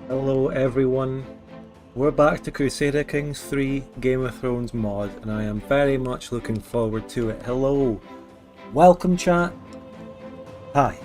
Hello everyone, we're back to Crusader Kings 3 Game of Thrones mod and I am very much looking forward to it. Hello, welcome chat, hi.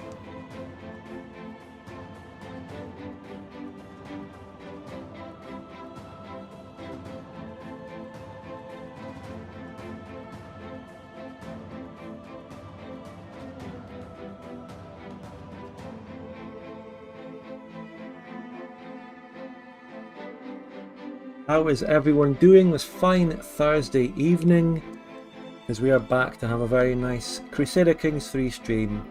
How is everyone doing this fine Thursday evening, as we are back to have a very nice Crusader Kings 3 stream,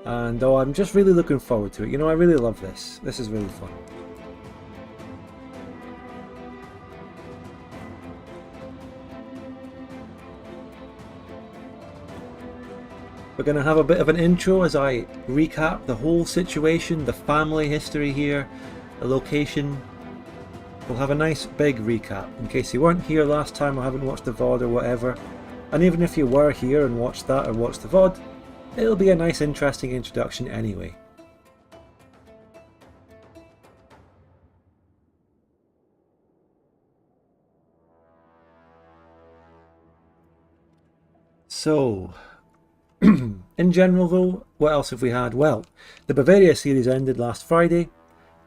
and I'm just really looking forward to it. You know, I really love this. This is really fun. We're going to have a bit of an intro as I recap the whole situation, the family history here, the location. We'll have a nice big recap in case you weren't here last time or haven't watched the VOD or whatever. And even if you were here and watched that or watched the VOD, it'll be a nice interesting introduction anyway. So, in general though, what else have we had? Well, the Bavaria series ended last Friday.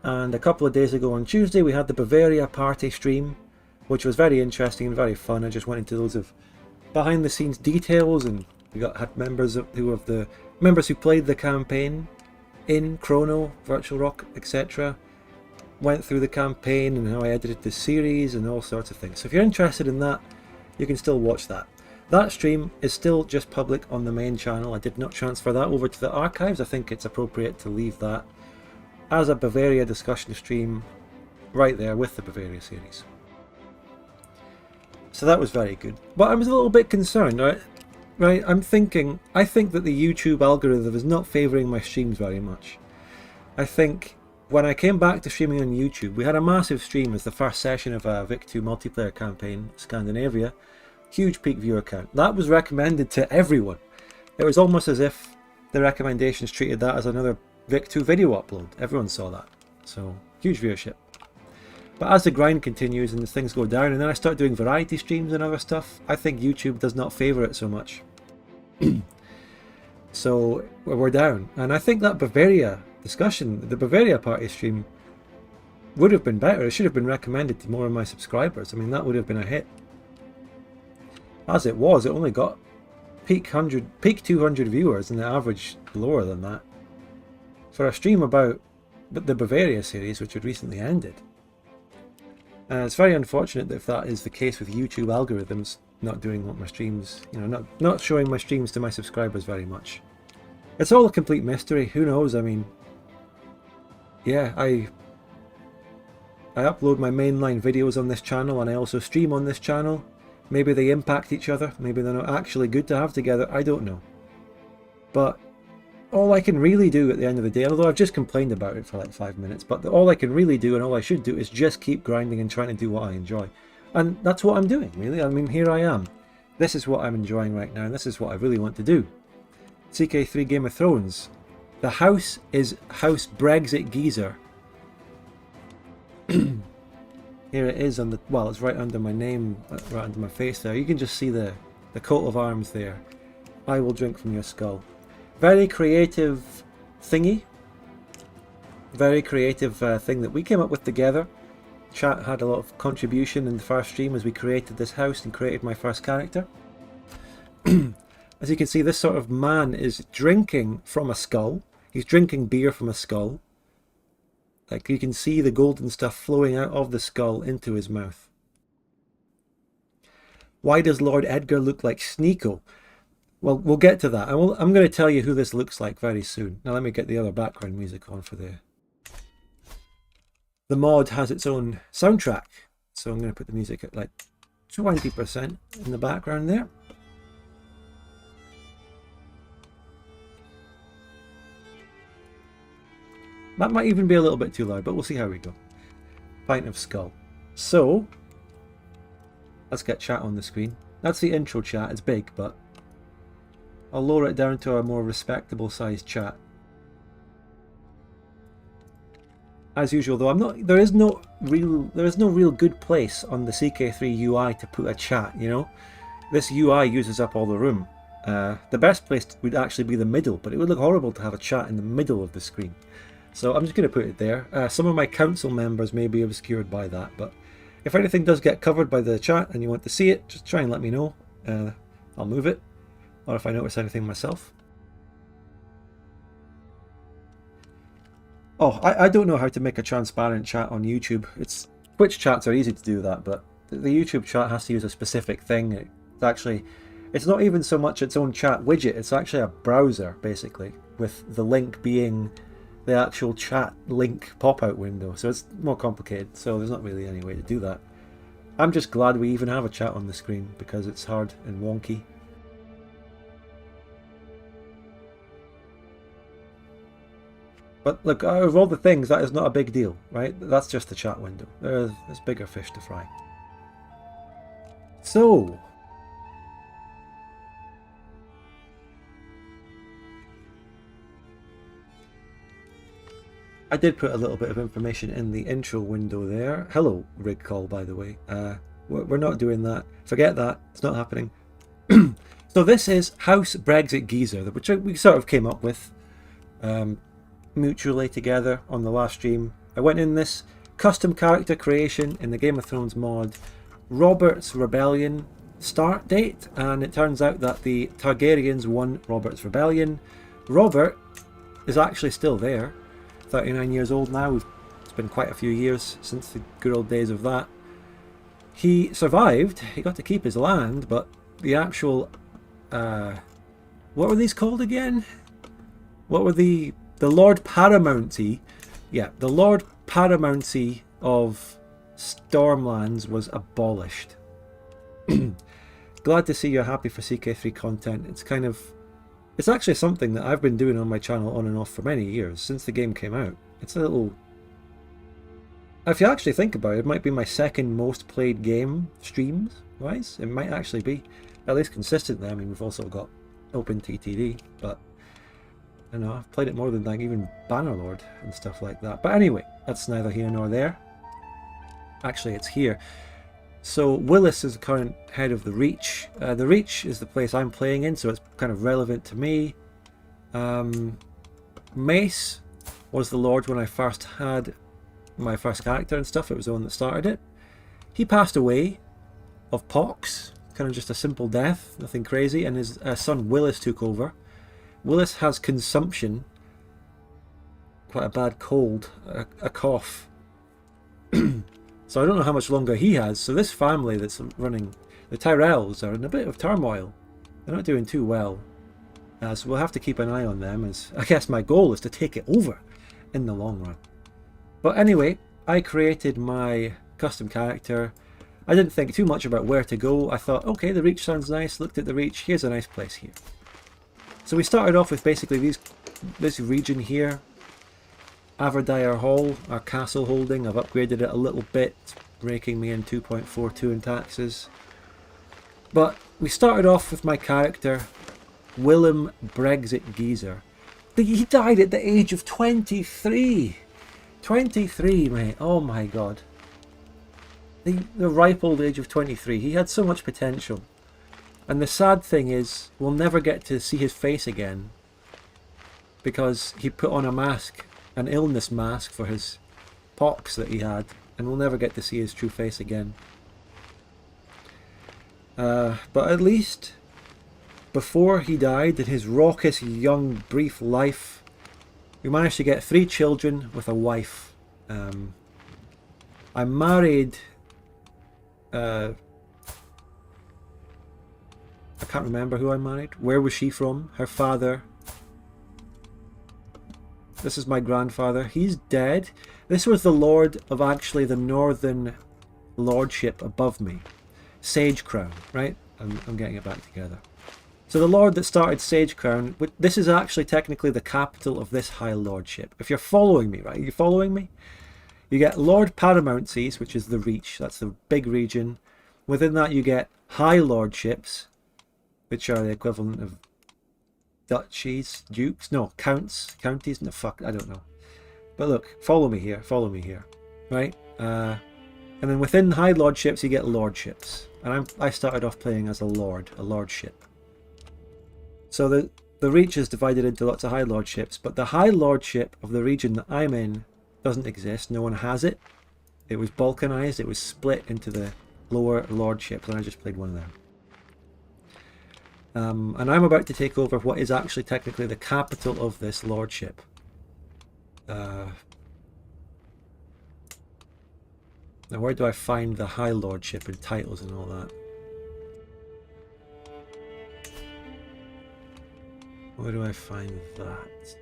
And a couple of days ago on Tuesday we had the Bavaria party stream, which was very interesting and very fun. I just went into loads of behind the scenes details, and we had members who played the campaign in Chrono, Virtual Rock, etc. Went through the campaign and how I edited the series and all sorts of things. So if you're interested in that, you can still watch that. That stream is still just public on the main channel. I did not transfer that over to the archives. I think it's appropriate to leave that as a Bavaria discussion stream right there with the Bavaria series. So that was very good. But I was a little bit concerned, right? I think that the YouTube algorithm is not favouring my streams very much. I think when I came back to streaming on YouTube, we had a massive stream as the first session of a Vic2 multiplayer campaign, Scandinavia. Huge peak viewer count. That was recommended to everyone. It was almost as if the recommendations treated that as another Vic2 video upload. Everyone saw that. So, huge viewership. But as the grind continues and things go down, and then I start doing variety streams and other stuff, I think YouTube does not favour it so much. So, we're down. And I think that Bavaria discussion, the Bavaria party stream, would have been better. It should have been recommended to more of my subscribers. I mean, that would have been a hit. As it was, it only got peak 200 viewers, and the average lower than that. For a stream about the Bavaria series, which had recently ended. It's very unfortunate if that is the case with YouTube algorithms not doing what my streams, you know, not showing my streams to my subscribers very much. It's all a complete mystery. Who knows? I mean, yeah, I upload my mainline videos on this channel and I also stream on this channel. Maybe they impact each other. Maybe they're not actually good to have together. I don't know. But all I can really do at the end of the day, although I've just complained about it for like 5 minutes, but all I can really do and all I should do is just keep grinding and trying to do what I enjoy. And that's what I'm doing, really. I mean, here I am. This is what I'm enjoying right now, and this is what I really want to do. CK3 Game of Thrones. The house is House Brexit Geezer. Here it is on the, well, it's right under my name, right under my face there. You can just see the coat of arms there. I will drink from your skull. Very creative thingy. Very creative thing that we came up with together. Chat had a lot of contribution in the first stream as we created this house and created my first character. As you can see, this sort of man is drinking from a skull. He's drinking beer from a skull. Like, you can see the golden stuff flowing out of the skull into his mouth. Why does Lord Edgar look like Sneeko? Well, we'll get to that. I'm going to tell you who this looks like very soon. Now let me get the other background music on for the mod has its own soundtrack. So I'm going to put the music at like 20% in the background there. That might even be a little bit too loud, but we'll see how we go. Pint of skull. So, let's get chat on the screen. That's the intro chat. It's big, but I'll lower it down to a more respectable sized chat. As usual, though, there is no real good place on the CK3 UI to put a chat. You know, this UI uses up all the room. The best place would actually be the middle, but it would look horrible to have a chat in the middle of the screen. So I'm just going to put it there. Some of my council members may be obscured by that, but if anything does get covered by the chat and you want to see it, just try and let me know. I'll move it, or if I notice anything myself. Oh, I don't know how to make a transparent chat on YouTube. Twitch chats are easy to do that, but the YouTube chat has to use a specific thing. It's not even so much its own chat widget, it's actually a browser, basically, with the link being the actual chat link pop-out window, so it's more complicated, so there's not really any way to do that. I'm just glad we even have a chat on the screen, because it's hard and wonky. But look, out of all the things, that is not a big deal, right? That's just the chat window. There's bigger fish to fry. So, I did put a little bit of information in the intro window there. Hello, rig call, by the way. We're not doing that. Forget that. It's not happening. So this is House Brexit Geezer, which we sort of came up with mutually together on the last stream. I went in this custom character creation in the Game of Thrones mod Robert's Rebellion start date, and it turns out that the Targaryens won Robert's Rebellion. Robert is actually still there. 39 years old now. It's been quite a few years since the good old days of that. He survived. He got to keep his land, but the actual what were these called again? What were the Lord Paramountcy? Yeah, the Lord Paramountcy of Stormlands was abolished. Glad to see you're happy for CK3 content. It's actually something that I've been doing on my channel on and off for many years, since the game came out. It's a little... If you actually think about it, it might be my second most played game, streams-wise. It might actually be. At least consistently. I mean, we've also got OpenTTD, but... I know, I've played it more than like even Bannerlord and stuff like that. But anyway, that's neither here nor there. Actually, it's here. So Willis is the current head of the Reach. The Reach is the place I'm playing in, so it's kind of relevant to me. Mace was the Lord when I first had my first character and stuff. It was the one that started it. He passed away of pox, kind of just a simple death, nothing crazy, and his son Willis took over. Willis has consumption, quite a bad cold, a cough. So I don't know how much longer he has. So this family that's running, the Tyrells, are in a bit of turmoil. They're not doing too well. So we'll have to keep an eye on them, as I guess my goal is to take it over in the long run. But anyway, I created my custom character. I didn't think too much about where to go. I thought, okay, the Reach sounds nice. Looked at the Reach. Here's a nice place here. So we started off with basically this region here. Averdire Hall, our castle holding. I've upgraded it a little bit. raking me in 2.42 in taxes. But we started off with my character, Edgar Brexit Geezer. He died at the age of 23. 23, mate. Oh my god. The ripe old age of 23. He had so much potential. And the sad thing is, we'll never get to see his face again. Because he put on a mask, an illness mask for his pox that he had. And we'll never get to see his true face again. But at least, before he died, in his raucous, young, brief life, we managed to get 3 children with a wife. I married... I can't remember who I married. Where was she from? Her father. This is my grandfather. He's dead. This was the lord of actually the northern lordship above me. Sage Crown, right? I'm getting it back together. So the lord that started Sage Crown, this is actually technically the capital of this high lordship. If you're following me, right? Are you following me? You get Lord Paramountcies, which is the Reach. That's the big region. Within that you get high lordships, which are the equivalent of duchies, dukes, no, counts, counties, no, fuck, I don't know. But look, follow me here, right? And then within high lordships you get lordships. And I started off playing as a lordship. So the Reach is divided into lots of high lordships, but the high lordship of the region that I'm in doesn't exist. No one has it. It was balkanized. It was split into the lower lordships, and I just played one of them. And I'm about to take over what is actually technically the capital of this lordship. Now where do I find the high lordship and titles and all that? Where do I find that?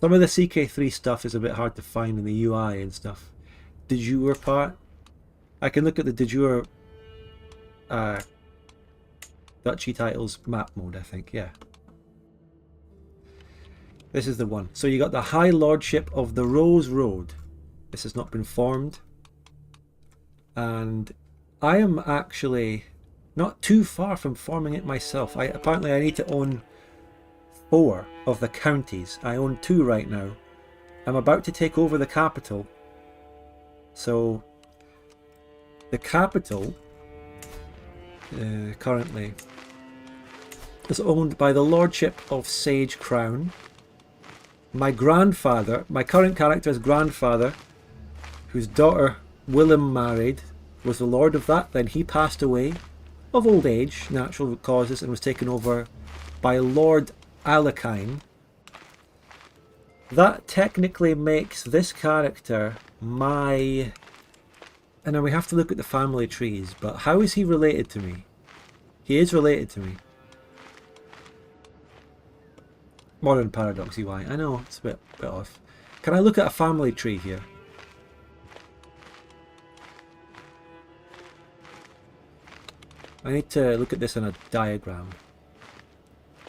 Some of the CK3 stuff is a bit hard to find in the UI and stuff. De jure part. I can look at the de jure duchy titles map mode, I think, yeah. This is the one. So you got the High Lordship of the Rose Road. This has not been formed. And I am actually not too far from forming it myself. Apparently I need to own 4 of the counties. I own 2 right now. I'm about to take over the capital. So the capital currently is owned by the Lordship of Sage Crown. My grandfather, my current character's grandfather, whose daughter Willem married, was the lord of that. Then he passed away of old age, natural causes, and was taken over by Lord Alakine. That technically makes this character my... And then we have to look at the family trees, but how is he related to me? He is related to me. Modern Paradox UI. I know, it's a bit off. Can I look at a family tree here? I need to look at this in a diagram.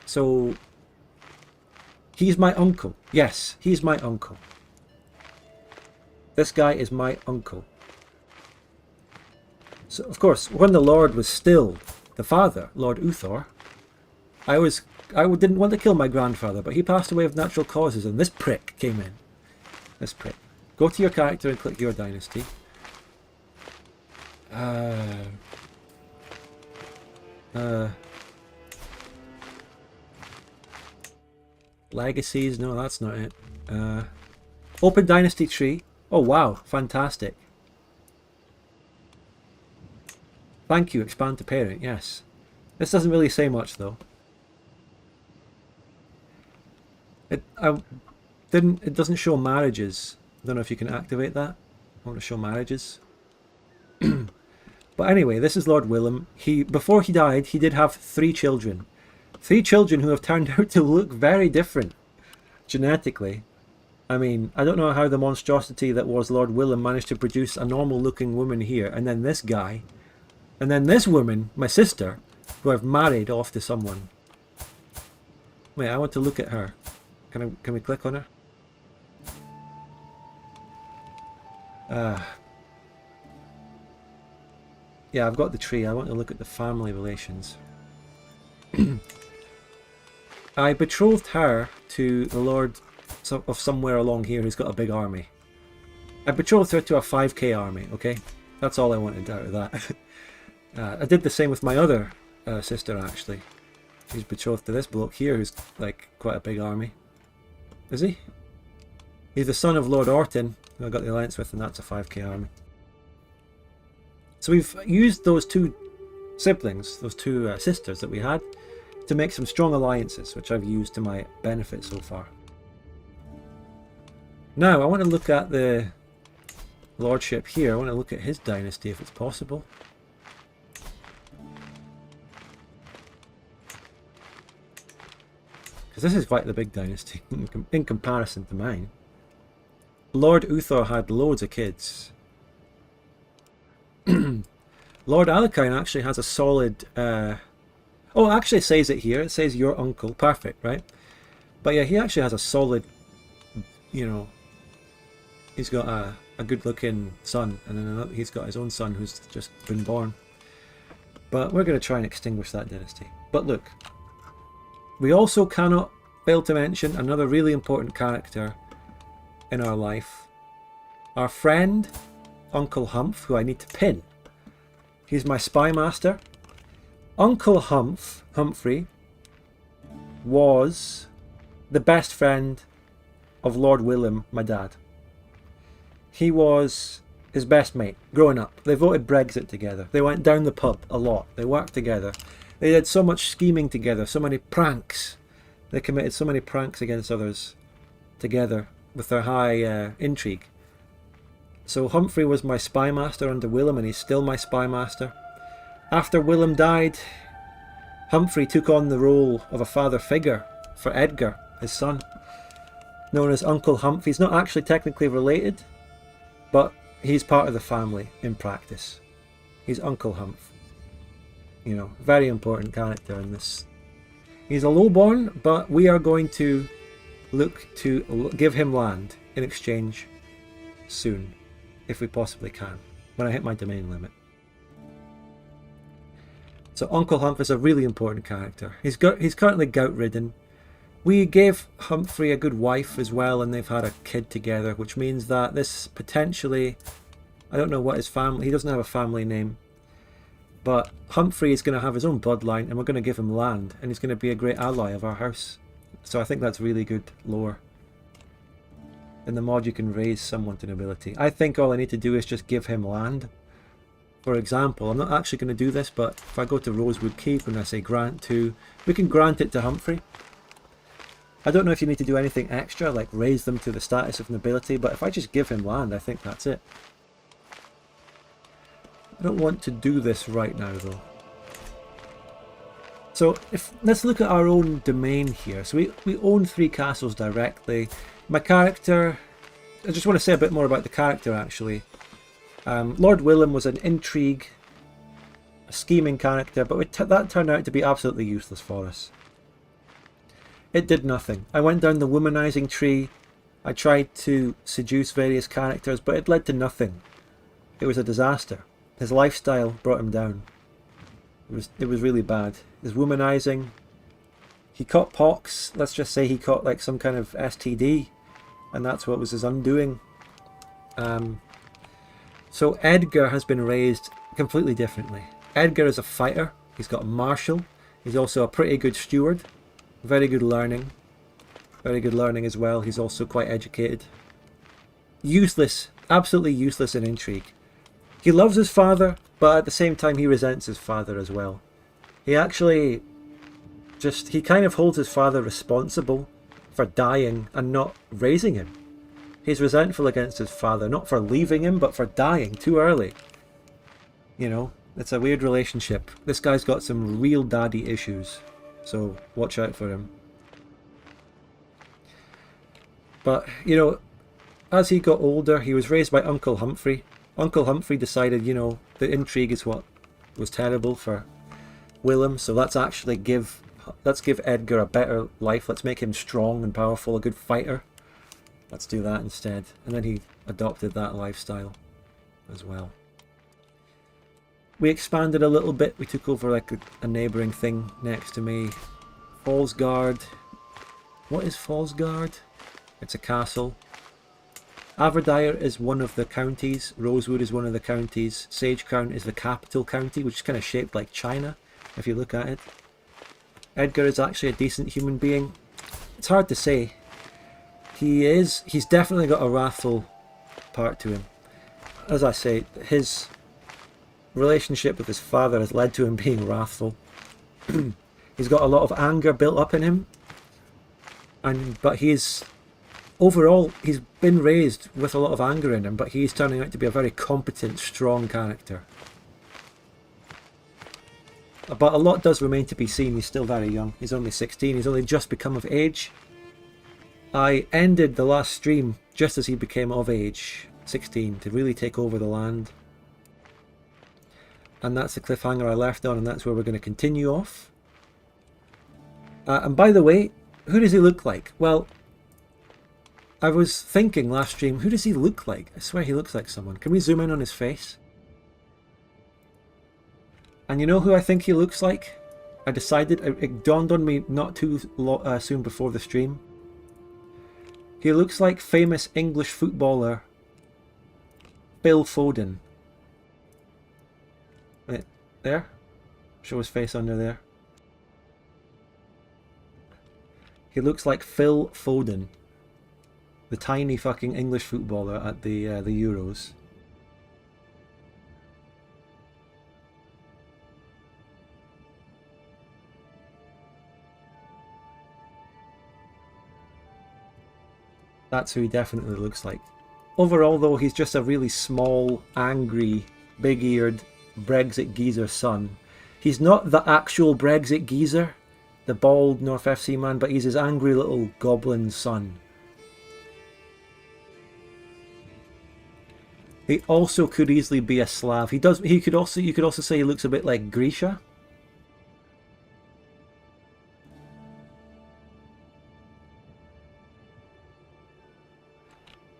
So, he's my uncle. Yes, he's my uncle. This guy is my uncle. So, of course, when the Lord was still the father, Lord Uthor, I didn't want to kill my grandfather, but he passed away of natural causes, and this prick came in. This prick. Go to your character and click your dynasty. Legacies, no, that's not it. Open dynasty tree. Oh wow, fantastic. Thank you, expand to parent, yes. This doesn't really say much though. It doesn't show marriages. I don't know if you can activate that. I want to show marriages. But anyway, this is Lord Willem. Before he died, he did have 3 children. 3 children who have turned out to look very different genetically. I mean, I don't know how the monstrosity that was Lord Willem managed to produce a normal looking woman here, and then this guy, and then this woman, my sister, who I've married off to someone. Wait, I want to look at her. Can we click on her? Yeah, I've got the tree. I want to look at the family relations. I betrothed her to the lord of somewhere along here who's got a big army. I betrothed her to a 5k army, okay? That's all I wanted out of that. I did the same with my other sister, actually. She's betrothed to this bloke here who's like quite a big army. Is he? He's the son of Lord Orton, who I got the alliance with, and that's a 5k army. So we've used those two siblings, those two sisters that we had, to make some strong alliances, which I've used to my benefit so far. Now, I want to look at the lordship here. I want to look at his dynasty if it's possible. Because this is quite the big dynasty in comparison to mine. Lord Uthor had loads of kids. Lord Alekine actually has a solid... oh, it actually says it here. It says your uncle. Perfect, right? But yeah, he actually has a solid, you know... He's got a good-looking son, and then he's got his own son who's just been born. But we're going to try and extinguish that dynasty. But look, we also cannot fail to mention another really important character in our life. Our friend, Uncle Humph, who I need to pin. He's my spy master. Uncle Humphrey, was the best friend of Lord Willem, my dad. He was his best mate growing up. They voted Brexit together. They went down the pub a lot. They worked together. They did so much scheming together, so many pranks. They committed so many pranks against others together with their high intrigue. So Humphrey was my spy master under Willem, and he's still my spy master. After Willem died, Humphrey took on the role of a father figure for Edgar, his son, known as Uncle Humph. He's not actually technically related, but he's part of the family in practice. He's Uncle Humph. You know, very important character in this. He's a lowborn, but we are going to look to give him land in exchange soon, if we possibly can, when I hit my domain limit. So Uncle Humph is a really important character. He's currently gout-ridden. We gave Humphrey a good wife as well, and they've had a kid together, which means that this potentially, I don't know what his family, he doesn't have a family name, but Humphrey is going to have his own bloodline, and we're going to give him land, and he's going to be a great ally of our house. So I think that's really good lore. In the mod you can raise someone to nobility. I think all I need to do is just give him land. For example, I'm not actually going to do this, but if I go to Rosewood Keep and I say grant to, we can grant it to Humphrey. I don't know if you need to do anything extra, like raise them to the status of nobility, but if I just give him land, I think that's it. I don't want to do this right now, though. So let's look at our own domain here. So we own 3 castles directly. My character, I just want to say a bit more about the character, actually. Lord Willem was an intrigue, a scheming character, but that turned out to be absolutely useless for us. It did nothing. I went down the womanizing tree. I tried to seduce various characters, but it led to nothing. It was a disaster. His lifestyle brought him down. It was really bad. His womanizing. He caught pox. Let's just say he caught like some kind of STD, and that's what was his undoing. So Edgar has been raised completely differently. Edgar is a fighter. He's got martial. He's also a pretty good steward. Very good learning. Very good learning as well. He's also quite educated. Useless. Absolutely useless in intrigue. He loves his father, but at the same time he resents his father as well. He actually he kind of holds his father responsible for dying and not raising him. He's resentful against his father, not for leaving him, but for dying too early. You know, it's a weird relationship. This guy's got some real daddy issues, so watch out for him. But, you know, as he got older, he was raised by Uncle Humphrey. Uncle Humphrey decided, you know, the intrigue is what was terrible for Willem, so let's give Edgar a better life. Let's make him strong and powerful, a good fighter. Let's do that instead. And then he adopted that lifestyle. as well. We expanded a little bit. We took over like a neighbouring thing next to me. Fallsguard. What is Fallsguard? It's a castle. Aberdyre is one of the counties. Rosewood is one of the counties. Sagecrown is the capital county, which is kind of shaped like China, if you look at it. Edgar is actually a decent human being. It's hard to say. He's definitely got a wrathful part to him. As I say, his relationship with his father has led to him being wrathful. He's got a lot of anger built up in him. But overall, he's been raised with a lot of anger in him, but he's turning out to be a very competent, strong character. But a lot does remain to be seen. He's still very young. He's only 16. He's only just become of age. I ended the last stream just as he became of age, 16, to really take over the land. And that's the cliffhanger I left on, and that's where we're going to continue off. And by the way, who does he look like? Well, I was thinking last stream, who does he look like? I swear he looks like someone. Can we zoom in on his face? And you know who I think he looks like? I decided, it dawned on me not too soon before the stream. He looks like famous English footballer Phil Foden. Wait, there? Show his face under there. He looks like Phil Foden. The tiny fucking English footballer at the Euros. That's who he definitely looks like. Overall though, he's just a really small, angry, big-eared Brexit Geezer son. He's not the actual Brexit Geezer, the bald North FC man, but he's his angry little goblin son. He also could easily be a Slav. You could also say he looks a bit like Grisha.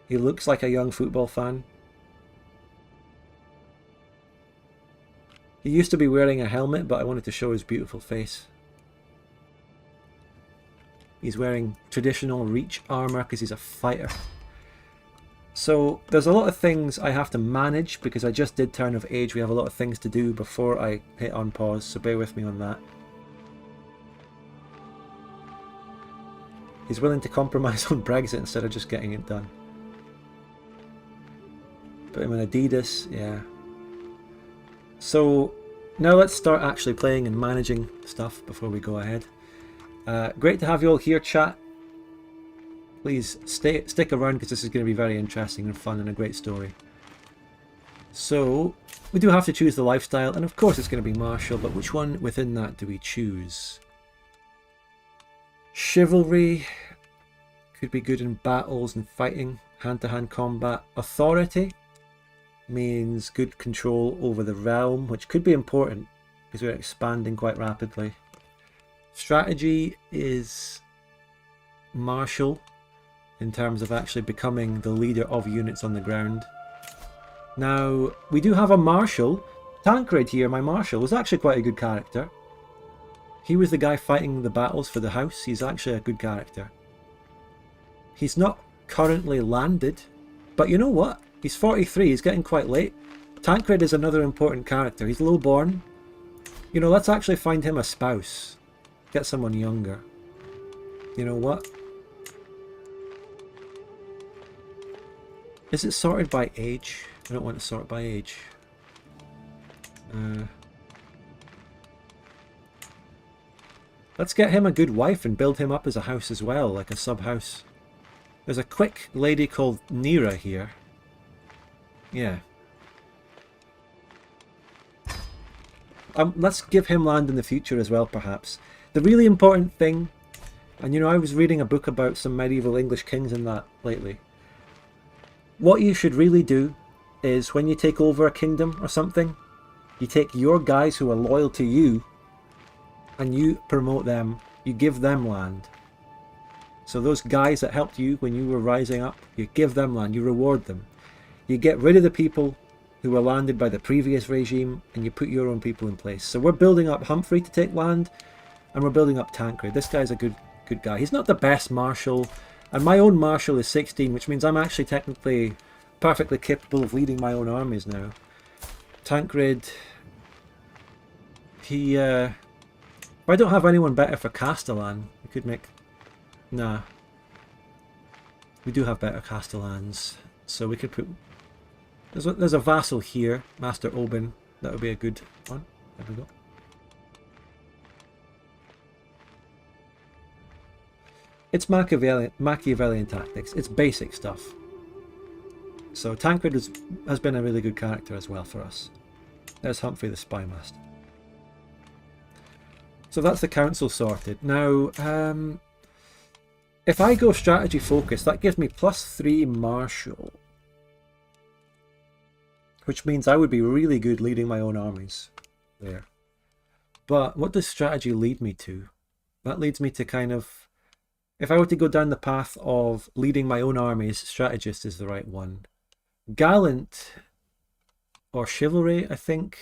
He looks like a young football fan. He used to be wearing a helmet, but I wanted to show his beautiful face. He's wearing traditional Reach armor because he's a fighter. So there's a lot of things I have to manage because I just did turn of age. We have a lot of things to do before I hit on pause, so bear with me on that. He's willing to compromise on Brexit instead of just getting it done. Put him in Adidas, yeah. So now let's start actually playing and managing stuff before we go ahead. Great to have you all here, chat. Please stick around because this is going to be very interesting and fun and a great story. So we do have to choose the lifestyle, and of course it's going to be martial, but which one within that do we choose? Chivalry could be good in battles and fighting, hand-to-hand combat. Authority means good control over the realm, which could be important because we're expanding quite rapidly. Strategy is martial in terms of actually becoming the leader of units on the ground. Now, we do have a marshal. Tancred here, my marshal, was actually quite a good character. He was the guy fighting the battles for the house. He's actually a good character. He's not currently landed, but you know what? He's 43, he's getting quite late. Tancred is another important character. He's low-born. You know, let's actually find him a spouse. Get someone younger. You know what? Is it sorted by age? I don't want to sort by age. Let's get him a good wife and build him up as a house as well, like a sub-house. There's a quick lady called Nira here. Yeah. Let's give him land in the future as well, perhaps. The really important thing, and you know, I was reading a book about some medieval English kings and that lately. What you should really do is when you take over a kingdom or something, you take your guys who are loyal to you and you promote them, you give them land. So those guys that helped you when you were rising up, you give them land, you reward them. You get rid of the people who were landed by the previous regime, and you put your own people in place. So we're building up Humphrey to take land, and we're building up Tancred. This guy's a good guy. He's not the best marshal, and my own marshal is 16, which means I'm actually technically perfectly capable of leading my own armies now. Tancred, he, I don't have anyone better for Castellan. We could make, nah. We do have better Castellans, so we could put, there's a vassal here, Master Oban. That would be a good one. There we go. It's Machiavellian tactics. It's basic stuff. So Tancred has been a really good character as well for us. There's Humphrey the Spymaster. So that's the council sorted. Now, if I go strategy focus, that gives me +3 martial. Which means I would be really good leading my own armies there. But what does strategy lead me to? That leads me to kind of, if I were to go down the path of leading my own armies, strategist is the right one. Gallant or chivalry, I think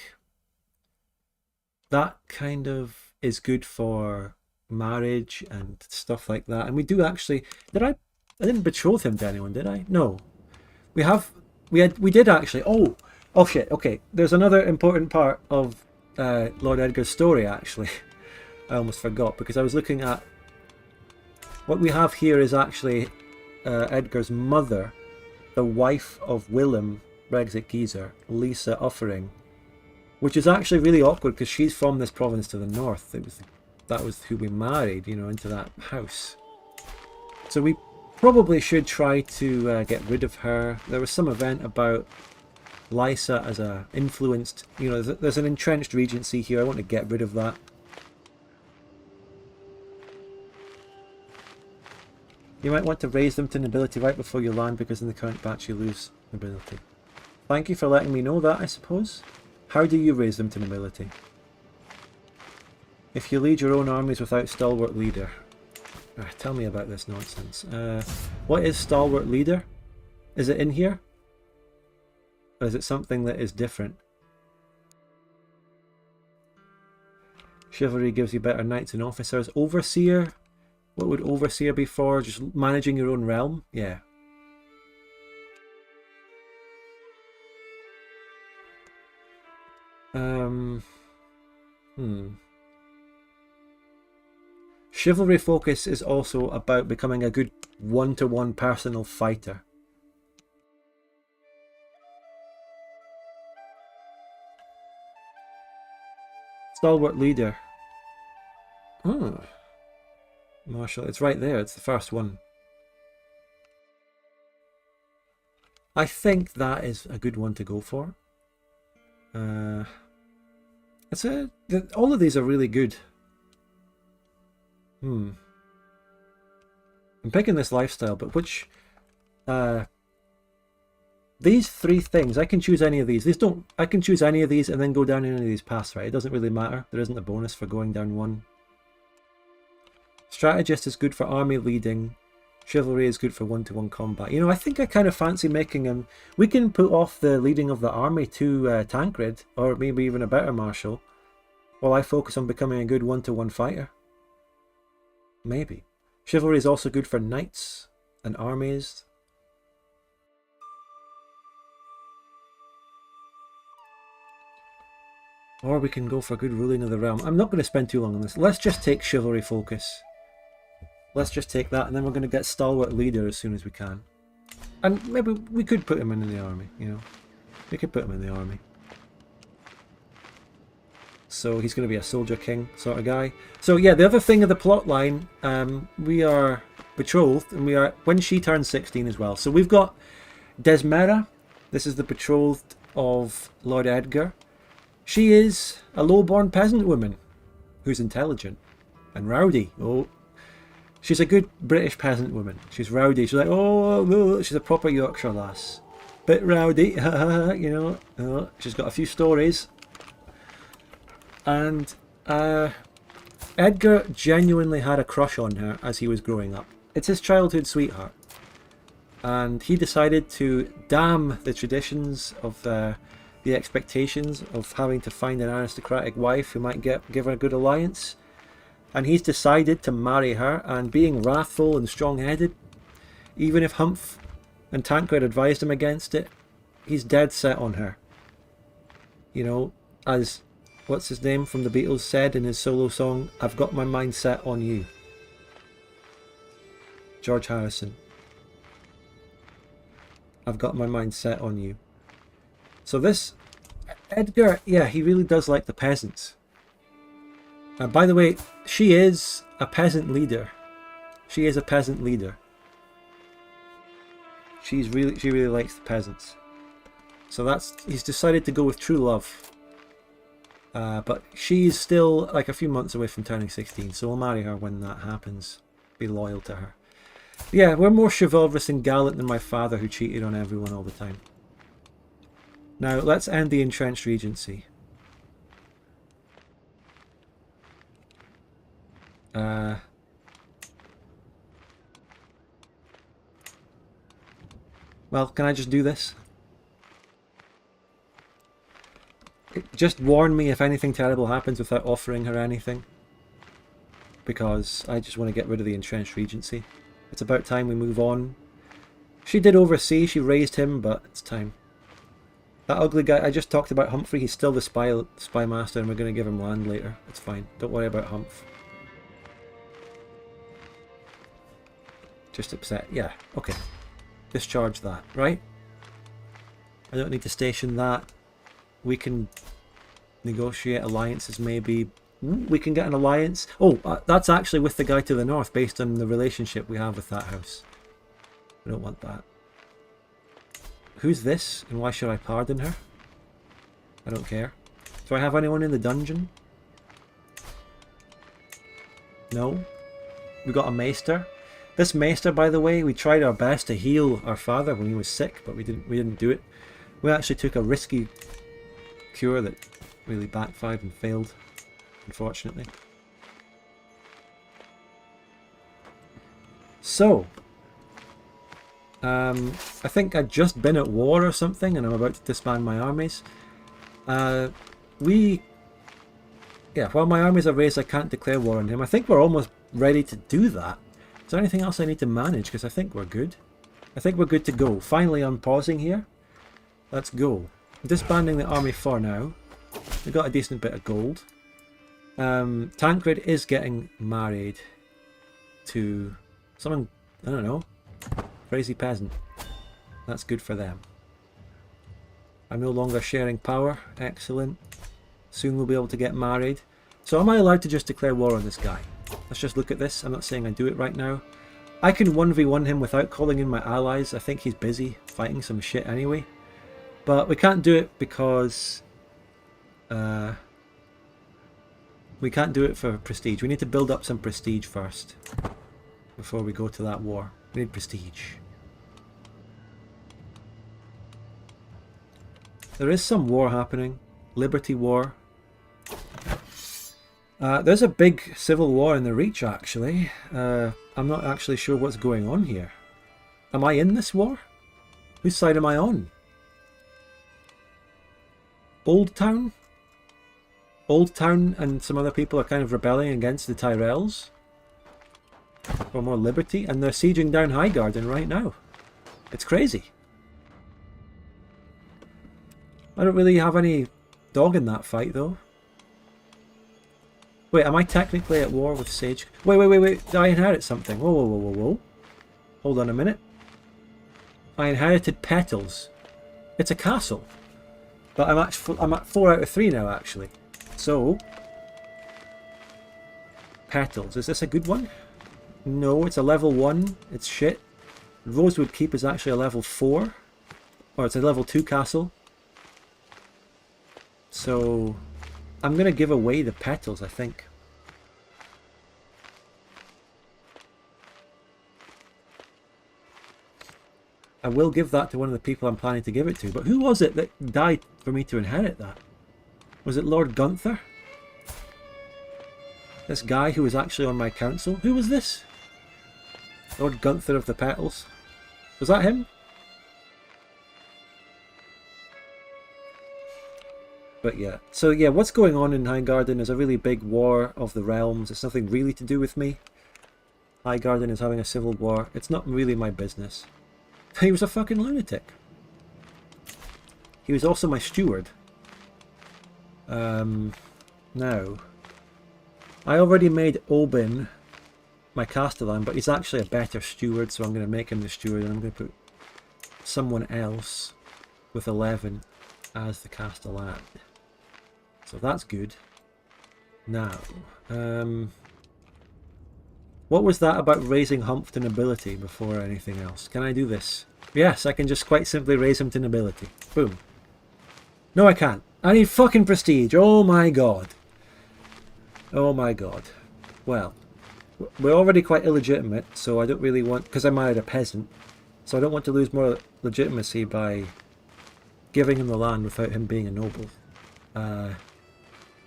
that kind of is good for marriage and stuff like that. And we do actually, I didn't betroth him to anyone, did I? No. We did actually. Oh shit, okay. There's another important part of Lord Edgar's story actually. I almost forgot, because I was looking at what we have here is actually Edgar's mother, the wife of Willem Brexit Geezer, Lisa Uffering, which is actually really awkward because she's from this province to the north. That was who we married, you know, into that house. So we probably should try to get rid of her. There was some event about Lysa as a influenced, you know, there's an entrenched regency here. I want to get rid of that. You might want to raise them to nobility right before you land, because in the current batch you lose nobility. Thank you for letting me know that, I suppose. How do you raise them to nobility? If you lead your own armies without stalwart leader. Tell me about this nonsense. What is stalwart leader? Is it in here? Or is it something that is different? Chivalry gives you better knights and officers. Overseer? What would overseer be for? Just managing your own realm? Yeah. Chivalry focus is also about becoming a good one-to-one personal fighter. Stalwart leader. Oh. Marshal, it's right there, it's the first one. I think that is a good one to go for. All of these are really good. I'm picking this lifestyle, but which these 3 things, I can choose any of these. I can choose any of these and then go down any of these paths, right? It doesn't really matter. There isn't a bonus for going down one. Strategist is good for army leading. Chivalry is good for one-to-one combat. You know, I think I kind of fancy making him... We can put off the leading of the army to Tancred, or maybe even a better marshal, while I focus on becoming a good one-to-one fighter. Maybe. Chivalry is also good for knights and armies. Or we can go for good ruling of the realm. I'm not going to spend too long on this. Let's just take chivalry focus. Let's just take that, and then we're going to get stalwart leader as soon as we can. And maybe we could put him in the army, you know. We could put him in the army. So he's going to be a soldier king sort of guy. So yeah, the other thing of the plot line, we are betrothed, and we are when she turns 16 as well. So we've got Desmera. This is the betrothed of Lord Edgar. She is a low-born peasant woman who's intelligent and rowdy. Oh, she's a good British peasant woman. She's rowdy. She's like, oh, she's a proper Yorkshire lass. Bit rowdy, you know. Oh, she's got a few stories. And Edgar genuinely had a crush on her as he was growing up. It's his childhood sweetheart. And he decided to damn the traditions of the expectations of having to find an aristocratic wife who might give her a good alliance. And he's decided to marry her, and being wrathful and strong-headed, even if Humph and Tancred advised him against it, he's dead set on her. You know, as what's his name from the Beatles said in his solo song, "I've got my mind set on you." George Harrison. I've got my mind set on you. So this Edgar, yeah, he really does like the peasants. By the way, she is a peasant leader. She is a peasant leader. She really likes the peasants. So he's decided to go with true love. But she's still like a few months away from turning 16, so we'll marry her when that happens. Be loyal to her. Yeah, we're more chivalrous and gallant than my father, who cheated on everyone all the time. Now, let's end the entrenched regency. Well, can I just do this? Just warn me if anything terrible happens without offering her anything. Because I just want to get rid of the entrenched regency. It's about time we move on. She did oversee, she raised him, but it's time. That ugly guy, I just talked about Humphrey, he's still the spy master, and we're going to give him land later. It's fine, don't worry about Humph. Just upset, yeah, okay. Discharge that, right? I don't need to station that. We can negotiate alliances maybe. We can get an alliance. Oh, that's actually with the guy to the north based on the relationship we have with that house. I don't want that. Who's this and why should I pardon her? I don't care. Do I have anyone in the dungeon? No. We got a maester. This maester, by the way, we tried our best to heal our father when he was sick, but we didn't do it. We actually took a risky cure that really backfired and failed, unfortunately. So, I think I'd just been at war or something, and I'm about to disband my armies. While my armies are raised, I can't declare war on him. I think we're almost ready to do that. Is there anything else I need to manage? Because I think we're good. I think we're good to go. Finally, I'm pausing here. Let's go. Disbanding the army for now. We got a decent bit of gold. Tancred is getting married to someone, I don't know, crazy peasant. That's good for them. I'm no longer sharing power. Excellent. Soon we'll be able to get married. So am I allowed to just declare war on this guy? Let's just look at this. I'm not saying I do it right now. I can 1v1 him without calling in my allies. I think he's busy fighting some shit anyway. But we can't do it because we can't do it for prestige. We need to build up some prestige first before we go to that war. We need prestige. There is some war happening. Liberty War. There's a big civil war in the Reach, actually. I'm not actually sure what's going on here. Am I in this war? Whose side am I on? Old Town? Old Town and some other people are kind of rebelling against the Tyrells for more liberty, and they're sieging down Highgarden right now. It's crazy. I don't really have any dog in that fight, though. Wait, am I technically at war with Sage? Wait. Did I inherit something? Whoa. Hold on a minute. I inherited Petals. It's a castle. But I'm at 4 out of 3 now, actually. So, Petals. Is this a good one? No, it's a level 1. It's shit. Rosewood Keep is actually a level 4. Or it's a level 2 castle. So, I'm going to give away the Petals, I think. I will give that to one of the people I'm planning to give it to. But who was it that died for me to inherit that? Was it Lord Gunther? This guy who was actually on my council? Who was this? Lord Gunther of the Petals? Was that him? But yeah, so yeah, what's going on in Highgarden is a really big war of the realms. It's nothing really to do with me. Highgarden is having a civil war. It's not really my business. He was a fucking lunatic. He was also my steward. Now, I already made Oben my Castellan, but he's actually a better steward, so I'm going to make him the steward, and I'm going to put someone else with 11 as the Castellan. So that's good. Now, what was that about raising Hump to nobility before anything else? Can I do this? Yes, I can just quite simply raise him to nobility. Boom. No, I can't. I need fucking prestige. Oh my god. Oh my god. Well, we're already quite illegitimate, so I don't really want... Because I married a peasant, so I don't want to lose more legitimacy by giving him the land without him being a noble.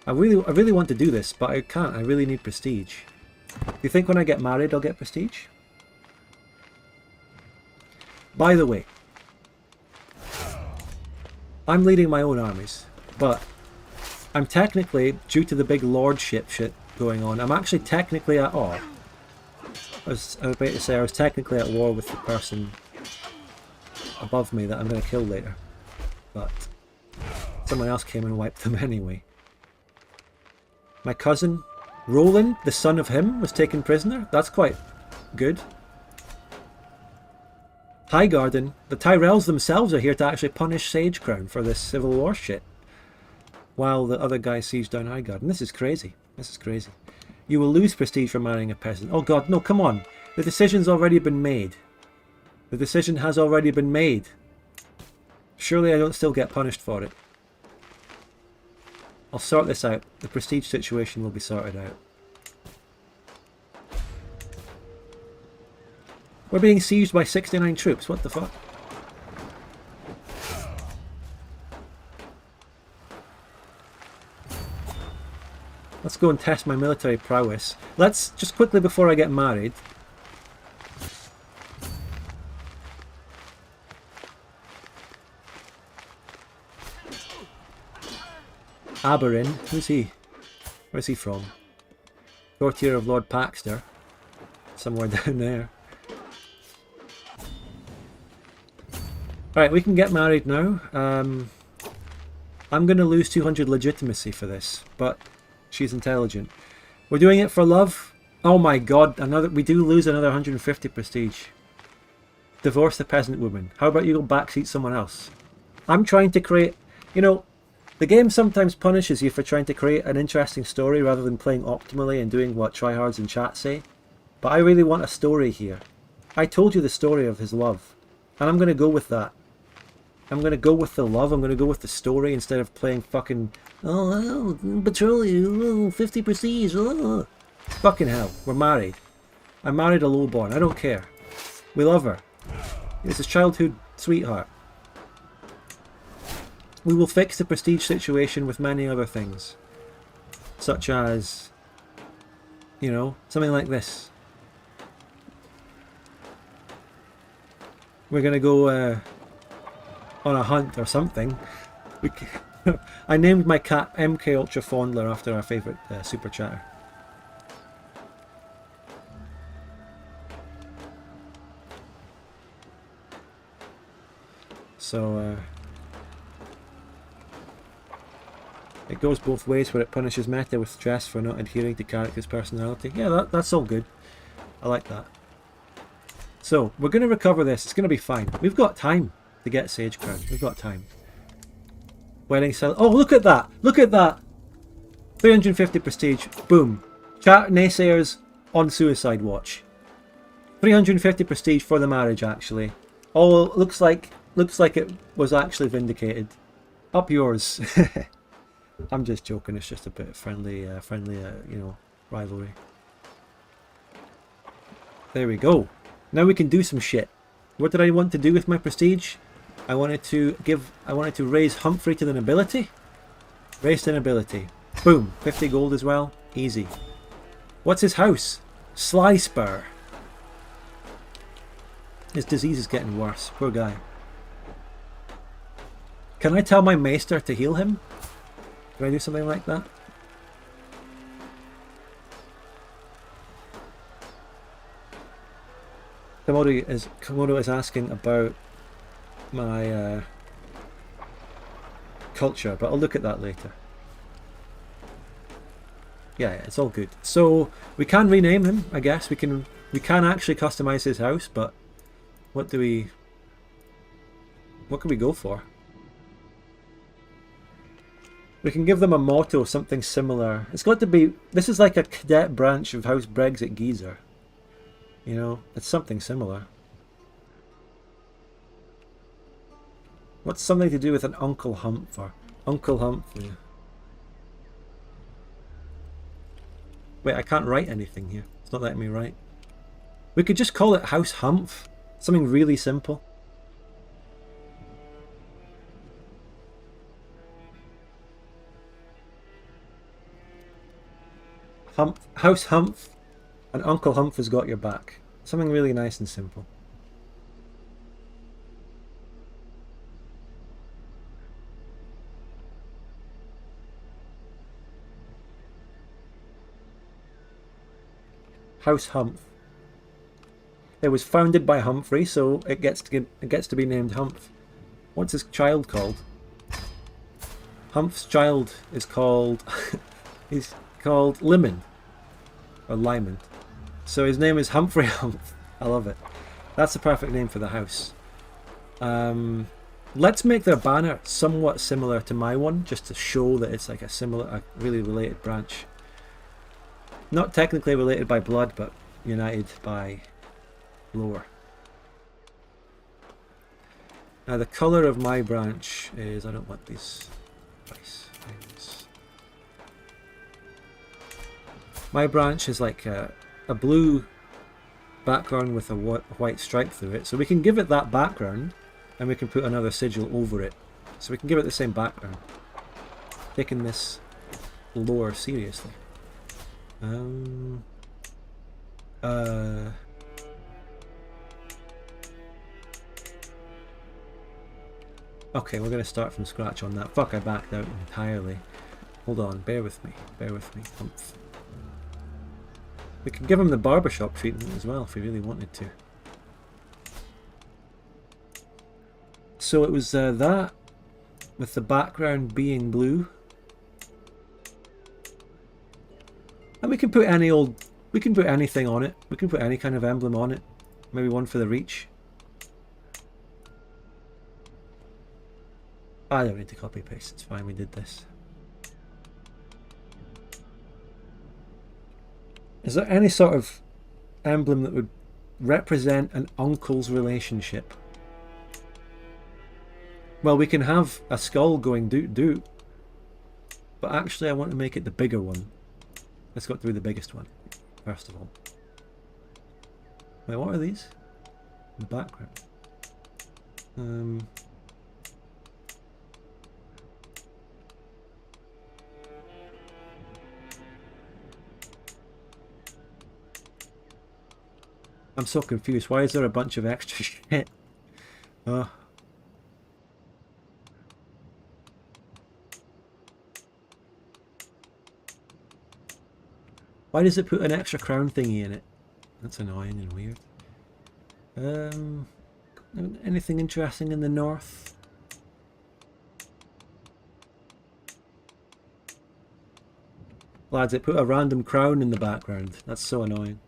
I really want to do this, but I can't. I really need prestige. Do you think when I get married I'll get prestige? By the way, I'm leading my own armies, but I'm technically, due to the big lordship shit going on, I'm actually technically at... Oh, I was about to say I was technically at war with the person above me that I'm going to kill later, but someone else came and wiped them anyway. My cousin Roland, the son of him, was taken prisoner. That's quite good. Highgarden, the Tyrells themselves are here to actually punish Sage Crown for this civil war shit, while the other guy siege down Highgarden. This is crazy. This is crazy. You will lose prestige for marrying a peasant. Oh god, no, come on. The decision's already been made. The decision has already been made. Surely I don't still get punished for it. I'll sort this out. The prestige situation will be sorted out. We're being sieged by 69 troops. What the fuck? Let's go and test my military prowess. Let's just quickly, before I get married... Aberin, who's he? Where's he from? Courtier of Lord Paxter. Somewhere down there. Alright, we can get married now. I'm going to lose 200 legitimacy for this, but she's intelligent. We're doing it for love. Oh my god, we do lose another 150 prestige. Divorce the peasant woman. How about you go backseat someone else? I'm trying to create... You know, the game sometimes punishes you for trying to create an interesting story rather than playing optimally and doing what tryhards in chat say. But I really want a story here. I told you the story of his love. And I'm going to go with that. I'm going to go with the love. I'm going to go with the story instead of playing fucking... Oh, prematurely, 50 prestige. Oh. Fucking hell. We're married. I married a lowborn. I don't care. We love her. It's his childhood sweetheart. We will fix the prestige situation with many other things. Such as... You know, something like this. We're going to go on a hunt or something. I named my cat MK Ultra Fondler after our favourite super chatter. So it goes both ways, where it punishes meta with stress for not adhering to character's personality. Yeah, that's all good. I like that. So, we're going to recover this. It's going to be fine. We've got time to get Sage Crown. We've got time. Wedding cell. Oh, look at that! Look at that! 350 prestige. Boom. Chat naysayers on suicide watch. 350 prestige for the marriage, actually. Oh, looks like it was actually vindicated. Up yours. I'm just joking. It's just a bit of friendly, you know, rivalry. There we go. Now we can do some shit. What did I want to do with my prestige? I wanted to raise Humphrey to the nobility. Raise to nobility. Boom. 50 gold as well. Easy. What's his house? Sly Spur. His disease is getting worse. Poor guy. Can I tell my maester to heal him? Can I do something like that? Komodo is asking about my culture, but I'll look at that later. Yeah, it's all good. So we can rename him, I guess. We can actually customize his house, but what can we go for? We can give them a motto, something similar. It's got to be, this is like a cadet branch of House Brexit Geezer. You know, it's something similar. What's something to do with an Uncle Humph or Uncle Humphrey? Wait, I can't write anything here. It's not letting me write. We could just call it House Humph. Something really simple. House Humph and Uncle Humph has got your back. Something really nice and simple. House Humph. It was founded by Humphrey, so it gets to be named Humph. What's his child called? Humph's child is called he's called Limond or Lymond. So his name is Humphrey Humph. I love it. That's the perfect name for the house. Let's make their banner somewhat similar to my one, just to show that it's like a really related branch. Not technically related by blood, but united by lore. Now the colour of my branch is, I don't want these nice things. My branch is like a blue background with a white stripe through it, so we can give it that background and we can put another sigil over it, so we can give it the same background, taking this lore seriously. Okay, we're going to start from scratch on that. Fuck, I backed out entirely. Hold on, bear with me. Humph. We can give him the barbershop treatment as well if we really wanted to. So it was that, with the background being blue. And we can put anything on it. We can put any kind of emblem on it. Maybe one for the reach. I don't need to copy paste, it's fine, we did this. Is there any sort of emblem that would represent an uncle's relationship? Well, we can have a skull going doot doot, but actually I want to make it the bigger one. Let's go through the biggest one, first of all. Wait, what are these? In the background. I'm so confused. Why is there a bunch of extra shit? Why does it put an extra crown thingy in it? That's annoying and weird. Anything interesting in the north? Lads, it put a random crown in the background. That's so annoying.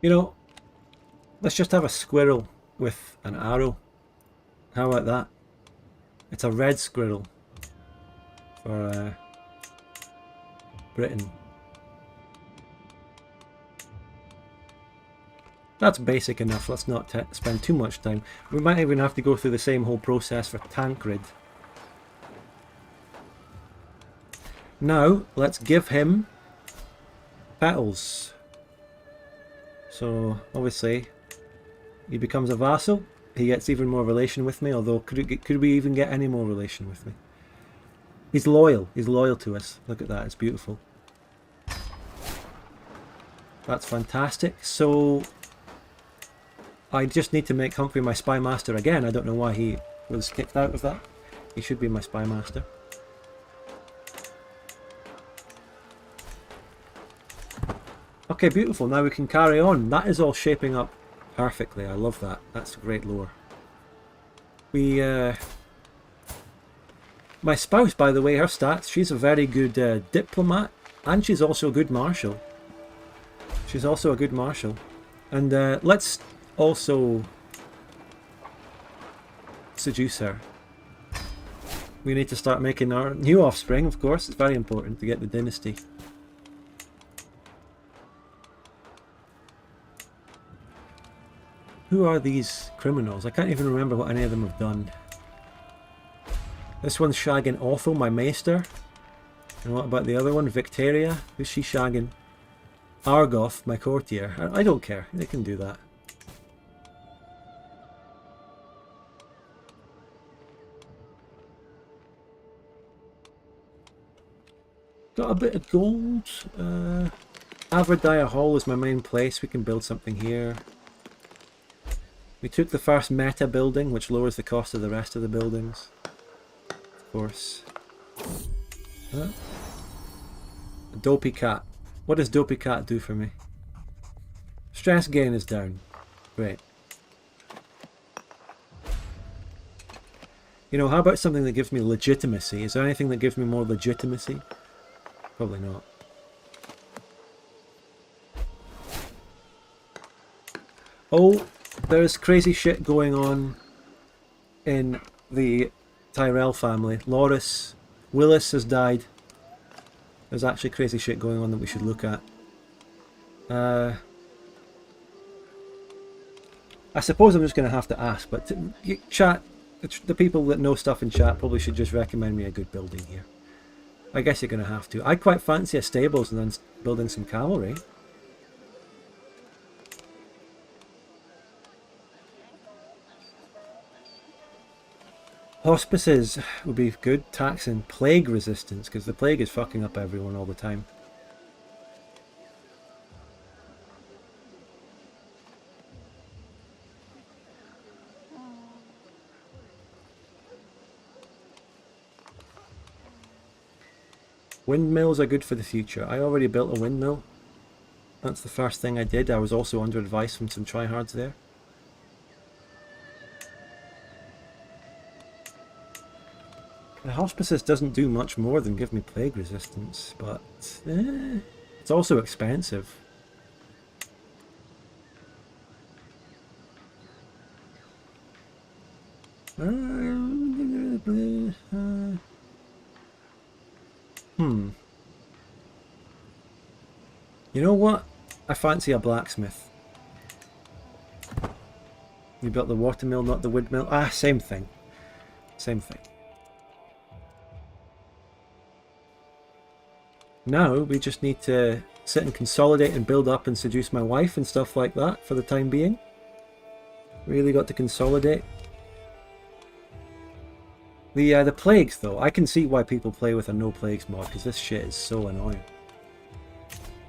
You know, let's just have a squirrel with an arrow. How about that? It's a red squirrel for Britain. That's basic enough. Let's not spend too much time. We might even have to go through the same whole process for Tancred. Now, let's give him petals. So, obviously, he becomes a vassal. He gets even more relation with me, although could we even get any more relation with me? He's loyal. He's loyal to us. Look at that. It's beautiful. That's fantastic. So I just need to make Humphrey my spy master again. I don't know why he was kicked out of that. He should be my spy master. Okay, beautiful. Now we can carry on. That is all shaping up perfectly. I love that. That's great lore. We, my spouse, by the way, her stats, she's a very good diplomat, and she's also a good marshal. She's also a good marshal. And let's also seduce her. We need to start making our new offspring, of course. It's very important to get the dynasty. Who are these criminals? I can't even remember what any of them have done. This one's shagging Othel, my maester. And what about the other one? Victoria? Who's she shagging? Argoth, my courtier. I don't care. They can do that. Got a bit of gold. Averdire Hall is my main place. We can build something here. We took the first meta building, which lowers the cost of the rest of the buildings. Of course. Dopey Cat. What does Dopey Cat do for me? Stress gain is down. Great. You know, how about something that gives me legitimacy? Is there anything that gives me more legitimacy? Probably not. Oh, there's crazy shit going on in the Tyrell family. Willis has died. There's actually crazy shit going on that we should look at. I suppose I'm just going to have to ask, but chat, the people that know stuff in chat probably should just recommend me a good building here. I guess you're going to have to. I quite fancy a stables and then building some cavalry. Hospices would be good. Tax and plague resistance, because the plague is fucking up everyone all the time. Windmills are good for the future. I already built a windmill. That's the first thing I did. I was also under advice from some tryhards there. The hospices doesn't do much more than give me plague resistance, but it's also expensive. You know what? I fancy a blacksmith. You built the watermill, not the windmill. Ah, same thing. Same thing. Now we just need to sit and consolidate and build up and seduce my wife and stuff like that for the time being. Really got to consolidate. The plagues though, I can see why people play with a no plagues mod, because this shit is so annoying.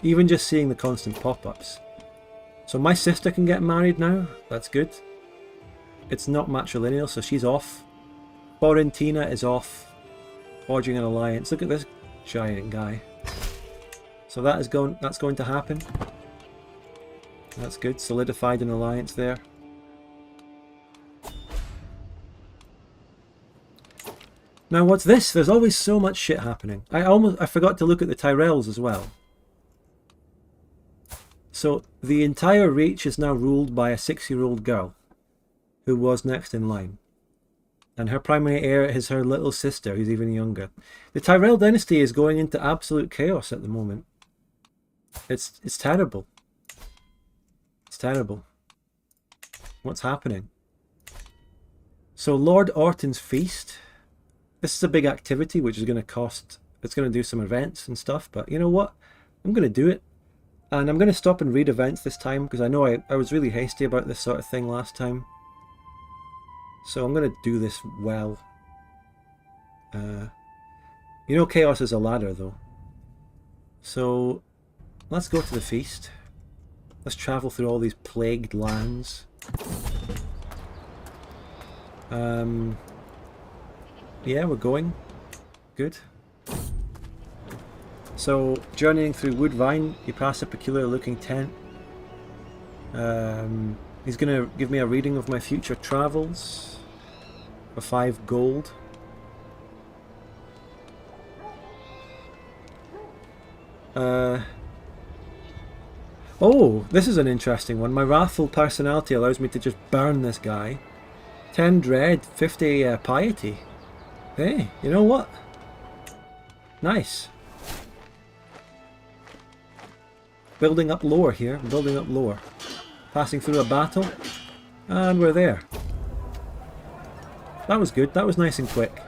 Even just seeing the constant pop-ups. So my sister can get married now, that's good. It's not matrilineal, so she's off. Florentina is off. Forging an alliance. Look at this giant guy. So that's going to happen. That's good. Solidified an alliance there. Now what's this? There's always so much shit happening. I forgot to look at the Tyrells as well. So the entire Reach is now ruled by a 6-year-old girl who was next in line. And her primary heir is her little sister, who's even younger. The Tyrell dynasty is going into absolute chaos at the moment. It's terrible. It's terrible. What's happening? So Lord Orton's feast. This is a big activity which is going to cost... It's going to do some events and stuff, but you know what? I'm going to do it. And I'm going to stop and read events this time, because I know I was really hasty about this sort of thing last time. So I'm going to do this well. You know chaos is a ladder though. So let's go to the feast. Let's travel through all these plagued lands. Yeah, we're going. Good. So, journeying through Woodvine, you pass a peculiar looking tent. He's going to give me a reading of my future travels for 5 gold. Oh, this is an interesting one. My wrathful personality allows me to just burn this guy. 10 dread, 50 piety. Hey, you know what? Nice. Building up lore here, building up lore. Passing through a battle, and we're there. That was good, that was nice and quick.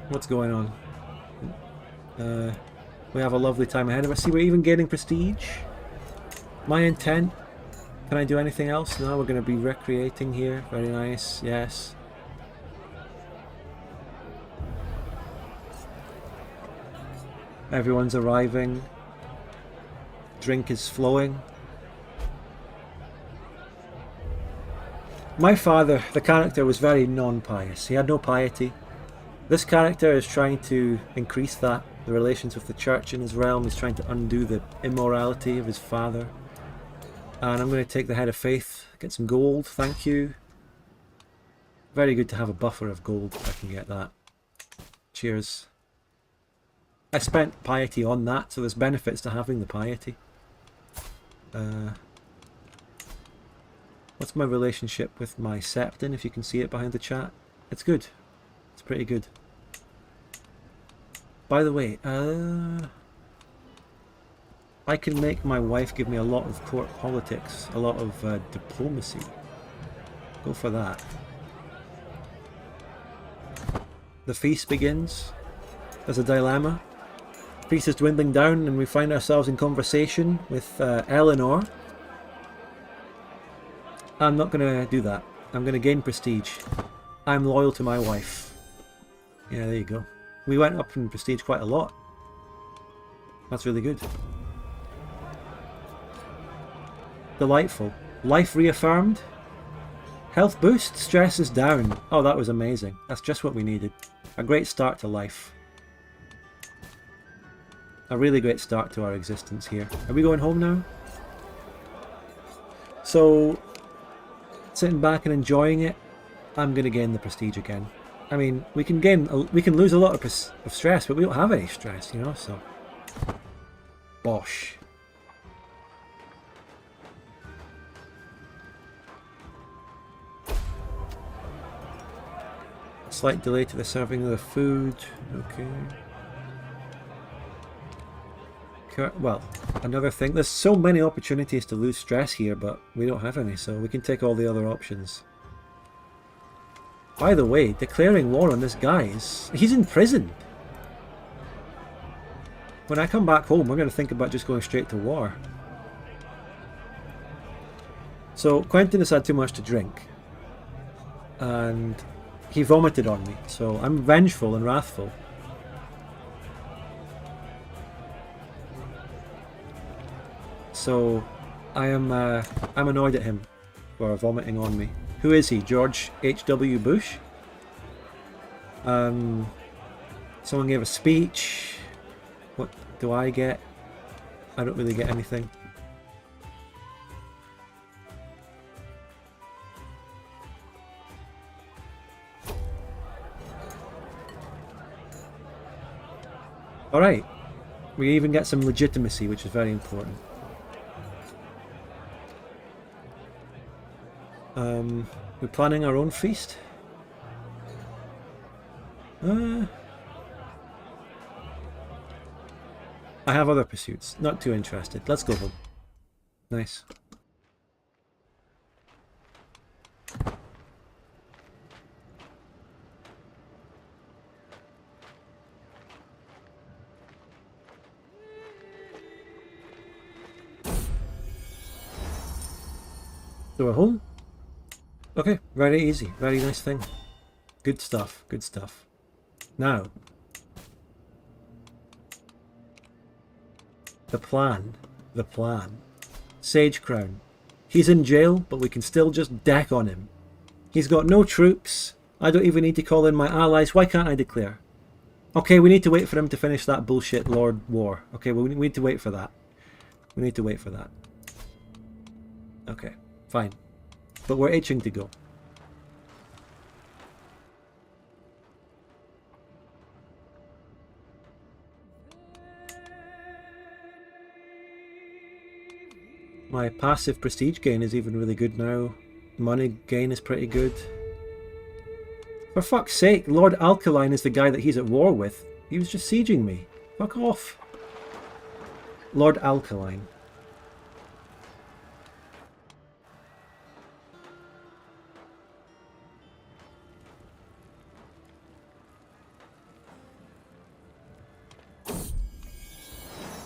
What's going on? We have a lovely time ahead of us. See, we're even gaining prestige. My intent. Can I do anything else? No, we're going to be recreating here. Very nice, yes. Everyone's arriving. Drink is flowing. My father, the character, was very non-pious. He had no piety. This character is trying to increase that, the relations with the church in his realm. He's trying to undo the immorality of his father. And I'm going to take the Head of Faith, get some gold, thank you. Very good to have a buffer of gold if I can get that. Cheers. I spent piety on that, so there's benefits to having the piety. What's my relationship with my Septon, if you can see it behind the chat? It's good. It's pretty good. By the way, I can make my wife give me a lot of court politics, a lot of diplomacy. Go for that. The feast begins. There's a dilemma. Feast is dwindling down and we find ourselves in conversation with Eleanor. I'm not going to do that. I'm going to gain prestige. I'm loyal to my wife. Yeah, there you go. We went up in prestige quite a lot. That's really good. Delightful. Life reaffirmed. Health boost, stress is down. Oh, that was amazing. That's just what we needed. A great start to life. A really great start to our existence here. Are we going home now? So, sitting back and enjoying it, I'm going to gain the prestige again. I mean, we can lose a lot of stress, but we don't have any stress, you know, so. Bosh. Slight delay to the serving of the food. Okay. Well, another thing. There's so many opportunities to lose stress here, but we don't have any, so we can take all the other options. By the way, declaring war on this guy he's in prison. When I come back home, we're going to think about just going straight to war. So, Quentin has had too much to drink. And he vomited on me, so I'm vengeful and wrathful. So, I'm annoyed at him for vomiting on me. Who is he? George H.W. Bush? Someone gave a speech. What do I get? I don't really get anything. Alright. We even get some legitimacy, which is very important. We're planning our own feast. I have other pursuits. Not too interested. Let's go home. Nice. So we're home. Okay, very easy. Very nice thing. Good stuff, good stuff. Now, the plan. Sage Crown. He's in jail, but we can still just deck on him. He's got no troops. I don't even need to call in my allies. Why can't I declare? Okay, we need to wait for him to finish that bullshit Lord War. Okay, we need to wait for that. We need to wait for that. Okay, fine. But we're itching to go. My passive prestige gain is even really good now. Money gain is pretty good. For fuck's sake, Lord Alkaline is the guy that he's at war with. He was just sieging me. Fuck off. Lord Alkaline.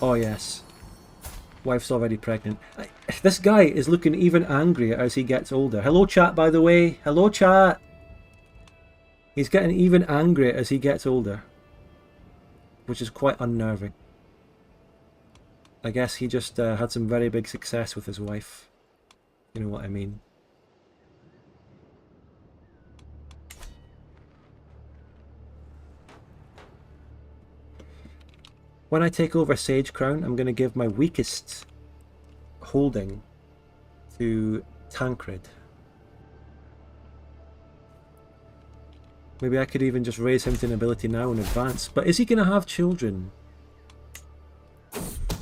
Oh yes. Wife's already pregnant. This guy is looking even angrier as he gets older. Hello chat, by the way. Hello chat. He's getting even angrier as he gets older. Which is quite unnerving. I guess he just had some very big success with his wife. You know what I mean. When I take over Sage Crown, I'm going to give my weakest holding to Tancred. Maybe I could even just raise him to nobility now in advance. But is he going to have children?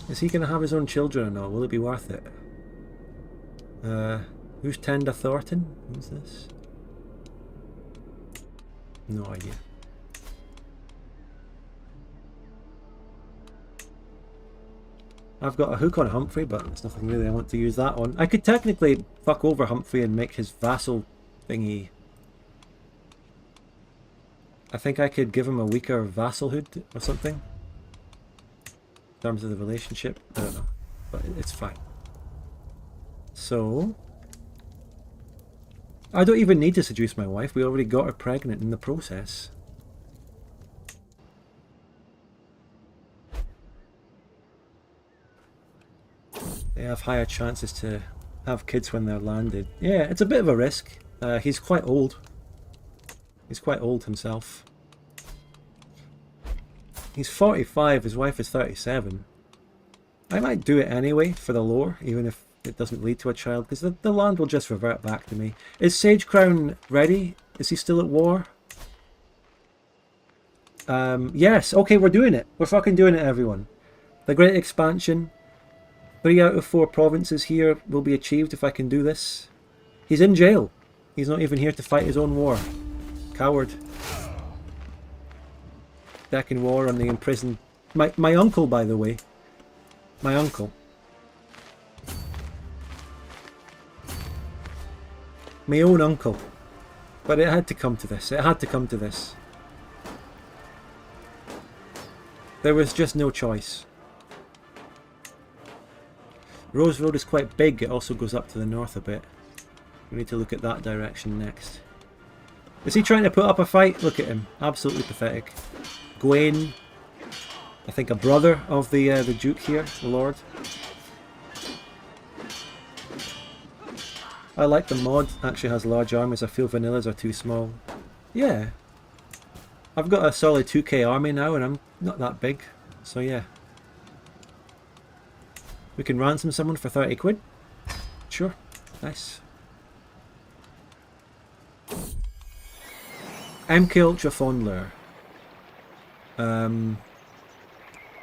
Is he going to have his own children or not? Will it be worth it? Who's Tenda Thornton? Who's this? No idea. I've got a hook on Humphrey, but there's nothing really I want to use that on. I could technically fuck over Humphrey and make his vassal thingy. I think I could give him a weaker vassalhood or something. In terms of the relationship. I don't know. But it's fine. So I don't even need to seduce my wife. We already got her pregnant in the process. They have higher chances to have kids when they're landed. Yeah, it's a bit of a risk. He's quite old. He's quite old himself. He's 45, his wife is 37. I might do it anyway for the lore, even if it doesn't lead to a child, because the land will just revert back to me. Is Sage Crown ready? Is he still at war? Yes, okay, we're doing it. We're fucking doing it, everyone. The Great Expansion. 3 out of 4 provinces here will be achieved if I can do this. He's in jail. He's not even here to fight his own war. Coward. Deccan war on the imprisoned... My uncle, by the way. My uncle. My own uncle. But it had to come to this. It had to come to this. There was just no choice. Rose Road is quite big. It also goes up to the north a bit. We need to look at that direction next. Is he trying to put up a fight? Look at him. Absolutely pathetic. Gwaine. I think a brother of the Duke here, the Lord. I like the mod. Actually has large armies. I feel vanillas are too small. Yeah. I've got a solid 2k army now and I'm not that big. So yeah. We can ransom someone for 30 quid. Sure. Nice. MK Ultra Fondler.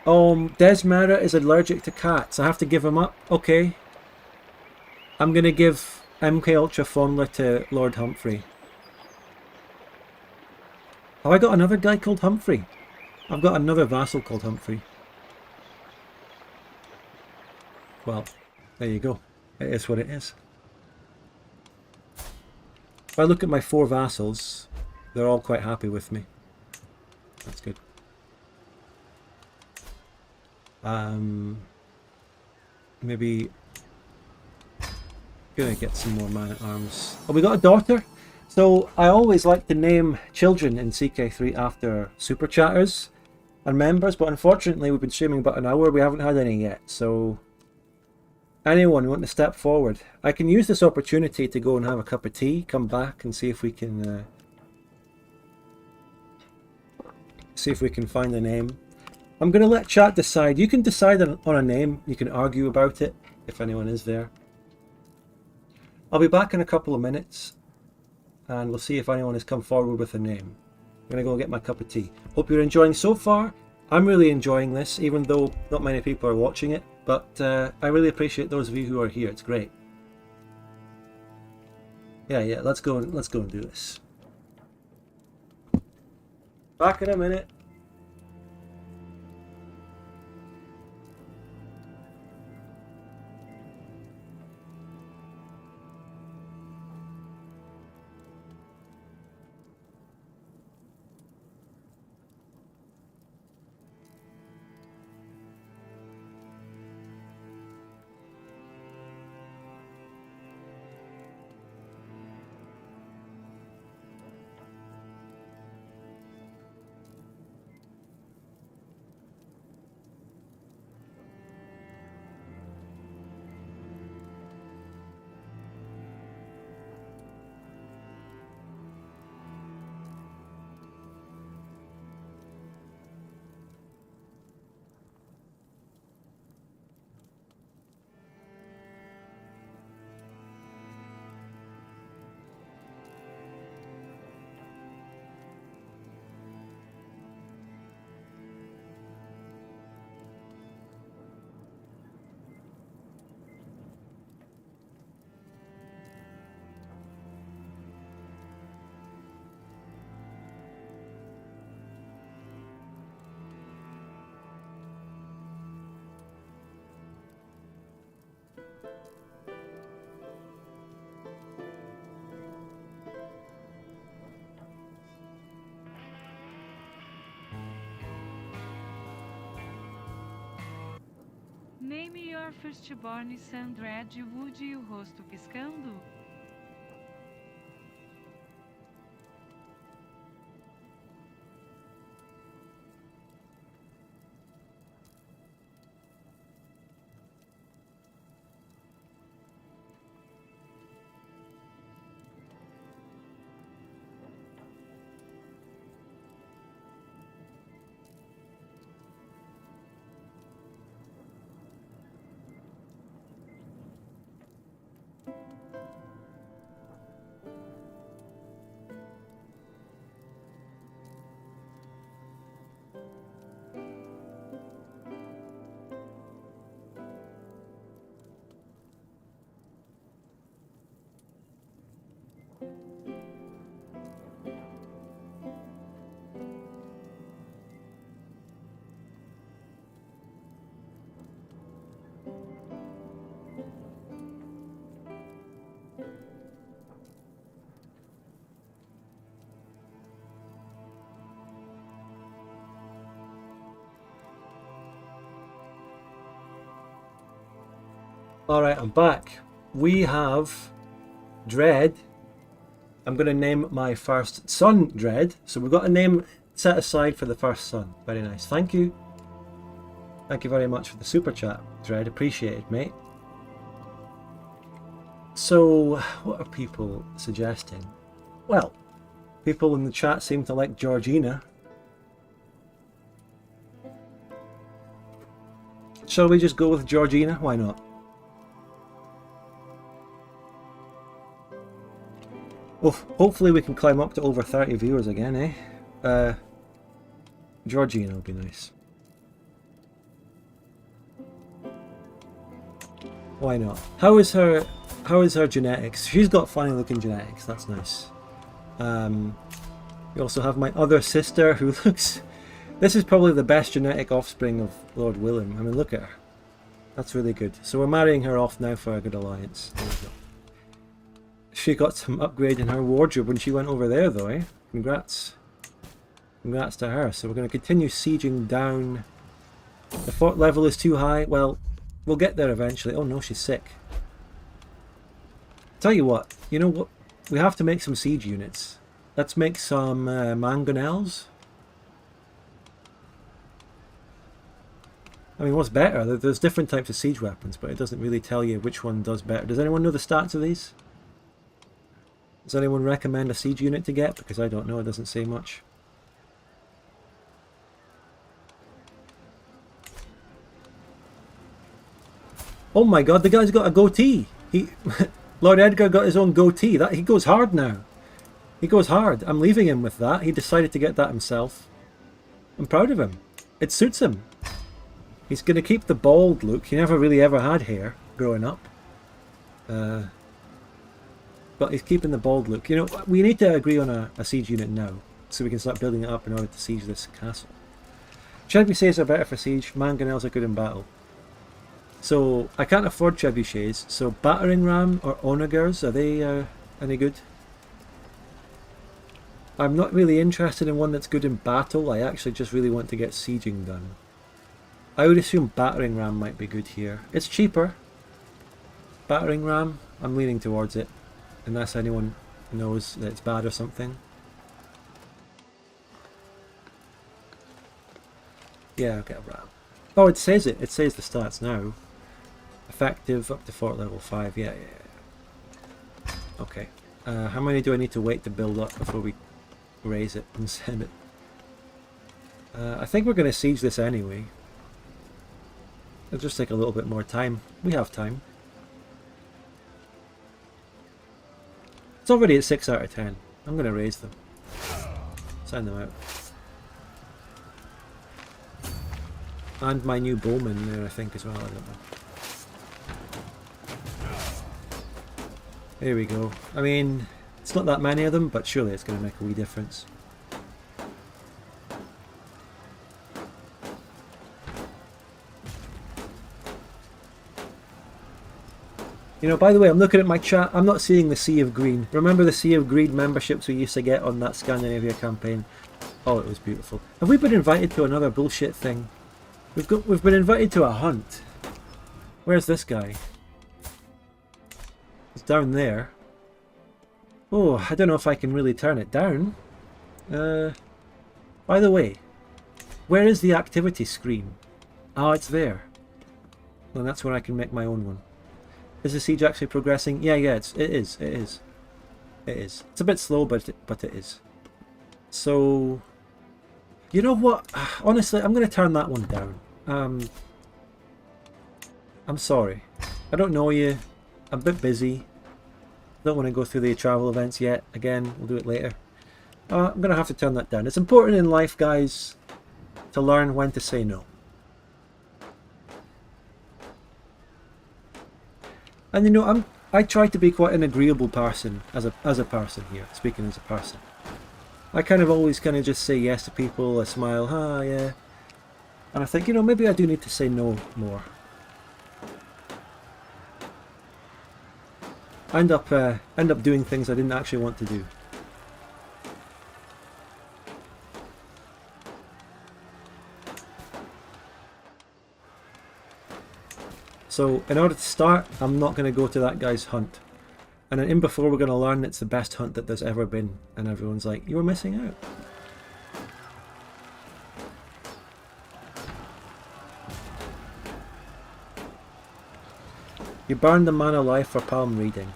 Oh, Desmara is allergic to cats. I have to give him up. Okay. I'm going to give MK Ultra Fondler to Lord Humphrey. Have I got another guy called Humphrey? I've got another vassal called Humphrey. Well, there you go. It is what it is. If I look at my 4 vassals, they're all quite happy with me. That's good. Maybe gonna get some more man at arms. Oh, we got a daughter. So I always like to name children in CK3 after super chatters and members, but unfortunately we've been streaming about an hour, we haven't had any yet. So anyone want to step forward? I can use this opportunity to go and have a cup of tea, come back and see if we can find a name. I'm going to let chat decide. You can decide on a name, you can argue about it if anyone is there. I'll be back in a couple of minutes and we'll see if anyone has come forward with a name. I'm going to go get my cup of tea. Hope you're enjoying so far. I'm really enjoying this, even though not many people are watching it, but I really appreciate those of you who are here. It's great. Yeah, let's go and do this. Back in a minute. Name your firstborn Sandred Wood e o rosto piscando. Alright, I'm back. We have Dread. I'm going to name my first son Dread. So we've got a name set aside for the first son. Very nice. Thank you. Thank you very much for the super chat, Dread. Appreciate it, mate. So, what are people suggesting? Well, people in the chat seem to like Georgina. Shall we just go with Georgina? Why not? Well, hopefully we can climb up to over 30 viewers again, eh? Georgina will be nice. Why not? How is her genetics? She's got funny looking genetics, that's nice. We also have my other sister who looks... This is probably the best genetic offspring of Lord Willem. I mean, look at her. That's really good. So we're marrying her off now for a good alliance. There we go. She got some upgrade in her wardrobe when she went over there though, eh? Congrats. Congrats to her. So we're going to continue sieging down. The fort level is too high. Well, we'll get there eventually. Oh no, she's sick. Tell you what, you know what? we have to make some siege units. Let's make some mangonels. I mean, what's better? There's different types of siege weapons, but it doesn't really tell you which one does better. Does anyone know the stats of these? Does anyone recommend a siege unit to get? Because I don't know, it doesn't say much. Oh my god, the guy's got a goatee! Lord Edgar got his own goatee. He goes hard now. He goes hard. I'm leaving him with that. He decided to get that himself. I'm proud of him. It suits him. He's going to keep the bald look. He never really ever had hair growing up. But he's keeping the bald look. You know, we need to agree on a siege unit now, so we can start building it up in order to siege this castle. Trebuchets are better for siege. Mangonels are good in battle. So, I can't afford trebuchets, so battering ram or onagers, are they any good? I'm not really interested in one that's good in battle. I actually just really want to get sieging done. I would assume battering ram might be good here. It's cheaper. Battering ram, I'm leaning towards it. Unless anyone knows that it's bad or something. Yeah, I'll get a ram. Oh, it says it. It says the stats now. Effective up to fort level 5. Yeah. Okay. How many do I need to wait to build up before we raise it and send it? I think we're going to siege this anyway. It'll just take a little bit more time. We have time. It's already at 6 out of 10. I'm going to raise them. Send them out. And my new bowman there, I think, as well. I don't know. There we go. I mean, it's not that many of them, but surely it's going to make a wee difference. You know, by the way, I'm looking at my chat. I'm not seeing the Sea of Green. Remember the Sea of Green memberships we used to get on that Scandinavia campaign? Oh, it was beautiful. Have we been invited to another bullshit thing? We've been invited to a hunt. Where's this guy? It's down there. Oh, I don't know if I can really turn it down. By the way, where is the activity screen? Oh, it's there. Well, that's where I can make my own one. Is the siege actually progressing? Yeah, it is. It's a bit slow, but it is. So, you know what? Honestly, I'm going to turn that one down. I'm sorry. I don't know you. I'm a bit busy. Don't want to go through the travel events yet. Again, we'll do it later. I'm going to have to turn that down. It's important in life, guys, to learn when to say no. And you know, I try to be quite an agreeable person as a person here, speaking as a person. I kind of always kind of just say yes to people, I smile, yeah. And I think, you know, maybe I do need to say no more. I end up doing things I didn't actually want to do. So, in order to start, I'm not going to go to that guy's hunt. And then in before, we're going to learn it's the best hunt that there's ever been. And everyone's like, you were missing out. You burned the man alive for palm reading.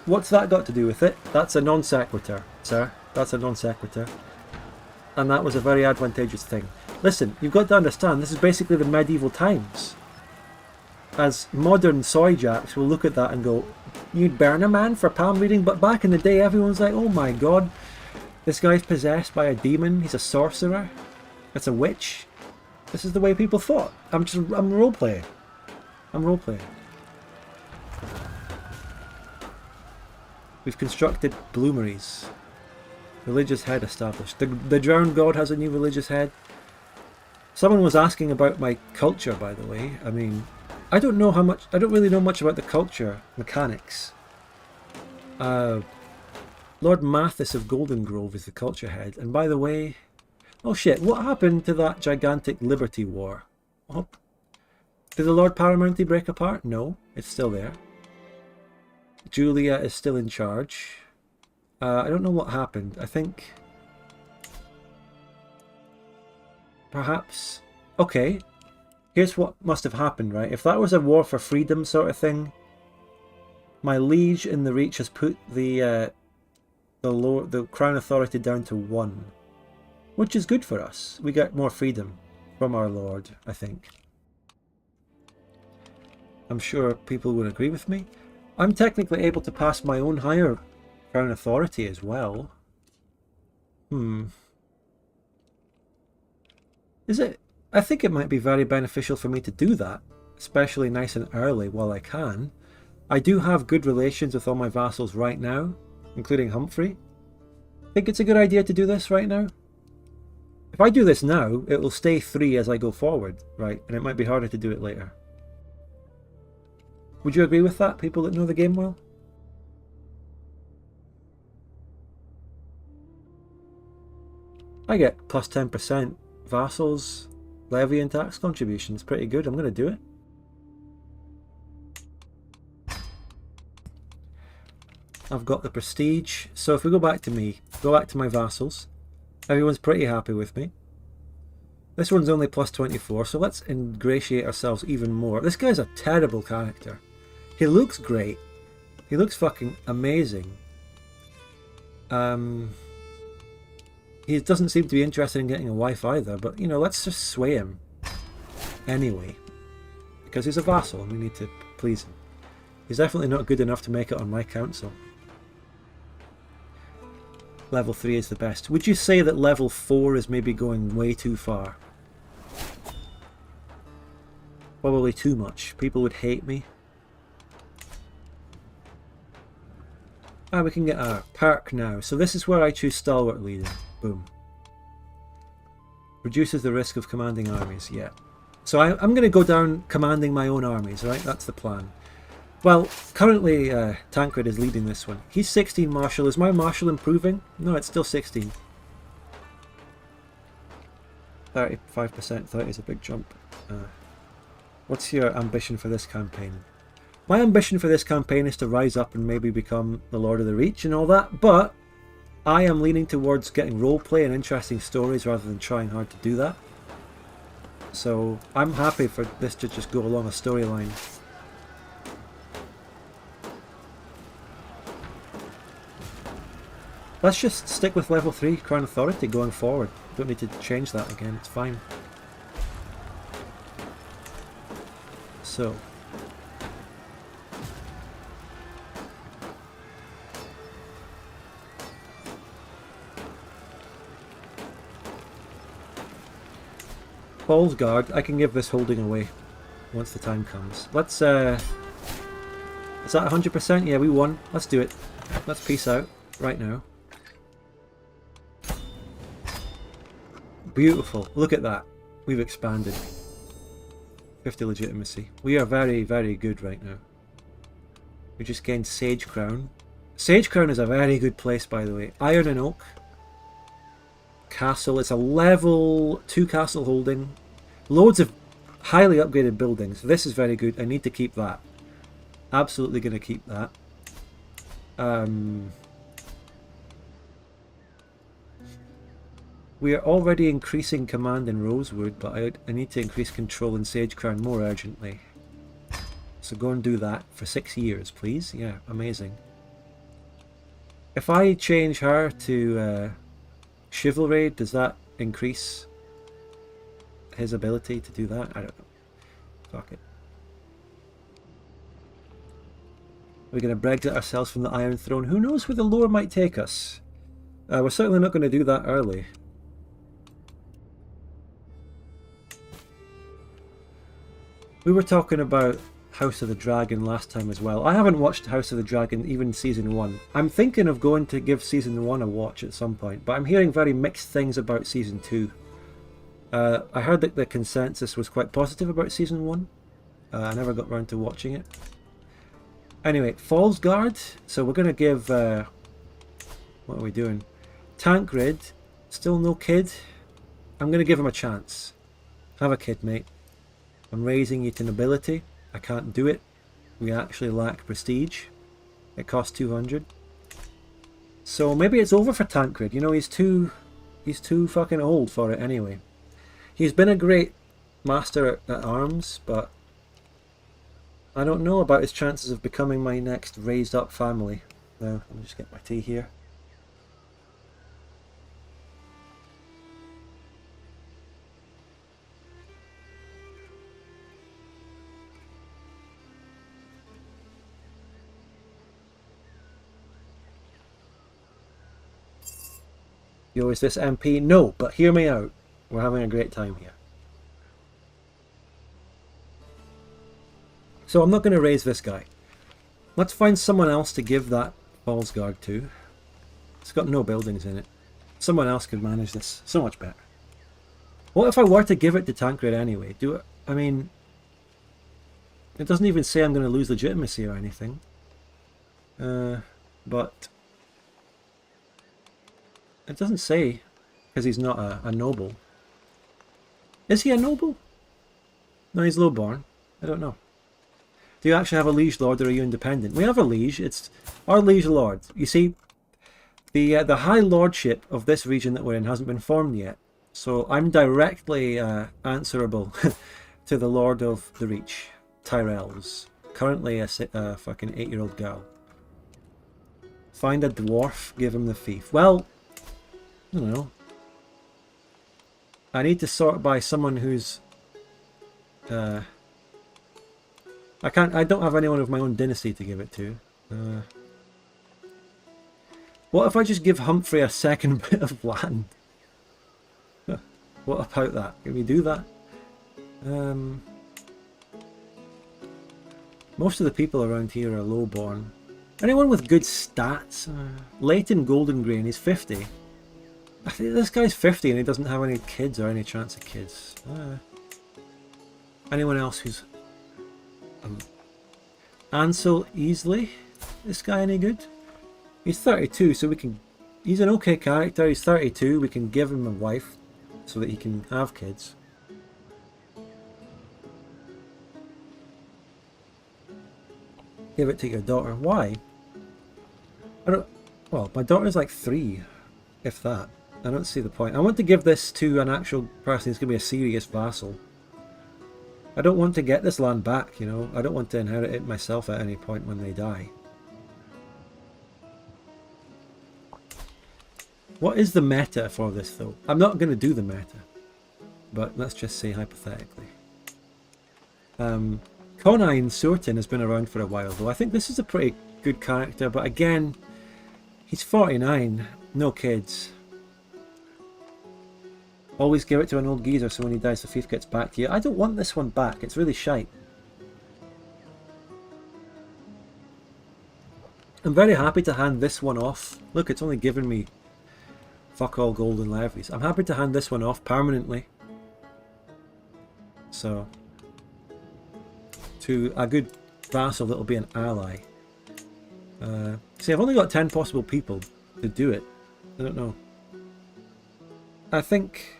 What's that got to do with it? That's a non sequitur, sir. That's a non sequitur. And that was a very advantageous thing. Listen, you've got to understand, this is basically the medieval times. As modern soy jacks will look at that and go, you'd burn a man for palm reading? But back in the day, everyone's like, oh my god, this guy's possessed by a demon, he's a sorcerer, it's a witch. This is the way people thought. I'm role-playing. I'm role-playing. We've constructed bloomeries. Religious head established. The drowned god has a new religious head. Someone was asking about my culture, by the way. I mean, I don't really know much about the culture mechanics. Lord Mathis of Golden Grove is the culture head. And by the way, oh shit, what happened to that gigantic Liberty War? Oh, did the Lord Paramounty break apart? No, it's still there. Julia is still in charge. I don't know what happened. I think... perhaps... Okay. Here's what must have happened, right? If that was a war for freedom sort of thing, my liege in the Reach has put the Crown Authority down to 1. Which is good for us. We get more freedom from our lord, I think. I'm sure people would agree with me. I'm technically able to pass my own higher Crown Authority as well. Is it? I think it might be very beneficial for me to do that, especially nice and early while I can. I do have good relations with all my vassals right now, including Humphrey. Think it's a good idea to do this right now? If I do this now, it will stay 3 as I go forward, right? And it might be harder to do it later. Would you agree with that, people that know the game well? I get plus 10% vassals, levy and tax contributions. Pretty good. I'm going to do it. I've got the prestige. So if we go back to me, go back to my vassals, everyone's pretty happy with me. This one's only plus 24, so let's ingratiate ourselves even more. This guy's a terrible character. He looks great. He looks fucking amazing. He doesn't seem to be interested in getting a wife either, but, you know, let's just sway him. Anyway. Because he's a vassal and we need to please him. He's definitely not good enough to make it on my council. Level 3 is the best. Would you say that level 4 is maybe going way too far? Probably too much. People would hate me. Ah, we can get a perk now. So this is where I choose Stalwart Leader. Boom. Reduces the risk of commanding armies. Yeah. So I'm going to go down commanding my own armies, right? That's the plan. Well, currently Tancred is leading this one. He's 16 Marshal. Is my Marshal improving? No, it's still 16. 35%. 30 is a big jump. What's your ambition for this campaign? My ambition for this campaign is to rise up and maybe become the Lord of the Reach and all that, but I am leaning towards getting roleplay and interesting stories rather than trying hard to do that. So I'm happy for this to just go along a storyline. Let's just stick with level 3 Crown Authority going forward. Don't need to change that again, it's fine. So. Falls Guard, I can give this holding away once the time comes. Let's, is that 100%? Yeah, we won. Let's do it. Let's peace out right now. Beautiful. Look at that. We've expanded. 50 legitimacy. We are very, very good right now. We just gained Sage Crown. Sage Crown is a very good place, by the way. Iron and Oak. Castle. It's a level 2 castle holding. Loads of highly upgraded buildings. This is very good. I need to keep that. Absolutely going to keep that. We are already increasing command in Rosewood, but I need to increase control in Sage Crown more urgently. So go and do that for 6 years, please. Yeah, amazing. If I change her to Chivalry, does that increase his ability to do that? I don't know. Fuck it. We're going to Brexit ourselves from the Iron Throne. Who knows where the lore might take us? We're certainly not going to do that early. We were talking about House of the Dragon last time as well. I haven't watched House of the Dragon, even Season 1. I'm thinking of going to give Season 1 a watch at some point, but I'm hearing very mixed things about Season 2. I heard that the consensus was quite positive about Season 1. I never got around to watching it. Anyway, Falls Guard. So we're going to give... what are we doing? Tancred. Still no kid. I'm going to give him a chance. Have a kid, mate. I'm raising you to nobility. I can't do it. We actually lack prestige. It costs 200. So maybe it's over for Tancred. You know, he's too fucking old for it anyway. He's been a great master at arms, but I don't know about his chances of becoming my next raised up family. Now, let me just get my tea here. Yo, is this MP? No, but hear me out. We're having a great time here. So I'm not going to raise this guy. Let's find someone else to give that Falls Guard to. It's got no buildings in it. Someone else could manage this so much better. What if I were to give it to Tancred anyway? I mean, it doesn't even say I'm going to lose legitimacy or anything. But it doesn't say, because he's not a noble. Is he a noble? No, he's lowborn. I don't know. Do you actually have a liege lord, or are you independent? We have a liege. It's our liege lord. You see, the high lordship of this region that we're in hasn't been formed yet. So I'm directly answerable to the Lord of the Reach, Tyrells. Currently a fucking 8-year-old girl. Find a dwarf, give him the fief. Well, I don't know. I need to sort by someone who's... I don't have anyone of my own dynasty to give it to. What if I just give Humphrey a second bit of land? What about that? Can we do that? Most of the people around here are lowborn. Anyone with good stats? Leighton Goldengrain, he's 50. I think this guy's 50 and he doesn't have any kids or any chance of kids. Anyone else who's... Ansel Easley? This guy any good? He's 32, so we can... He's an okay character, he's 32, we can give him a wife so that he can have kids. Give it to your daughter. Why? I don't... Well, my daughter's like 3, if that. I don't see the point. I want to give this to an actual person who's going to be a serious vassal. I don't want to get this land back, you know. I don't want to inherit it myself at any point when they die. What is the meta for this, though? I'm not going to do the meta. But let's just say hypothetically. Conine Surton has been around for a while, though. I think this is a pretty good character, but again, he's 49. No kids. Always give it to an old geezer so when he dies the fief gets back to you. I don't want this one back. It's really shite. I'm very happy to hand this one off. Look, it's only given me fuck all golden levies. I'm happy to hand this one off permanently. So, to a good vassal that'll be an ally. See, I've only got 10 possible people to do it. I don't know. I think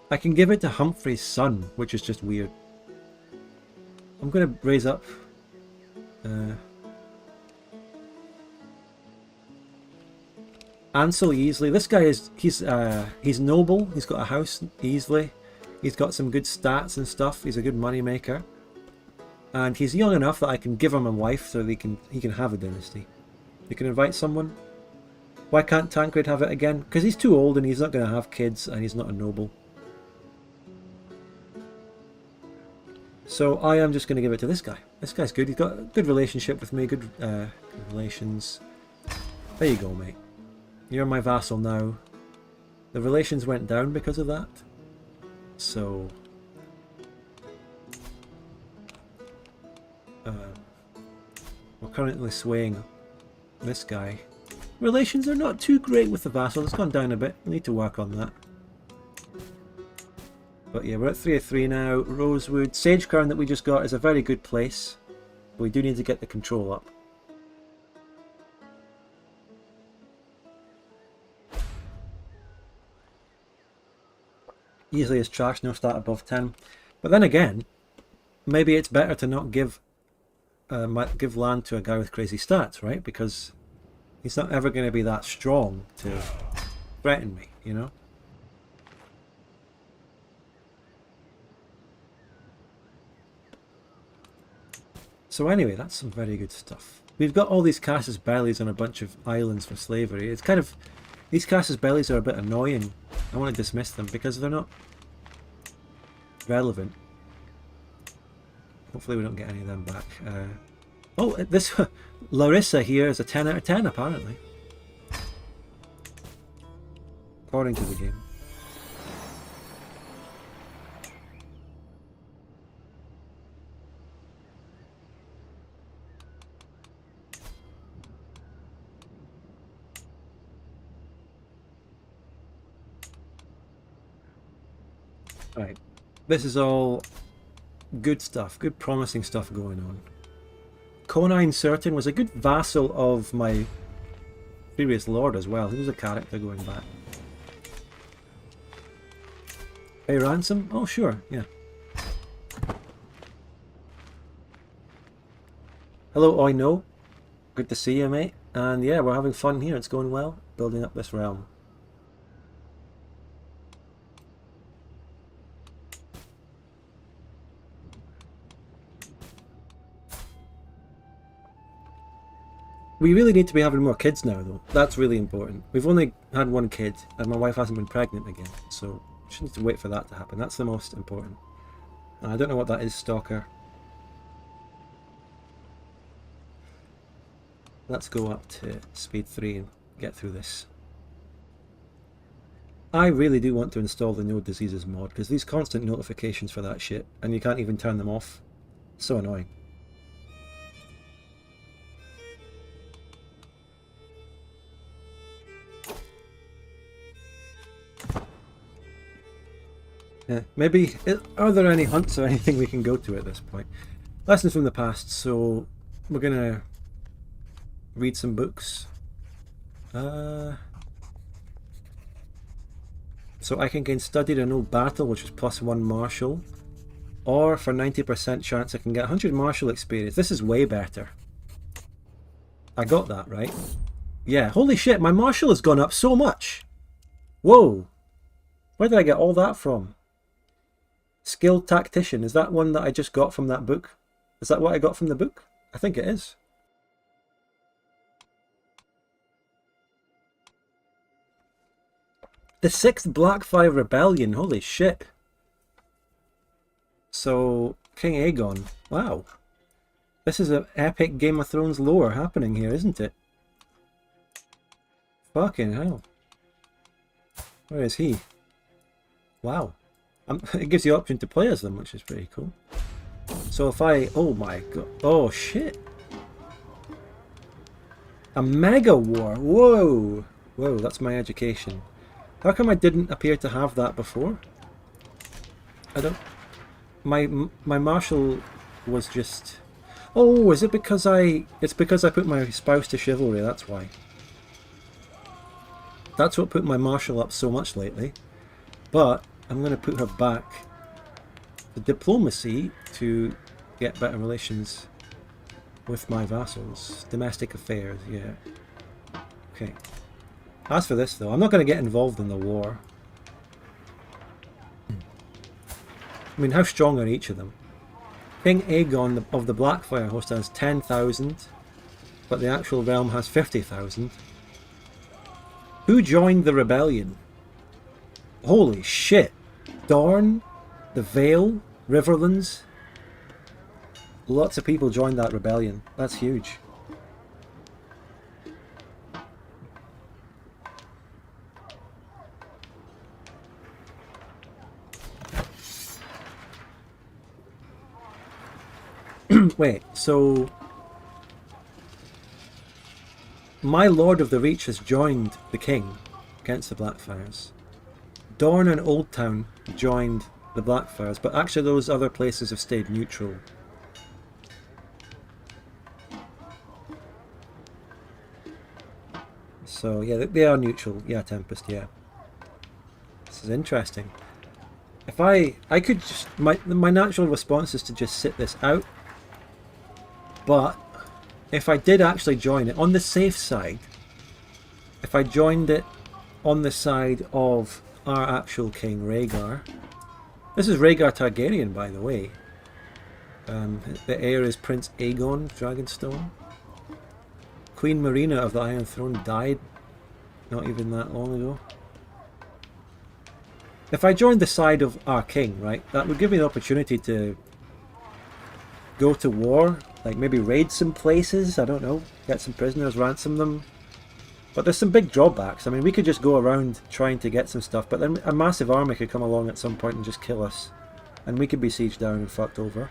I can give it to Humphrey's son, which is just weird. I'm going to raise up Ansel Easley. This guy is he's noble. He's got a house easily. He's got some good stats and stuff. He's a good money maker, and he's young enough that I can give him a wife so he can have a dynasty. You can invite someone. Why can't Tancred have it again? Because he's too old and he's not going to have kids and he's not a noble. So I am just going to give it to this guy. This guy's good. He's got a good relationship with me. Good relations. There you go, mate. You're my vassal now. The relations went down because of that. So... we're currently swaying this guy. Relations are not too great with the vassal. It's gone down a bit. We need to work on that. But yeah, we're at 3 of 3 now. Rosewood. Sage Crown that we just got is a very good place. But we do need to get the control up. Easily as trash, no stat above 10. But then again, maybe it's better to not give might give land to a guy with crazy stats, right? Because he's not ever going to be that strong to threaten me, you know? So anyway, that's some very good stuff. We've got all these casus bellis on a bunch of islands for slavery. It's kind of... These casus bellis are a bit annoying. I want to dismiss them because they're not relevant. Hopefully we don't get any of them back. Oh, this Larissa here is a 10 out of 10 apparently. According to the game. Right, this is all good stuff, good promising stuff going on. Conine Certain was a good vassal of my previous lord as well. He was a character going back. Pay ransom? Oh sure, yeah. Hello, I know. Good to see you, mate. And yeah, we're having fun here. It's going well, building up this realm. We really need to be having more kids now, though. That's really important. We've only had one kid, and my wife hasn't been pregnant again, so she needs to wait for that to happen. That's the most important. And I don't know what that is, Stalker. Let's go up to speed 3 and get through this. I really do want to install the No Diseases mod, because these constant notifications for that shit, and you can't even turn them off. So annoying. Yeah, maybe, are there any hunts or anything we can go to at this point? Lessons from the past, so we're gonna read some books. So I can gain studied and no battle, which is +1 martial. Or for 90% chance I can get 100 martial experience. This is way better. I got that, right? Yeah, holy shit, my martial has gone up so much! Whoa! Where did I get all that from? Skilled Tactician, is that one that I just got from that book? Is that what I got from the book? I think it is. The 6th Blackfire Rebellion, holy shit. So, King Aegon, wow. This is an epic Game of Thrones lore happening here, isn't it? Fucking hell. Where is he? Wow. It gives you the option to play as them, which is pretty cool. So if I... Oh my god. Oh shit. A mega war. Whoa. Whoa, that's my education. How come I didn't appear to have that before? I don't... My martial was just... Oh, is it because I... It's because I put my spouse to chivalry, that's why. That's what put my martial up so much lately. But I'm going to put her back to diplomacy to get better relations with my vassals. Domestic affairs, yeah. Okay. As for this though, I'm not going to get involved in the war. I mean, how strong are each of them? King Aegon of the Blackfire host has 10,000, but the actual realm has 50,000. Who joined the rebellion? Holy shit. Dorne, the Vale, Riverlands. Lots of people joined that rebellion. That's huge. Wait, so... My Lord of the Reach has joined the King against the Blackfires. Dorne and Oldtown joined the Blackfires, but actually those other places have stayed neutral. So yeah, they are neutral. Yeah, Tempest, yeah. This is interesting. If I could just... My natural response is to just sit this out. But if I did actually join it on the safe side, if I joined it on the side of our actual king, Rhaegar. This is Rhaegar Targaryen, by the way. The heir is Prince Aegon Dragonstone. Queen Marina of the Iron Throne died not even that long ago. If I joined the side of our king, right, that would give me the opportunity to go to war, like maybe raid some places, I don't know, get some prisoners, ransom them. But there's some big drawbacks. I mean, we could just go around trying to get some stuff, but then a massive army could come along at some point and just kill us. And we could be sieged down and fucked over.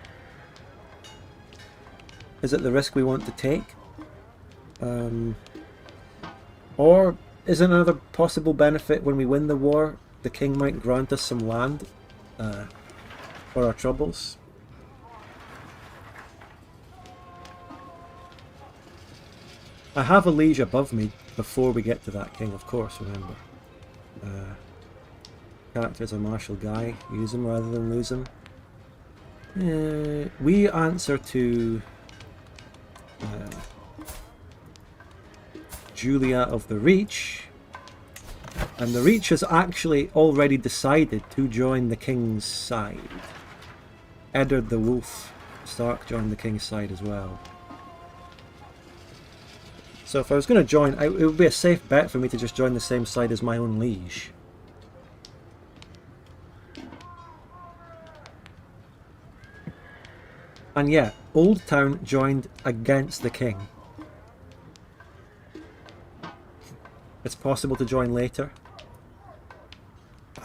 Is it the risk we want to take? Or is it another possible benefit when we win the war? The king might grant us some land for our troubles. I have a liege above me before we get to that king, of course, remember. Character's a martial guy. Use him rather than lose him. We answer to Julia of the Reach. And the Reach has actually already decided to join the king's side. Eddard the Wolf Stark joined the king's side as well. So if I was going to join, it would be a safe bet for me to just join the same side as my own liege. And yeah, Old Town joined against the king. It's possible to join later.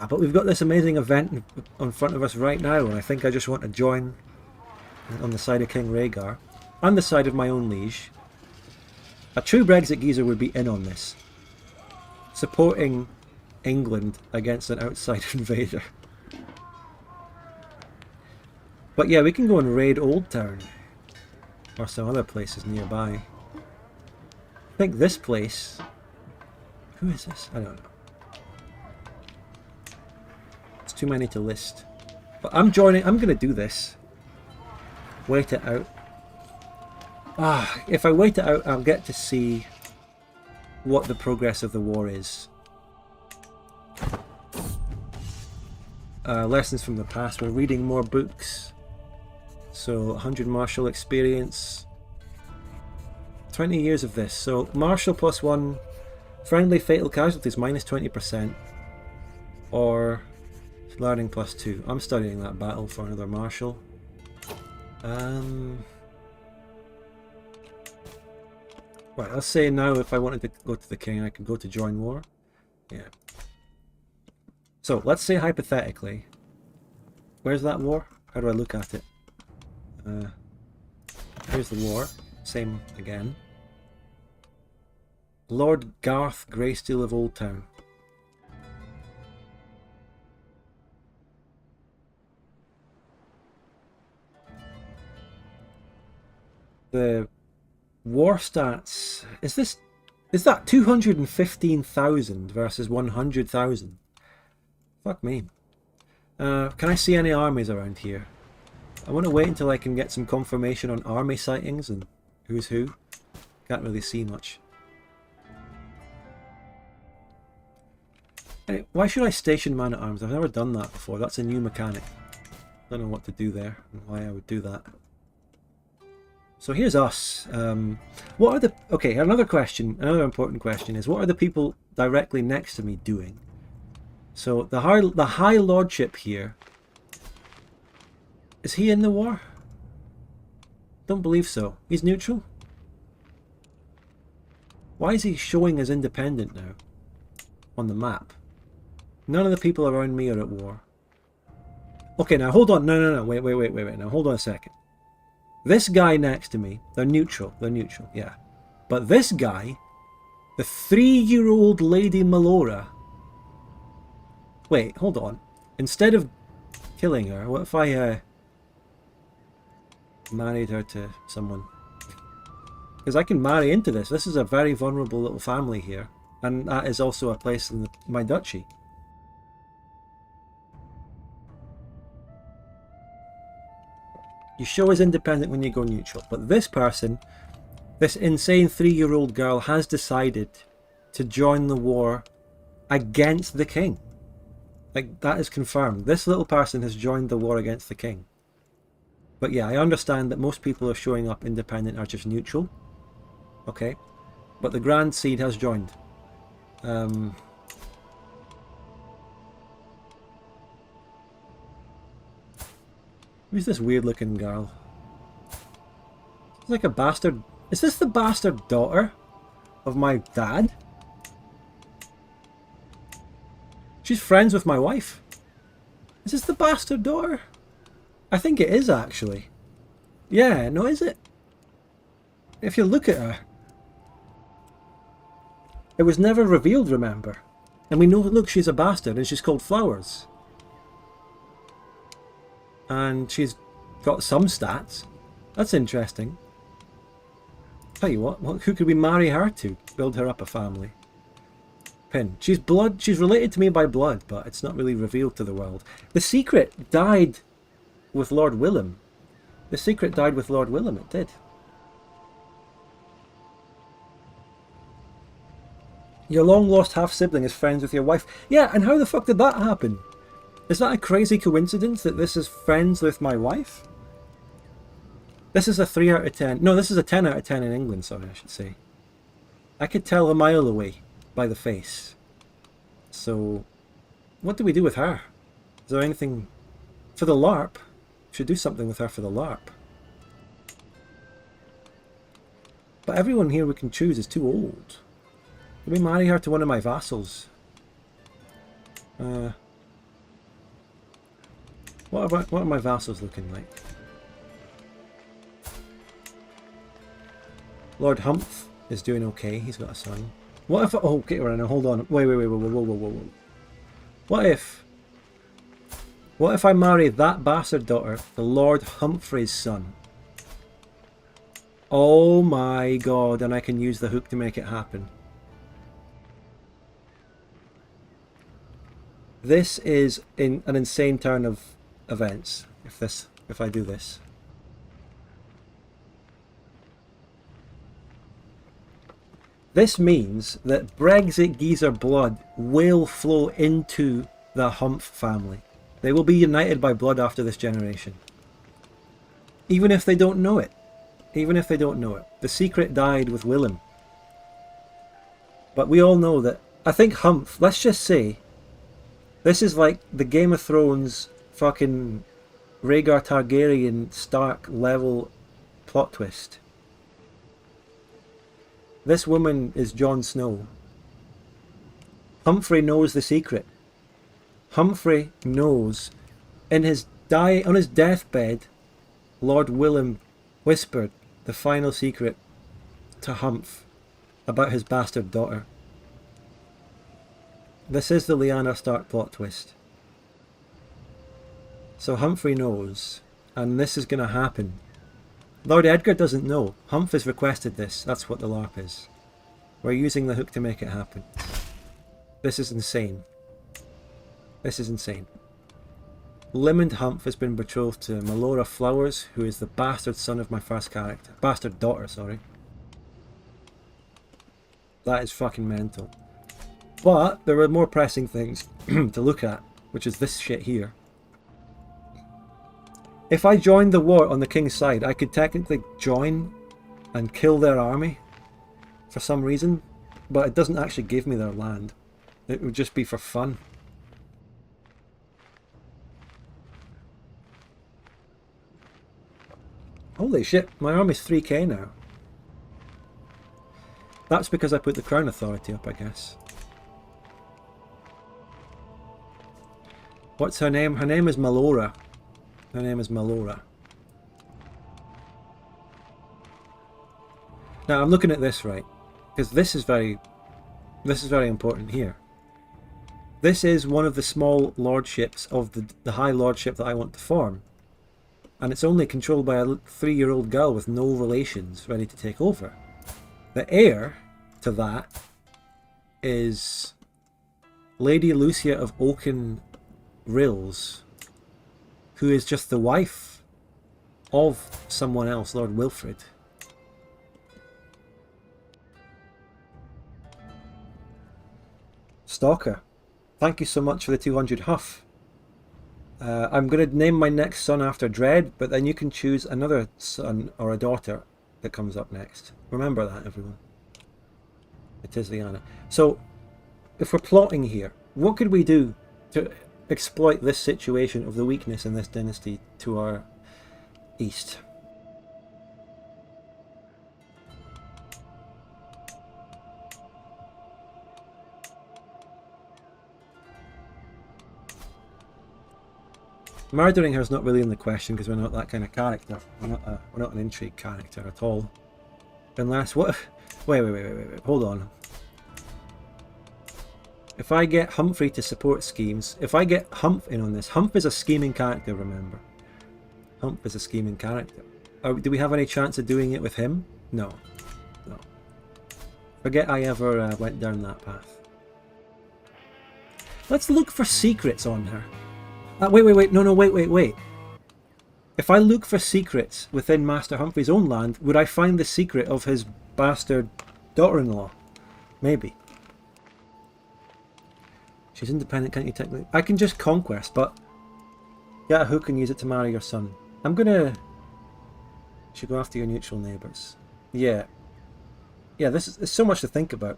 But we've got this amazing event in front of us right now, and I think I just want to join on the side of King Rhaegar and the side of my own liege. A true Brexit geezer would be in on this, supporting England against an outside invader. But yeah, we can go and raid Old Town or some other places nearby. I think this place... Who is this? I don't know. It's too many to list. But I'm joining. I'm going to do this. Wait it out. If I wait it out, I'll get to see what the progress of the war is. Lessons from the past. We're reading more books. So 100 martial experience. 20 years of this. So martial +1. Friendly fatal casualties minus 20%. Or learning +2. I'm studying that battle for another martial. Right, let's say now if I wanted to go to the king, I could go to join war. Yeah. So let's say hypothetically, where's that war? How do I look at it? Here's the war. Same again. Lord Garth Greysteel of Old Town. The war stats, is that 215,000 versus 100,000? Fuck me. Can I see any armies around here? I want to wait until I can get some confirmation on army sightings and who's who. Can't really see much. Anyway, why should I station man-at-arms? I've never done that before. That's a new mechanic. Don't know what to do there and why I would do that. So here's us. What are the... Okay, another question, another important question is, what are the people directly next to me doing? So the High Lordship here, is he in the war? Don't believe so. He's neutral? Why is he showing as independent now on the map? None of the people around me are at war. Okay, now hold on. No. Wait. Now hold on a second. This guy next to me, they're neutral, yeah. But this guy, the 3-year-old Lady Melora. Wait, hold on. Instead of killing her, what if I married her to someone? Because I can marry into this. This is a very vulnerable little family here. And that is also a place in my duchy. You show as independent when you go neutral. But this person, this insane 3-year-old girl, has decided to join the war against the king. Like, that is confirmed. This little person has joined the war against the king. But yeah, I understand that most people are showing up independent are just neutral. Okay. But the Grand Seed has joined. Who's this weird looking girl? It's like a bastard. Is this the bastard daughter of my dad? She's friends with my wife. Is this the bastard daughter? I think it is, actually. Yeah, no, is it? If you look at her. It was never revealed, remember? And we know, look, she's a bastard and she's called Flowers. And she's got some stats. That's interesting. Tell you what, who could we marry her to? Build her up a family. Pin. She's blood. She's related to me by blood, but it's not really revealed to the world. The secret died with Lord Willem. The secret died with Lord Willem. It did. Your long-lost half-sibling is friends with your wife. Yeah, and how the fuck did that happen? Is that a crazy coincidence that this is friends with my wife? This is a 3 out of 10. No, this is a 10 out of 10 in England, sorry, I should say. I could tell a mile away by the face. So, what do we do with her? Is there anything... For the LARP? We should do something with her for the LARP. But everyone here we can choose is too old. Can we marry her to one of my vassals? What are my vassals looking like? Lord Humph is doing okay. He's got a son. What if... Oh, okay, right now, hold on. Wait, whoa. What if I marry that bastard daughter, the Lord Humphrey's son? Oh my god, and I can use the hook to make it happen. This is an insane turn of events, if I do this. This means that Brexit Geezer blood will flow into the Humph family. They will be united by blood after this generation. Even if they don't know it. Even if they don't know it. The secret died with Willem. But we all know that... I think Humph, let's just say... This is like the Game of Thrones fucking Rhaegar Targaryen Stark level plot twist. This woman is Jon Snow. Humphrey knows the secret. Humphrey knows. On his deathbed, Lord Willem whispered the final secret to Humph about his bastard daughter. This is the Lyanna Stark plot twist. So Humphrey knows, and this is going to happen. Lord Edgar doesn't know. Humph has requested this. That's what the LARP is. We're using the hook to make it happen. This is insane. This is insane. Limond Humph has been betrothed to Melora Flowers, who is the bastard son of my first character. Bastard daughter, sorry. That is fucking mental. But there are more pressing things to look at, which is this shit here. If I joined the war on the king's side, I could technically join and kill their army for some reason, but it doesn't actually give me their land. It would just be for fun. Holy shit, my army's 3k now. That's because I put the Crown Authority up, I guess. What's her name? Her name is Melora. Her name is Melora. Now I'm looking at this, right? Because this is very important here. This is one of the small lordships of the high lordship that I want to form. And it's only controlled by a 3-year-old girl with no relations ready to take over. The heir to that is Lady Lucia of Oaken Rills, who is just the wife of someone else, Lord Wilfred. Stalker, thank you so much for the 200 huff. I'm going to name my next son after Dread, but then you can choose another son or a daughter that comes up next. Remember that, everyone. It is Liana. So, if we're plotting here, what could we do to exploit this situation of the weakness in this dynasty to our east? Murdering her is not really in the question because we're not that kind of character. We're not an intrigue character at all. Unless what? Wait. Hold on. If I get Humphrey to support schemes, if I get Humph in on this, Humph is a scheming character. Remember, Humph is a scheming character. Do we have any chance of doing it with him? No. Forget I ever went down that path. Let's look for secrets on her. Wait. No, wait. If I look for secrets within Master Humphrey's own land, would I find the secret of his bastard daughter-in-law? Maybe. She's independent, can't you technically? I can just conquest, but get a hook and use it to marry your son. I'm gonna... Should go after your neutral neighbours. Yeah, there's so much to think about.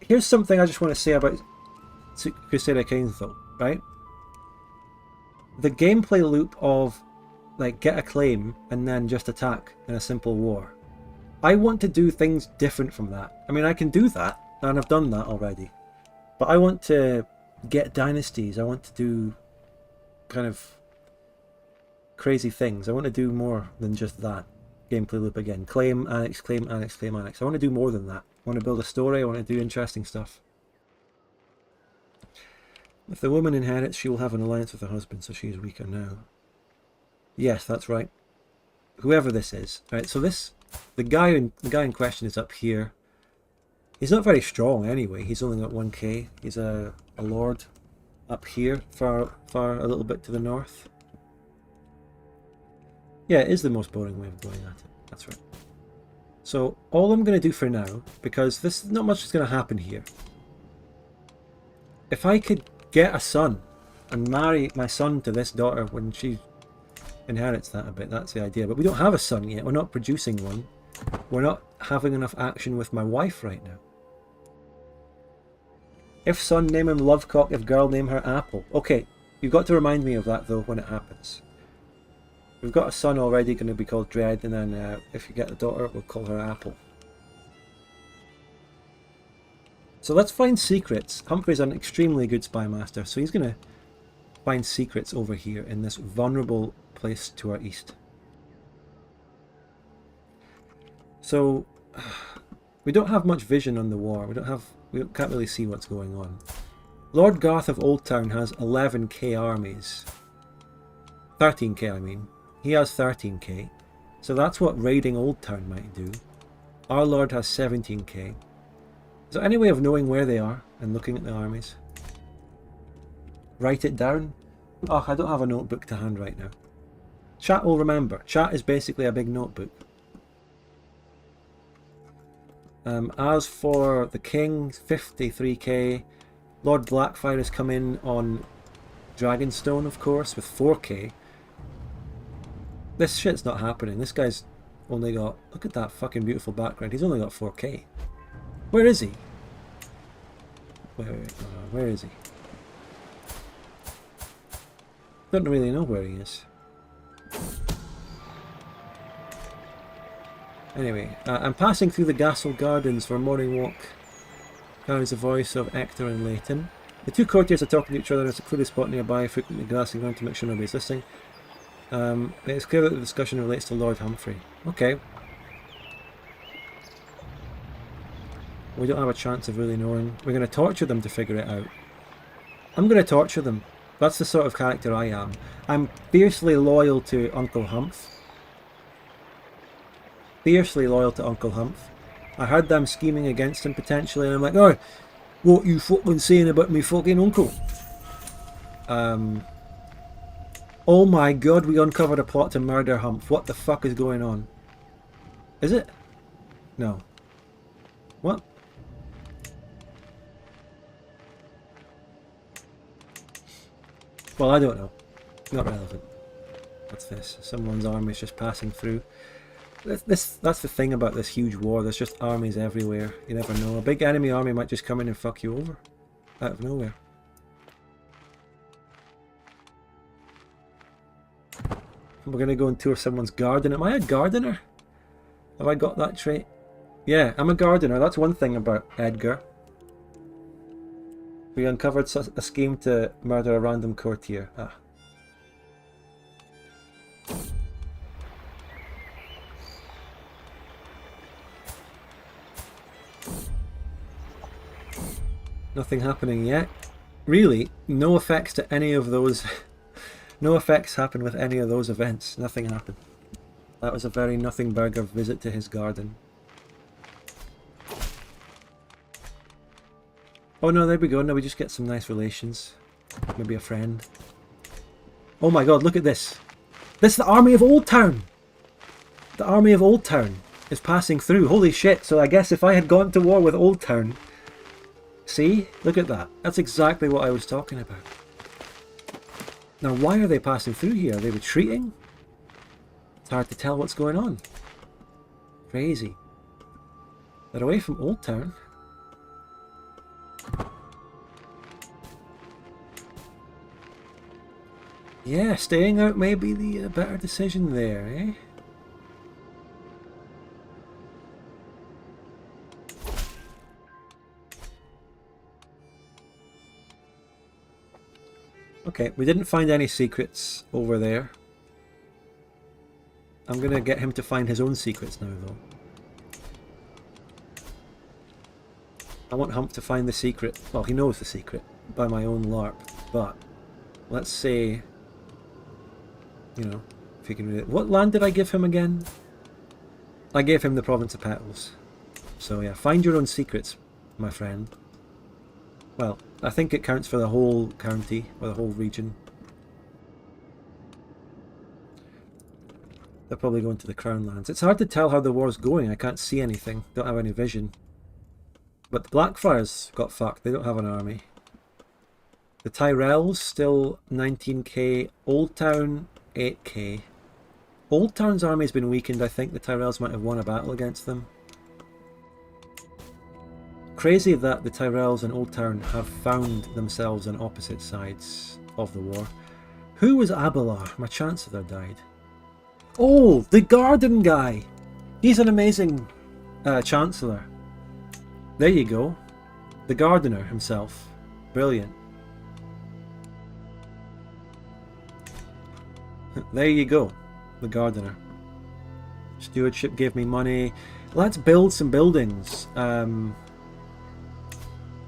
Here's something I just want to say about Crusader Kings though, right? The gameplay loop of like get a claim and then just attack in a simple war. I want to do things different from that. I mean, I can do that, and I've done that already. But I want to get dynasties. I want to do kind of crazy things. I want to do more than just that gameplay loop again. Claim, annex, claim, annex, claim, annex. I want to do more than that. I want to build a story. I want to do interesting stuff. If the woman inherits, she will have an alliance with her husband, so she is weaker now. Yes, that's right. Whoever this is. Right, so the guy in question is up here. He's not very strong anyway. He's only got 1k. He's a lord up here, far a little bit to the north. Yeah, it is the most boring way of going at it. That's right. So all I'm going to do for now, because not much is going to happen here. If I could get a son and marry my son to this daughter when she inherits that a bit, that's the idea. But we don't have a son yet. We're not producing one. We're not having enough action with my wife right now. If son, name him Lovecock. If girl, name her Apple. Okay, you've got to remind me of that though when it happens. We've got a son already going to be called Dread, and then if you get a daughter, we'll call her Apple. So let's find secrets. Humphrey's an extremely good spy master, so he's going to find secrets over here in this vulnerable place to our east. So we don't have much vision on the war. We can't really see what's going on. Lord Garth of Old Town has 11k armies. 13k, I mean. He has 13k. So that's what raiding Old Town might do. Our Lord has 17k. Is there any way of knowing where they are and looking at the armies? Write it down? Oh, I don't have a notebook to hand right now. Chat will remember. Chat is basically a big notebook. As for the king, 53k. Lord Blackfire has come in on Dragonstone, of course, with 4k. This shit's not happening. This guy's only got... Look at that fucking beautiful background. He's only got 4k. Where is he? Wait, where is he? Don't really know where he is. Anyway, I'm passing through the Gastle Gardens for a morning walk. Carries the voice of Ector and Leighton. The two courtiers are talking to each other in a secluded spot nearby, frequently glancing around to make sure nobody's listening. It's clear that the discussion relates to Lord Humphrey. Okay. We don't have a chance of really knowing. We're going to torture them to figure it out. I'm going to torture them. That's the sort of character I am. I'm fiercely loyal to Uncle Humph. Fiercely loyal to Uncle Humph. I heard them scheming against him potentially, and I'm like, oh, what you fucking saying about me fucking uncle? Oh my god, we uncovered a plot to murder Humph. What the fuck is going on? Is it? No. What? Well, I don't know. Not relevant. What's this? Someone's army's just passing through. That's the thing about this huge war. There's just armies everywhere. You never know. A big enemy army might just come in and fuck you over. Out of nowhere. We're going to go and tour someone's garden. Am I a gardener? Have I got that trait? Yeah, I'm a gardener. That's one thing about Edgar. We uncovered a scheme to murder a random courtier. Ah. Nothing happening yet. Really, no effects to any of those. No effects happen with any of those events. Nothing happened. That was a very nothing burger visit to his garden. Oh no, there we go. Now we just get some nice relations. Maybe a friend. Oh my god, look at this. This is the army of Old Town! The army of Old Town is passing through. Holy shit, so I guess if I had gone to war with Old Town... See? Look at that. That's exactly what I was talking about. Now why are they passing through here? Are they retreating? It's hard to tell what's going on. Crazy. They're away from Old Town. Yeah, staying out may be the better decision there, eh? Okay, we didn't find any secrets over there. I'm gonna get him to find his own secrets now, though. I want Hump to find the secret. Well, he knows the secret by my own LARP, but let's say, you know, if he can read it. What land did I give him again? I gave him the province of Petals. So yeah, find your own secrets, my friend. Well, I think it counts for the whole county, or the whole region. They're probably going to the Crown Lands. It's hard to tell how the war's going. I can't see anything. Don't have any vision. But the Blackfriars got fucked. They don't have an army. The Tyrells still 19k. Old Town 8k. Old Town's army's been weakened. I think the Tyrells might have won a battle against them. Crazy that the Tyrells and Old Town have found themselves on opposite sides of the war. Who was Abelard? My Chancellor died. Oh, the garden guy! He's an amazing Chancellor. There you go. The gardener himself. Brilliant. There you go. The gardener. Stewardship gave me money. Let's build some buildings.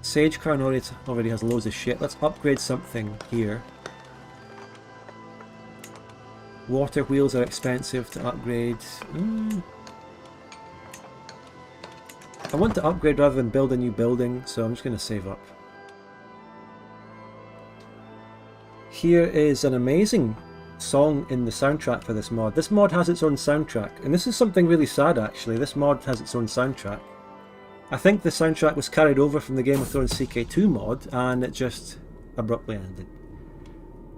Sage Crown already has loads of shit. Let's upgrade something here. Water wheels are expensive to upgrade. I want to upgrade rather than build a new building, so I'm just going to save up. Here is an amazing song in the soundtrack for this mod. This mod has its own soundtrack, and this is something really sad actually. This mod has its own soundtrack. I think the soundtrack was carried over from the Game of Thrones CK2 mod, and it just abruptly ended.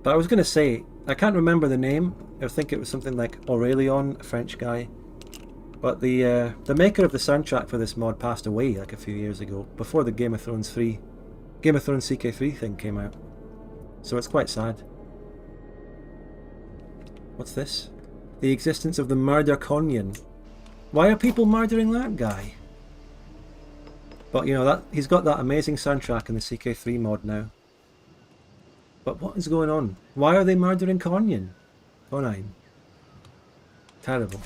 But I was going to say, I can't remember the name. I think it was something like Aurelion, a French guy. But the maker of the soundtrack for this mod passed away like a few years ago, before the Game of Thrones CK3 thing came out. So it's quite sad. What's this? The existence of the murder Conyon. Why are people murdering that guy? But you know, that he's got that amazing soundtrack in the CK3 mod now. But what is going on? Why are they murdering Conyon? Conine. Terrible.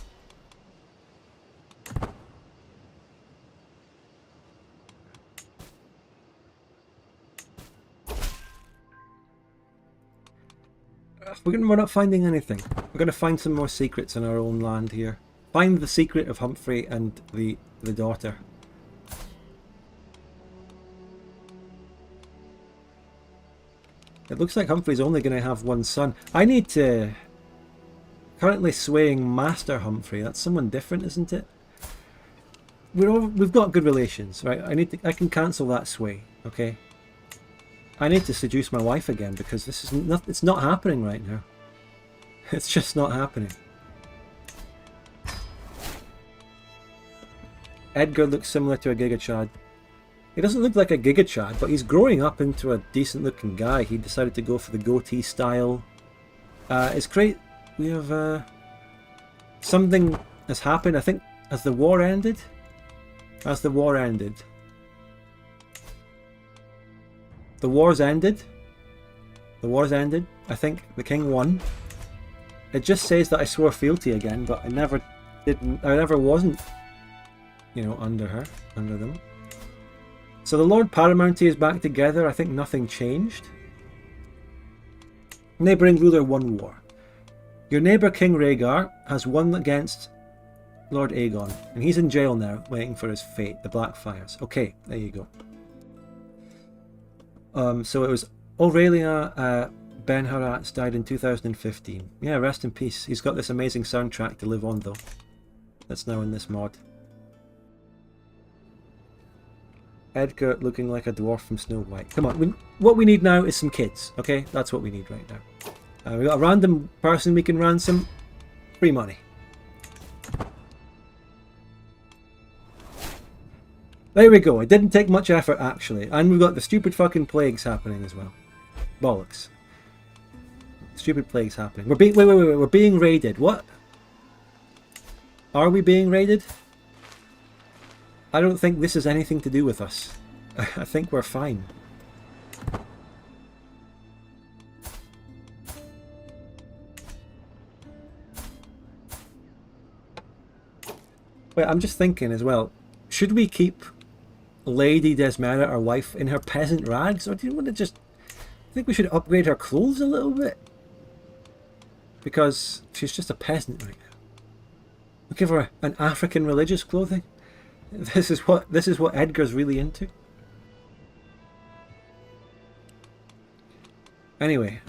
We're not finding anything. We're going to find some more secrets in our own land here. Find the secret of Humphrey and the daughter. It looks like Humphrey's only going to have one son. I need to... Currently swaying Master Humphrey. That's someone different, isn't it? We've got good relations, right? I can cancel that sway, okay? I need to seduce my wife again because this is it's not happening right now. It's just not happening. Edgar looks similar to a Giga Chad. He doesn't look like a Giga Chad, but he's growing up into a decent looking guy. He decided to go for the goatee style. It's great. We have something has happened. I think has the war ended? Has the war ended? The war's ended. The war's ended. I think the king won. It just says that I swore fealty again, but I never didn't. I never wasn't, you know, under them. So the Lord Paramount is back together. I think nothing changed. Neighbouring ruler won war. Your neighbour King Rhaegar has won against Lord Aegon, and he's in jail now, waiting for his fate, the Blackfires. Okay, there you go. So it was Aurelia Ben-Haratz died in 2015. Yeah, rest in peace. He's got this amazing soundtrack to live on, though. That's now in this mod. Edgar looking like a dwarf from Snow White. Come on, what we need now is some kids, okay? That's what we need right now. We got a random person we can ransom. Free money. There we go. It didn't take much effort, actually. And we've got the stupid fucking plagues happening as well. Bollocks. Stupid plagues happening. Wait. We're being raided. What? Are we being raided? I don't think this has anything to do with us. I think we're fine. Wait, I'm just thinking as well. Should we keep Lady Desmera, our wife, in her peasant rags? Or do you want to just... I think we should upgrade her clothes a little bit. Because she's just a peasant right now. We'll give her an African religious clothing. This is what Edgar's really into. Anyway,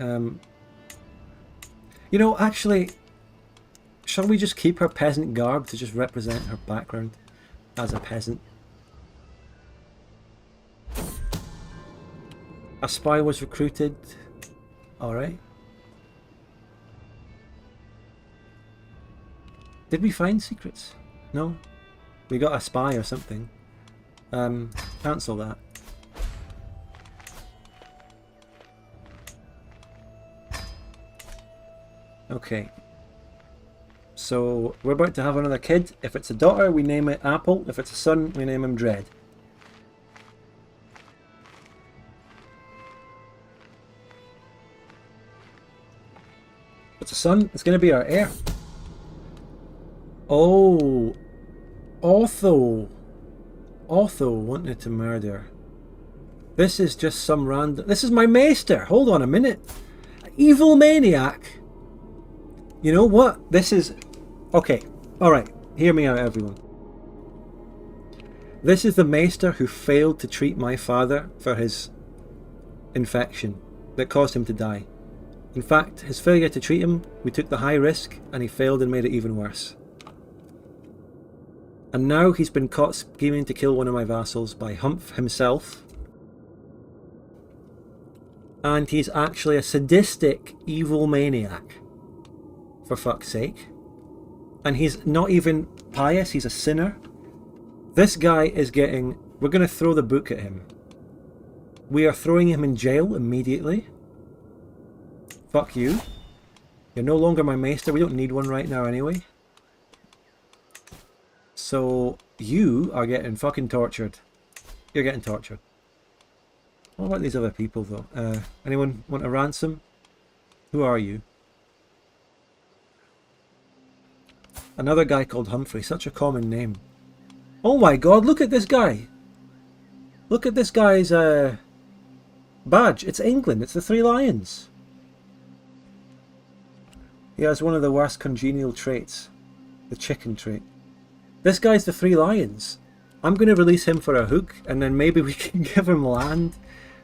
you know, actually, shall we just keep her peasant garb to just represent her background as a peasant? A spy was recruited. Alright. Did we find secrets? No? We got a spy or something. Cancel that. Okay. So, we're about to have another kid. If it's a daughter, we name it Apple. If it's a son, we name him Dread. If it's a son, it's going to be our heir. Oh, Otho wanted to murder. This is just some random... This is my maester. Hold on a minute. Evil maniac. You know what? This is... Okay. Alright. Hear me out, everyone. This is the maester who failed to treat my father for his infection that caused him to die. In fact, his failure to treat him, we took the high risk and he failed and made it even worse. And now he's been caught scheming to kill one of my vassals by Humph himself. And he's actually a sadistic, evil maniac. For fuck's sake. And he's not even pious, he's a sinner. This guy is getting... We're going to throw the book at him. We are throwing him in jail immediately. Fuck you. You're no longer my maester, we don't need one right now anyway. So, you are getting fucking tortured. You're getting tortured. What about these other people, though? Anyone want a ransom? Who are you? Another guy called Humphrey. Such a common name. Oh my god, look at this guy! Look at this guy's badge. It's England. It's the Three Lions. He has one of the worst congenial traits. The chicken trait. This guy's the Three Lions. I'm going to release him for a hook, and then maybe we can give him land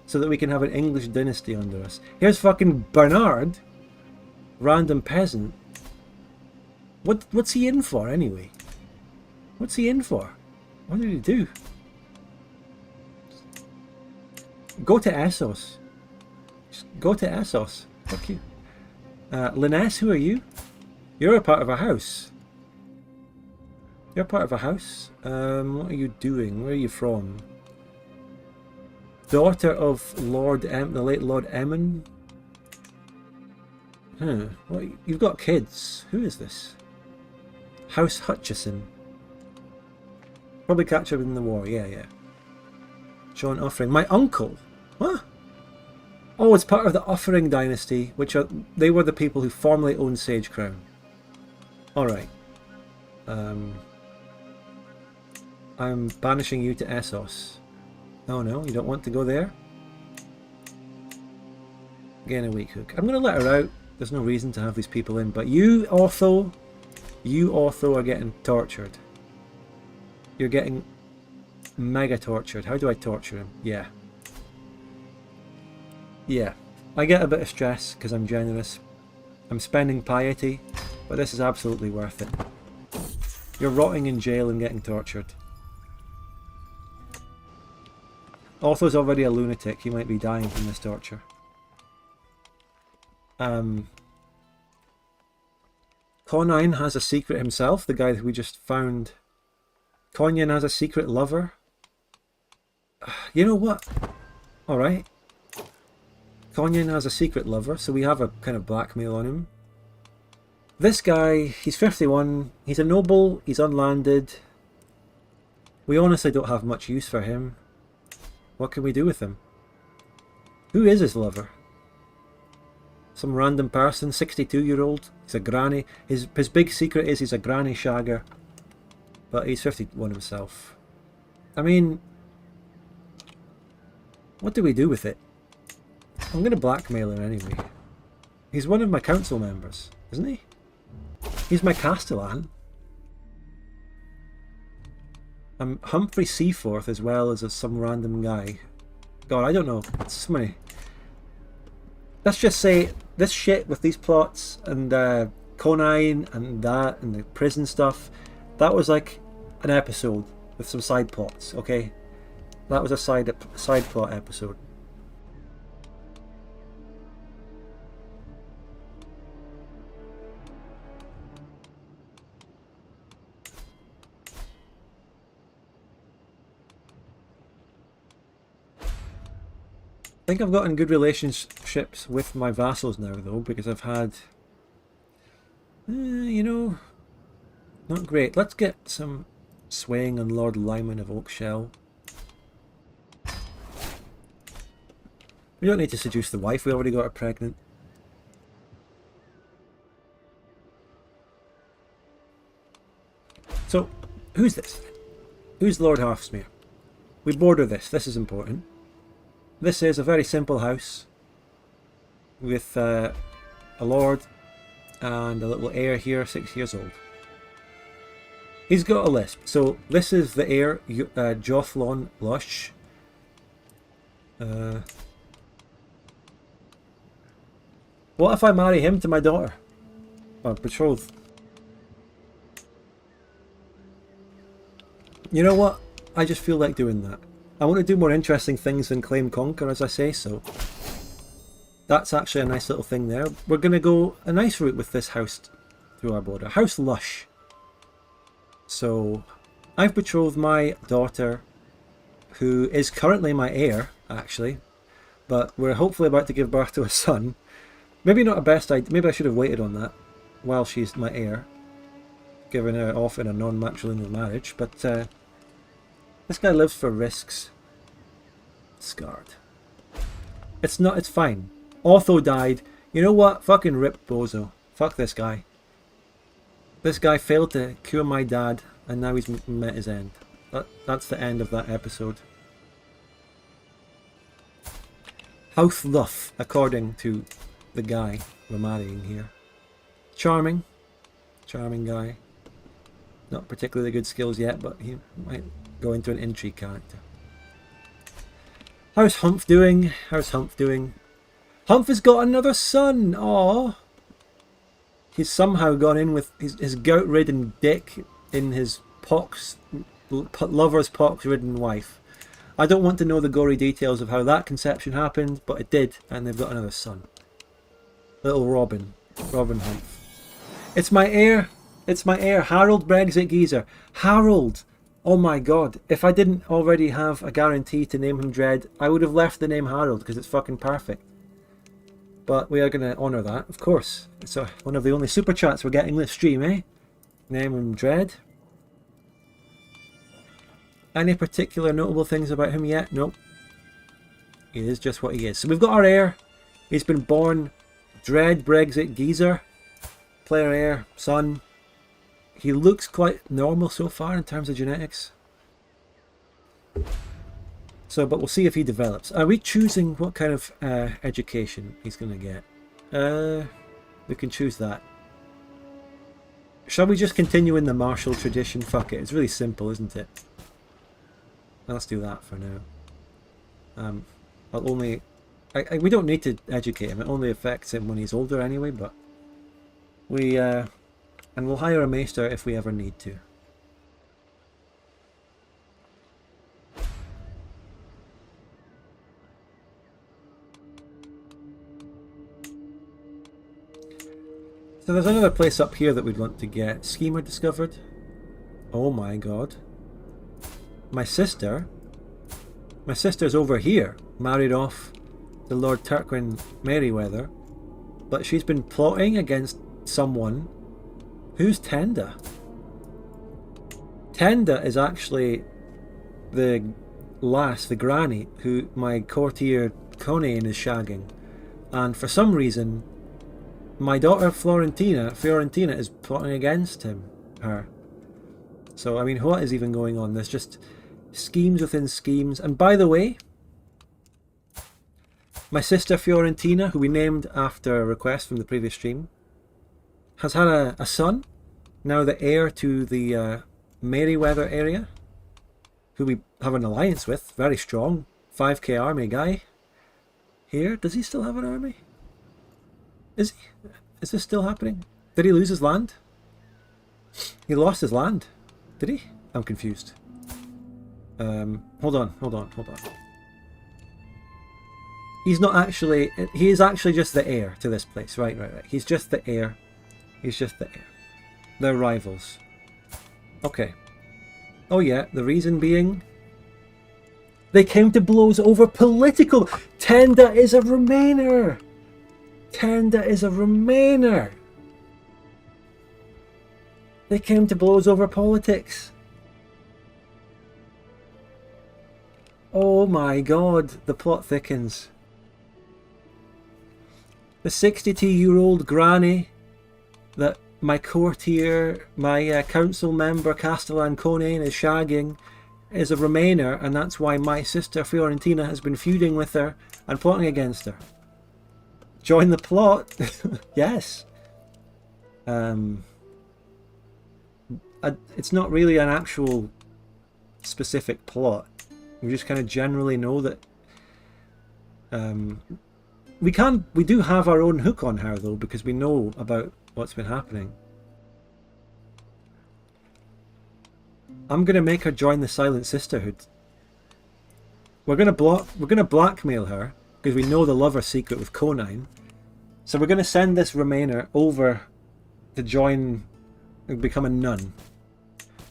so that we can have an English dynasty under us. Here's fucking Bernard, random peasant. What's he in for anyway? What's he in for? What did he do? Go to Essos. Just go to Essos. Fuck you. Linnes, who are you? You're a part of a house. You're part of a house? What are you doing? Where are you from? Daughter of the late Lord Emmon? Huh. What, you've got kids. Who is this? House Hutchison. Probably captured in the war. Yeah, yeah. John Offering. My uncle? What? Oh, it's part of the Offering dynasty, they were the people who formerly owned Sage Crown. Alright. I'm banishing you to Essos. Oh no, you don't want to go there? Again, a weak hook. I'm going to let her out. There's no reason to have these people in, but you, Otho, are getting tortured. You're getting mega tortured. How do I torture him? Yeah. Yeah. I get a bit of stress because I'm generous. I'm spending piety, but this is absolutely worth it. You're rotting in jail and getting tortured. Otho's already a lunatic. He might be dying from this torture. Conain has a secret himself, the guy that we just found. Conyan has a secret lover. You know what? Alright. Conyan has a secret lover, so we have a kind of blackmail on him. This guy, he's 51, he's a noble, he's unlanded. We honestly don't have much use for him. What can we do with him? Who is his lover? Some random person, 62-year-old. He's a granny. His big secret is he's a granny shagger. But he's 51 himself. I mean, what do we do with it? I'm going to blackmail him anyway. He's one of my council members, isn't he? He's my Castellan. I'm Humphrey Seaforth as well as some random guy. God, I don't know. It's so many. Let's just say this shit with these plots and Conain and that and the prison stuff, that was like an episode with some side plots, okay? That was a side plot episode. I think I've gotten good relationships with my vassals now though, because I've had, you know, not great. Let's get some swaying on Lord Lyman of Oakshell. We don't need to seduce the wife, we already got her pregnant. So, who's this? Who's Lord Halfsmere? We border this is important. This is a very simple house with a lord and a little heir here, 6 years old. He's got a lisp. So this is the heir, Jothlon Lush. What if I marry him to my daughter? Or betrothed? You know what? I just feel like doing that. I want to do more interesting things than claim conquer, as I say, so that's actually a nice little thing there. We're going to go a nice route with this house through our border. House Lush. So I've betrothed my daughter, who is currently my heir, actually, but we're hopefully about to give birth to a son. Maybe not a best idea. Maybe I should have waited on that while she's my heir, giving her off in a non-matrilineal marriage, but this guy lives for risks. Scarred. It's fine. Otho died. You know what? Fucking rip Bozo. Fuck this guy. This guy failed to cure my dad, and now he's met his end. That's the end of that episode. Houth Luff, according to the guy we're marrying here. Charming. Charming guy. Not particularly good skills yet, but he might go into an intrigue character. How's Humph doing? How's Humph doing? Humph has got another son! Aww! He's somehow gone in with his gout-ridden dick in his lover's pox-ridden wife. I don't want to know the gory details of how that conception happened, but it did, and they've got another son. Little Robin. Robin Humph. It's my heir! It's my heir, Harold Brexit Geezer. Harold! Oh my god, if I didn't already have a guarantee to name him Dread, I would have left the name Harold, because it's fucking perfect. But we are going to honour that, of course. It's one of the only super chats we're getting this stream, eh? Name him Dread. Any particular notable things about him yet? Nope. He is just what he is. So we've got our heir. He's been born Dread Brexit Geezer. Player heir, son. He looks quite normal so far in terms of genetics. So, but we'll see if he develops. Are we choosing what kind of education he's going to get? We can choose that. Shall we just continue in the martial tradition? Fuck it. It's really simple, isn't it? Let's do that for now. I'll only... we don't need to educate him. It only affects him when he's older anyway, but... We... and we'll hire a maester if we ever need to. So there's another place up here that we'd want to get. Schemer discovered. Oh my god. My sister's over here, married off to Lord Turquin Merryweather, but she's been plotting against someone. Who's Tenda? Tenda is actually the lass, the granny, who my courtier Conan is shagging, and for some reason my daughter Fiorentina is plotting against her. So I mean, what is even going on? There's just schemes within schemes. And by the way, my sister Fiorentina, who we named after a request from the previous stream, has had a son, now the heir to the Merryweather area, who we have an alliance with, very strong, 5k army guy. Here, does he still have an army? Is he? Is this still happening? Did he lose his land? He lost his land. Did he? I'm confused. Hold on. He's not actually... He is actually just the heir to this place. Right. He's just the heir. They're rivals. Okay. Oh yeah, the reason being... They came to blows over political... Tenda is a Remainer! They came to blows over politics. Oh my god, the plot thickens. The 62-year-old granny that my courtier, my council member Castellan Conan is shagging is a Remainer, and that's why my sister Fiorentina has been feuding with her and plotting against her. Join the plot. Yes. It's not really an actual specific plot. We just kind of generally know that we do have our own hook on her though, because we know about what's been happening. I'm gonna make her join the Silent Sisterhood. We're gonna blackmail her because we know the lover's secret with Conan. So we're gonna send this Remainer over to join and become a nun.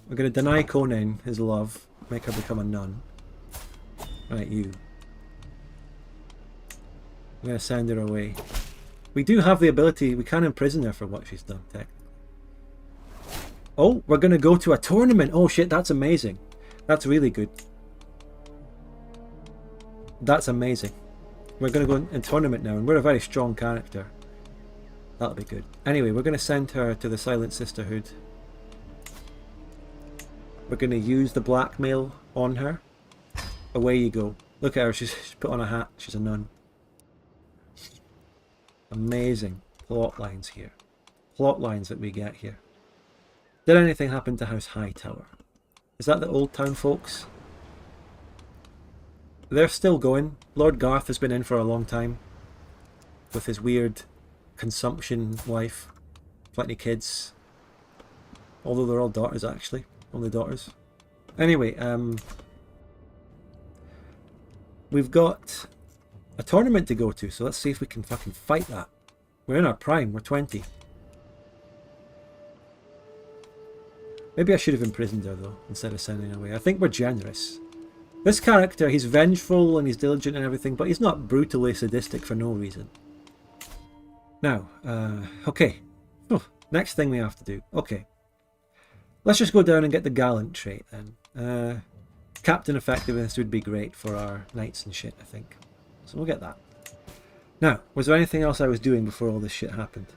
We're gonna deny Conan his love, make her become a nun. Right, you. I'm gonna send her away. We do have the ability, we can imprison her for what she's done, tech. Oh, we're gonna go to a tournament. Oh shit, that's amazing. That's really good. That's amazing. We're gonna go in a tournament now, and we're a very strong character. That'll be good. Anyway, we're gonna send her to the Silent Sisterhood. We're gonna use the blackmail on her. Away you go. Look at her, she's put on a hat, she's a nun. Amazing plot lines here. Plot lines that we get here. Did anything happen to House Hightower? Is that the Old Town folks? they're still going. Lord Garth has been in for a long time with his weird consumption wife. Plenty kids. Although they're all daughters, actually. Only daughters. Anyway, we've got a tournament to go to, so let's see if we can fucking fight that. We're in our prime, we're 20. Maybe I should have imprisoned her though, instead of sending her away. I think we're generous. This character, he's vengeful and he's diligent and everything, but he's not brutally sadistic for no reason. Now, okay. Oh, next thing we have to do. Okay. Let's just go down and get the gallant trait then. Captain effectiveness would be great for our knights and shit, I think. So we'll get that. Now, was there anything else I was doing before all this shit happened?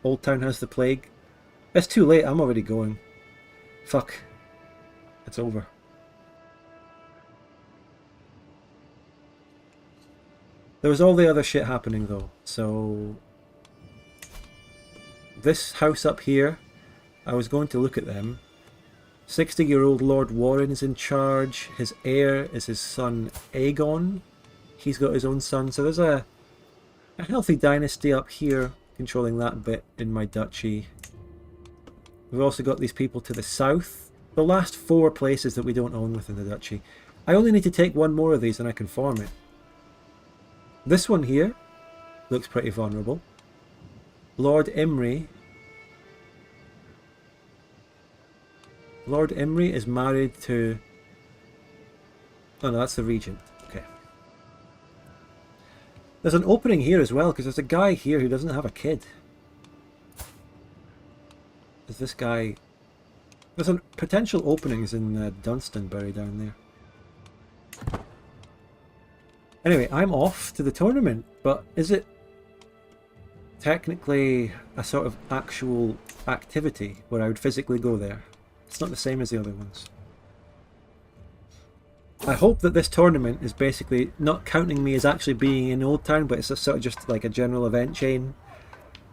Old Town has the plague. It's too late, I'm already going. Fuck. It's over. There was all the other shit happening though, so... This house up here, I was going to look at them. 60-year-old Lord Warren is in charge. His heir is his son Aegon. He's got his own son, so there's a healthy dynasty up here controlling that bit in my duchy. We've also got these people to the south. The last 4 places that we don't own within the duchy. I only need to take 1 more of these and I can form it. This one here looks pretty vulnerable. Lord Imry. Lord Imry is married to... Oh no, that's the regent. Okay. There's an opening here as well, because there's a guy here who doesn't have a kid. Is this guy... There's a potential openings in Dunstanbury down there. Anyway, I'm off to the tournament, but is it technically a sort of actual activity where I would physically go there? It's not the same as the other ones. I hope that this tournament is basically not counting me as actually being in Old Town, but it's a sort of just like a general event chain.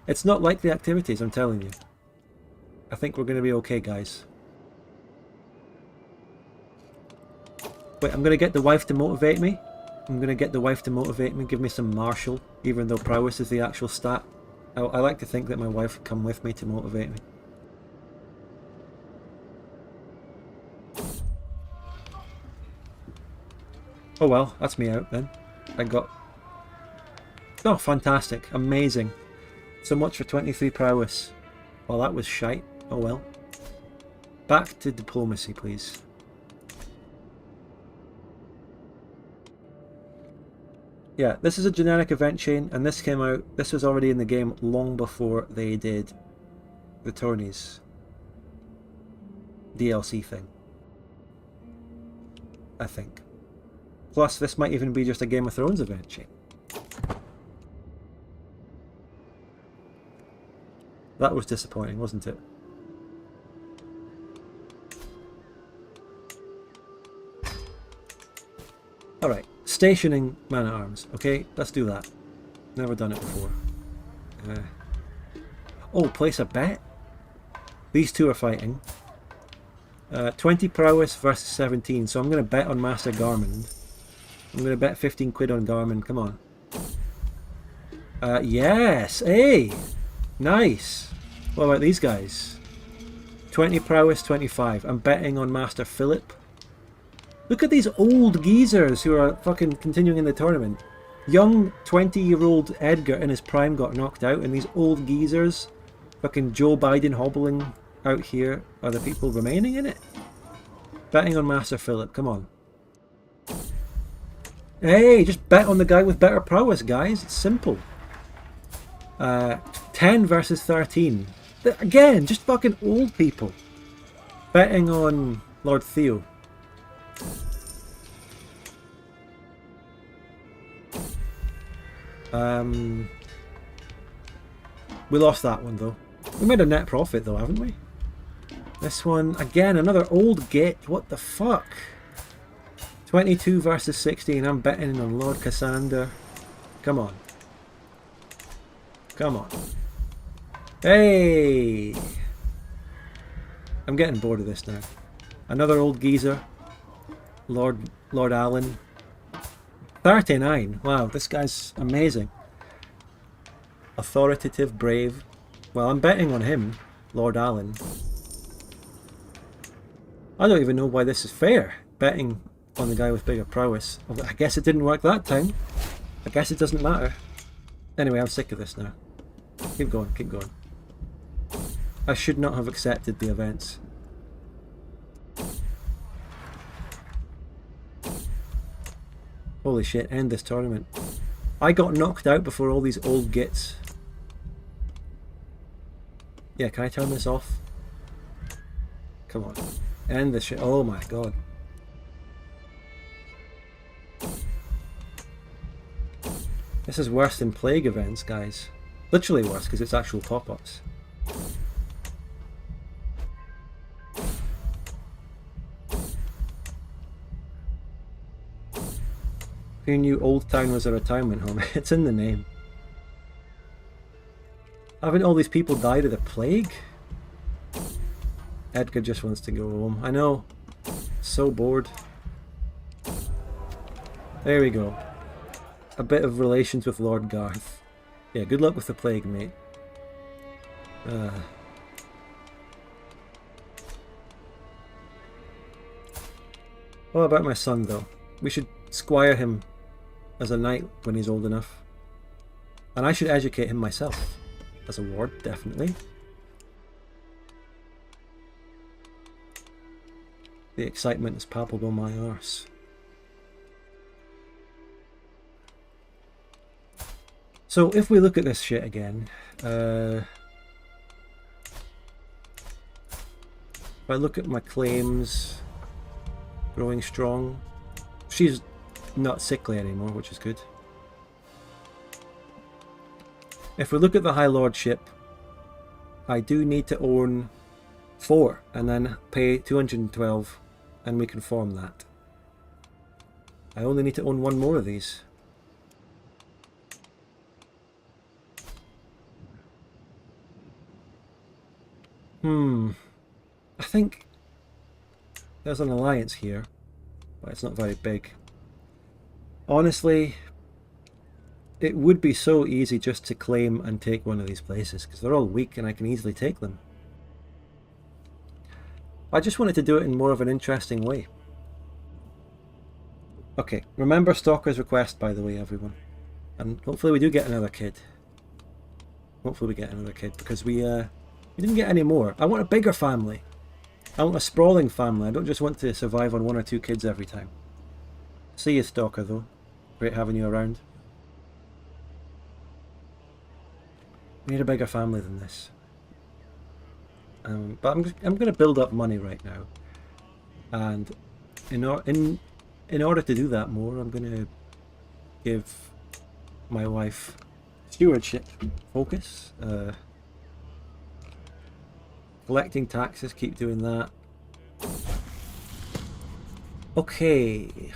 It's not like the activities, I'm telling you. I think we're going to be okay, guys. Wait, I'm going to get the wife to motivate me. I'm going to get the wife to motivate me, give me some martial, even though prowess is the actual stat. I like to think that my wife would come with me to motivate me. Oh well, that's me out then. I got... Oh, fantastic. Amazing. So much for 23 prowess. Well, that was shite. Oh well. Back to diplomacy, please. Yeah, this is a generic event chain, and this came out... This was already in the game long before they did the tourneys DLC thing. I think. Plus, this might even be just a Game of Thrones event chain. That was disappointing, wasn't it? Alright, stationing man-at-arms. Okay, let's do that. Never done it before. Oh, place a bet? These two are fighting. 20 prowess versus 17, so I'm going to bet on Master Garmund. I'm going to bet 15 quid on Garmin, come on. Yes! Hey! Nice! What about these guys? 20 prowess, 25. I'm betting on Master Philip. Look at these old geezers who are fucking continuing in the tournament. Young 20-year-old Edgar in his prime got knocked out, and these old geezers, fucking Joe Biden hobbling out here, are the people remaining in it. Betting on Master Philip, come on. Hey, just bet on the guy with better prowess, guys. It's simple. 10 versus 13. Again, just fucking old people. Betting on Lord Theo. We lost that one though. We made a net profit though, haven't we? This one, again, another old git. What the fuck? 22 versus 16. I'm betting on Lord Cassander. Come on. Come on. Hey! I'm getting bored of this now. Another old geezer. Lord Allen. 39. Wow, this guy's amazing. Authoritative, brave. Well, I'm betting on him, Lord Allen. I don't even know why this is fair, betting on the guy with bigger prowess. I guess it didn't work that time. I guess it doesn't matter. Anyway, I'm sick of this now. Keep going, keep going. I should not have accepted the events. Holy shit, end this tournament. I got knocked out before all these old gits. Yeah, can I turn this off? Come on. End this shit. Oh my god. This is worse than plague events, guys. Literally worse, because it's actual pop-ups. Who knew Old Town was a retirement home? It's in the name. Haven't all these people died of the plague? Edgar just wants to go home. I know. So bored. There we go. A bit of relations with Lord Garth. Yeah, good luck with the plague, mate. What about my son, though? We should squire him as a knight when he's old enough. And I should educate him myself. As a ward, definitely. The excitement is palpable on my arse. So if we look at this shit again, if I look at my claims, growing strong, she's not sickly anymore, which is good. If we look at the High Lordship, I do need to own 4 and then pay 212 and we can form that. I only need to own 1 more of these. I think there's an alliance here, but it's not very big. Honestly, it would be so easy just to claim and take one of these places, because they're all weak and I can easily take them. I just wanted to do it in more of an interesting way. Okay, remember Stalker's request, by the way, everyone. And hopefully we do get another kid. Hopefully we get another kid, because we didn't get any more. I want a bigger family. I want a sprawling family. I don't just want to survive on 1 or 2 kids every time. See you, Stalker, though. Great having you around. We need a bigger family than this. But I'm going to build up money right now. And in order to do that more, I'm going to give my wife stewardship focus. Collecting taxes, keep doing that. Okay.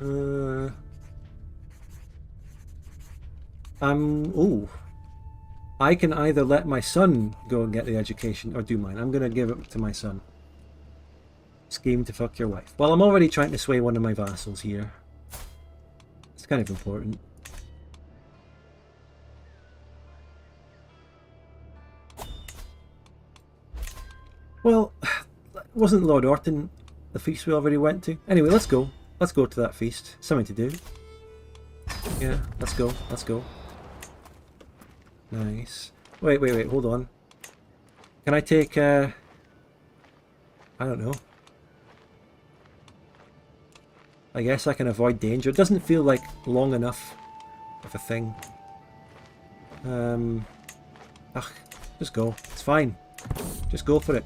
Ooh. I can either let my son go and get the education or do mine. I'm going to give it to my son. Scheme to fuck your wife. Well, I'm already trying to sway one of my vassals here. It's kind of important. Well, wasn't Lord Orton the feast we already went to? Anyway, let's go. Let's go to that feast. Something to do. Yeah, let's go. Let's go. Nice. Wait, hold on. Can I take, I don't know. I guess I can avoid danger. It doesn't feel like long enough of a thing. Just go. It's fine. Just go for it.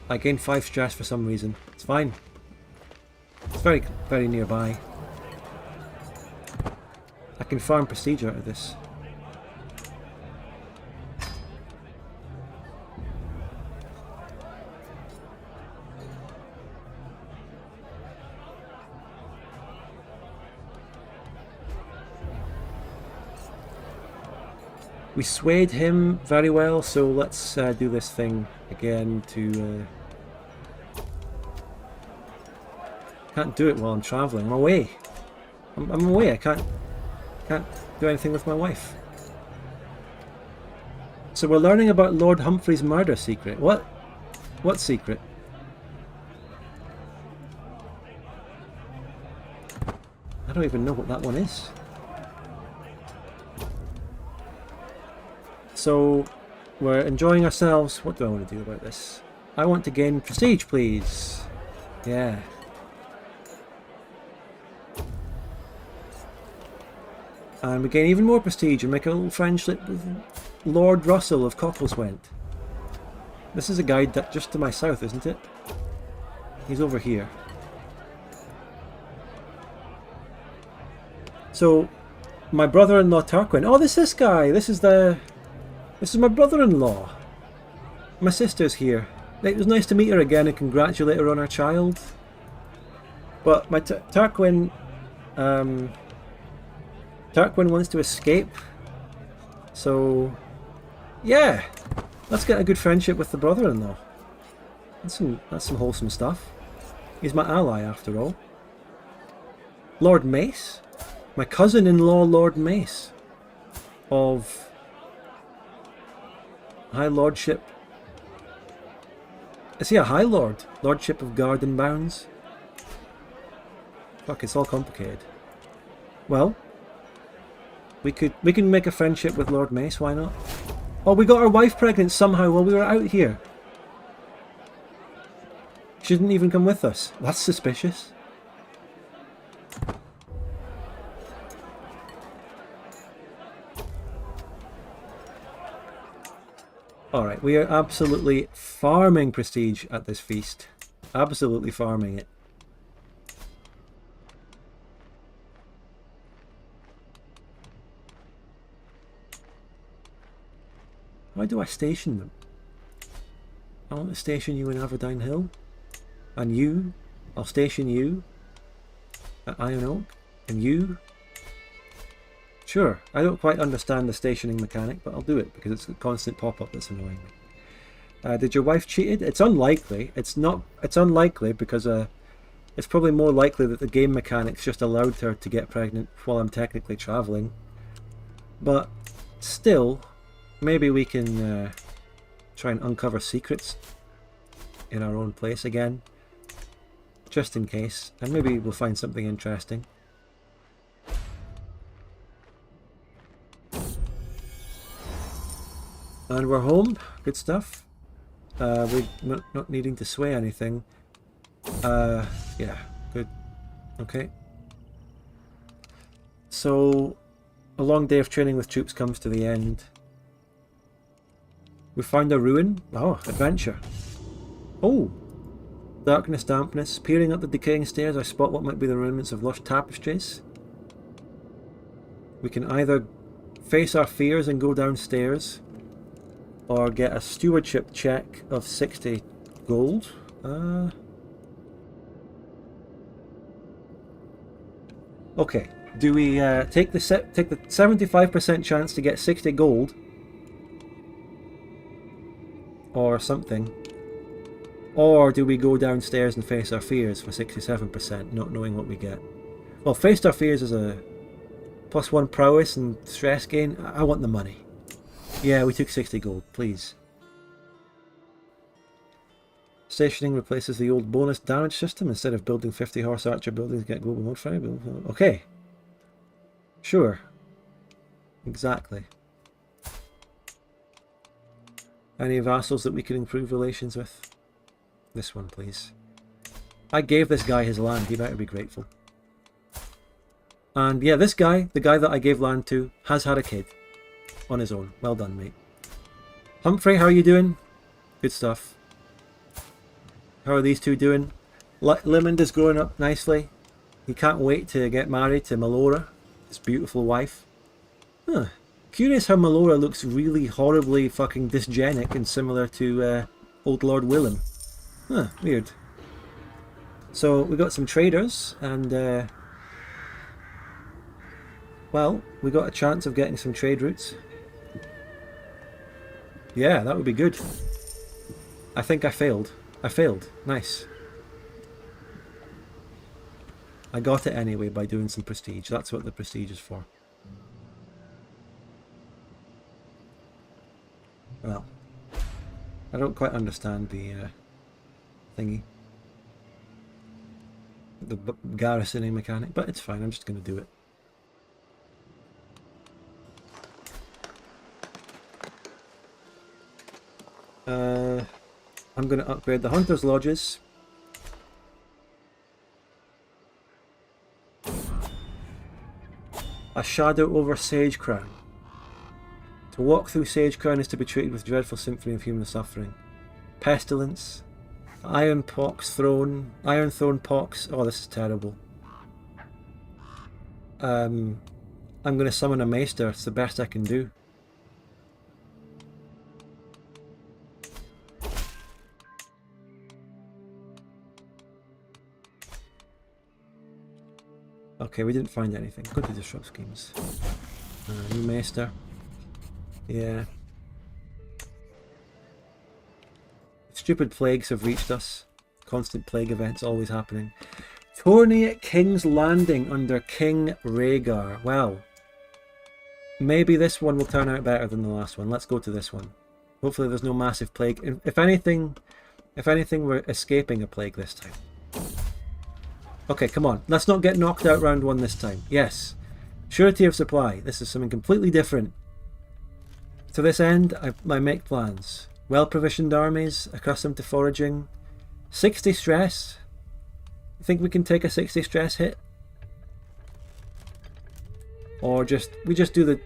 I gained 5 stress for some reason. It's fine. It's very, very nearby. I can farm prestige out of this. We swayed him very well, so let's do this thing again to... Can't do it while I'm travelling. I'm away. I'm away. I can't do anything with my wife. So we're learning about Lord Humphrey's murder secret. What? What secret? I don't even know what that one is. So we're enjoying ourselves. What do I want to do about this? I want to gain prestige, please. Yeah. And we gain even more prestige and make a little friendship with Lord Russell of Cockleswent. This is a guide that just to my south, isn't it? He's over here. So, my brother-in-law Tarquin. Oh, this guy. This is my brother-in-law. My sister's here. It was nice to meet her again and congratulate her on her child. But my Tarquin wants to escape. So, yeah. Let's get a good friendship with the brother-in-law. That's some wholesome stuff. He's my ally, after all. Lord Mace? My cousin-in-law, Lord Mace. Of High Lordship. Is he a High Lord? Lordship of Garden Bounds? Fuck, it's all complicated. Well, we can make a friendship with Lord Mace, why not? Oh, we got our wife pregnant somehow while we were out here. She didn't even come with us. That's suspicious. Alright, we are absolutely farming prestige at this feast. Absolutely farming it. Why do I station them? I want to station you in Averdine Hill. And you, I'll station you at Iron Oak. And you... Sure, I don't quite understand the stationing mechanic, but I'll do it because it's a constant pop-up that's annoying me. Did your wife cheated? It's unlikely. It's unlikely because it's probably more likely that the game mechanics just allowed her to get pregnant while I'm technically travelling. But still, maybe we can try and uncover secrets in our own place again, just in case, and maybe we'll find something interesting. And we're home. Good stuff. We're not needing to sway anything. Yeah, good. Okay. So, a long day of training with troops comes to the end. We found a ruin. Oh, adventure. Oh! Darkness, dampness. Peering up the decaying stairs, I spot what might be the remnants of lush tapestries. We can either face our fears and go downstairs, or get a stewardship check of 60 gold. Okay, do we take the 75% chance to get 60 gold, or something, or do we go downstairs and face our fears for 67%, not knowing what we get? Well, faced our fears is a +1 prowess and stress gain. I want the money. Yeah, we took 60 gold, please. Stationing replaces the old bonus damage system. Instead of building 50 horse archer buildings, get global mode fire. Okay. Sure. Exactly. Any vassals that we can improve relations with? This one, please. I gave this guy his land. He better be grateful. And yeah, this guy, the guy that I gave land to, has had a kid. On his own. Well done, mate. Humphrey, how are you doing? Good stuff. How are these two doing? Limond is growing up nicely. He can't wait to get married to Melora, his beautiful wife. Huh. Curious how Melora looks really horribly fucking dysgenic and similar to old Lord Willem. Huh, weird. So we got some traders and well, we got a chance of getting some trade routes. Yeah, that would be good. I think I failed. I failed. Nice. I got it anyway by doing some prestige. That's what the prestige is for. Well, I don't quite understand the thingy. The garrisoning mechanic, but it's fine. I'm just going to do it. I'm going to upgrade the Hunter's Lodges. A shadow over Sage Crown. To walk through Sage Crown is to be treated with dreadful symphony of human suffering. Pestilence. Iron Throne Pox. Oh, this is terrible. I'm going to summon a Maester. It's the best I can do. Okay, we didn't find anything. Go to disrupt schemes. New Maester. Yeah. Stupid plagues have reached us. Constant plague events always happening. Tourney at King's Landing under King Rhaegar. Well, maybe this one will turn out better than the last one. Let's go to this one. Hopefully there's no massive plague. If anything, we're escaping a plague this time. Okay, come on. Let's not get knocked out round one this time. Yes. Surety of supply. This is something completely different. To this end, I make plans. Well-provisioned armies, accustomed to foraging. 60 stress. I think we can take a 60 stress hit. Or we'll just do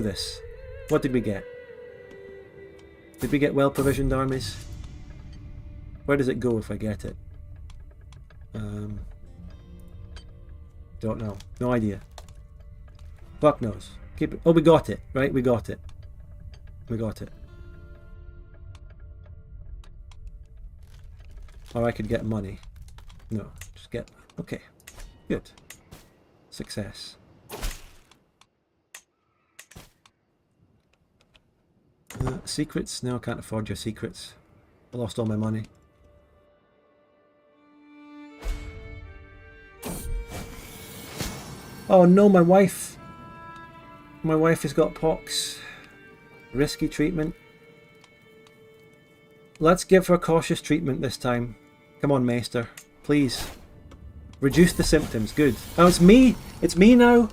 this. What did we get? Did we get well-provisioned armies? Where does it go if I get it? Don't know. No idea. Fuck knows. Keep it. Oh, we got it. Right, we got it. We got it. Or I could get money. No, just get... Okay. Good. Success. Secrets? No, I can't afford your secrets. I lost all my money. Oh no, my wife! My wife has got pox. Risky treatment. Let's give her cautious treatment this time. Come on, Maester. Please. Reduce the symptoms. Good. Oh, it's me! It's me now!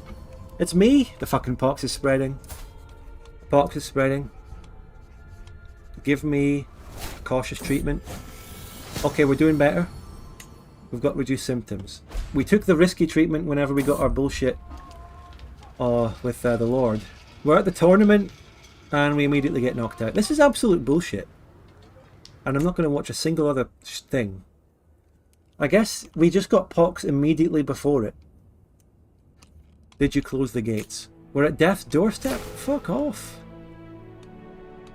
It's me! The fucking pox is spreading. Pox is spreading. Give me cautious treatment. Okay, we're doing better. We've got reduced symptoms. We took the risky treatment whenever we got our bullshit with the Lord. We're at the tournament and we immediately get knocked out. This is absolute bullshit. And I'm not going to watch a single other thing. I guess we just got pox immediately before it. Did you close the gates? We're at death's doorstep? Fuck off.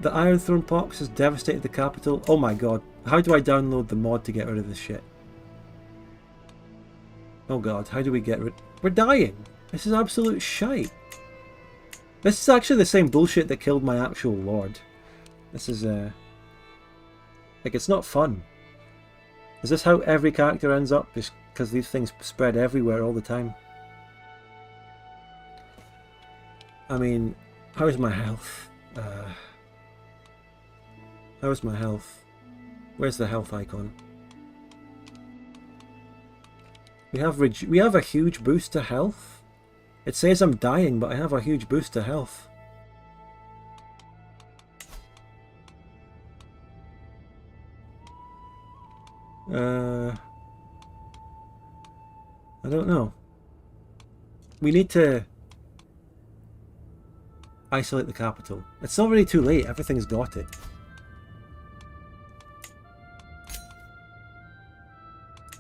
The Iron Throne pox has devastated the capital. Oh my god. How do I download the mod to get rid of this shit? Oh god, how do we get rid... We're dying! This is absolute shite. This is actually the same bullshit that killed my actual lord. This is, like, it's not fun. Is this how every character ends up? Just because these things spread everywhere all the time? I mean, how's my health? How's my health? Where's the health icon? We have a huge boost to health. It says I'm dying, but I have a huge boost to health. I don't know. We need to isolate the capital. It's already too late. Everything's got it.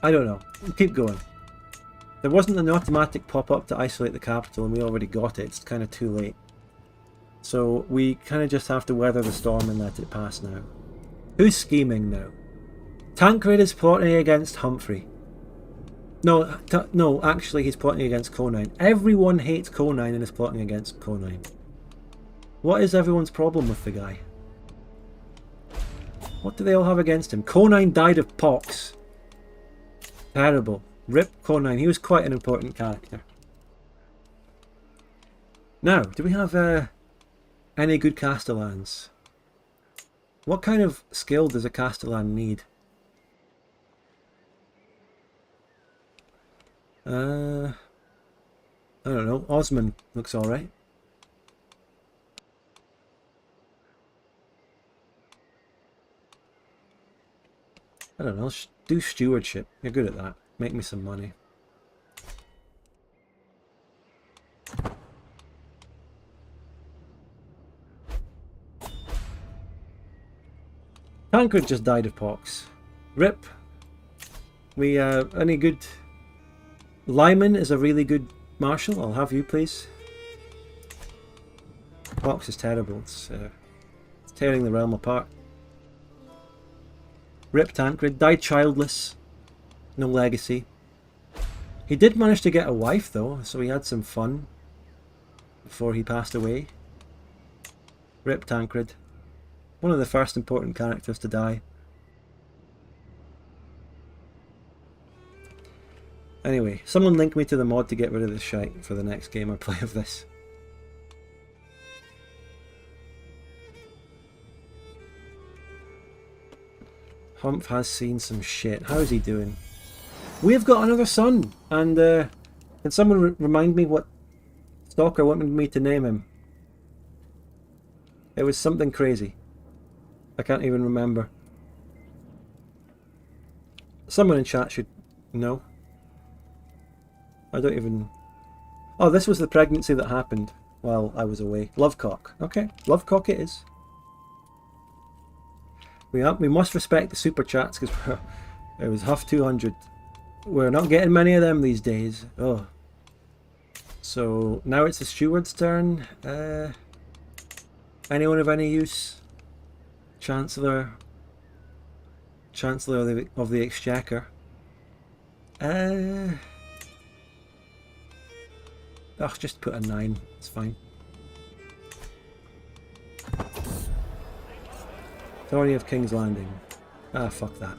I don't know. Keep going. There wasn't an automatic pop-up to isolate the capital and we already got it. It's kind of too late. So we kind of just have to weather the storm and let it pass now. Who's scheming now? Tancred is plotting against Humphrey. No, actually he's plotting against Conine. Everyone hates Conine and is plotting against Conine. What is everyone's problem with the guy? What do they all have against him? Conine died of pox. Terrible. Rip Conine. He was quite an important character. Now, do we have any good Castellans? What kind of skill does a Castellan need? I don't know. Osman looks alright. I don't know. Do stewardship. You're good at that. Make me some money. Tancred just died of pox. Rip. We any good? Lyman is a really good marshal. I'll have you, please. Pox is terrible. It's tearing the realm apart. Rip Tancred. Died childless. No legacy. He did manage to get a wife though, so he had some fun before he passed away. Rip Tancred. One of the first important characters to die. Anyway, someone link me to the mod to get rid of this shite for the next game I play of this. Humph has seen some shit. How is he doing? We've got another son, and can someone remind me what Stalker wanted me to name him? It was something crazy. I can't even remember. Someone in chat should know. I don't even... Oh, this was the pregnancy that happened while I was away. Lovecock. Okay, Lovecock it is. We must respect the super chats because it was Huff 200. We're not getting many of them these days. Oh. So now it's the steward's turn. Anyone of any use? Chancellor of the Exchequer. Oh, just put a 9. It's fine. Authority of King's Landing. Ah, fuck that.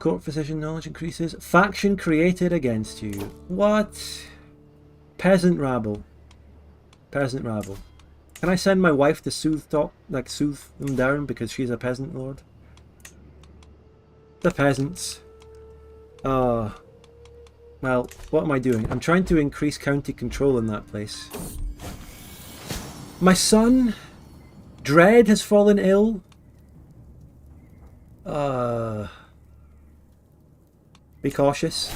Court physician knowledge increases. Faction created against you. What? Peasant rabble. Peasant rabble. Can I send my wife to soothe them down because she's a peasant lord? The peasants. Well, what am I doing? I'm trying to increase county control in that place. My son, Dread, has fallen ill. Be cautious.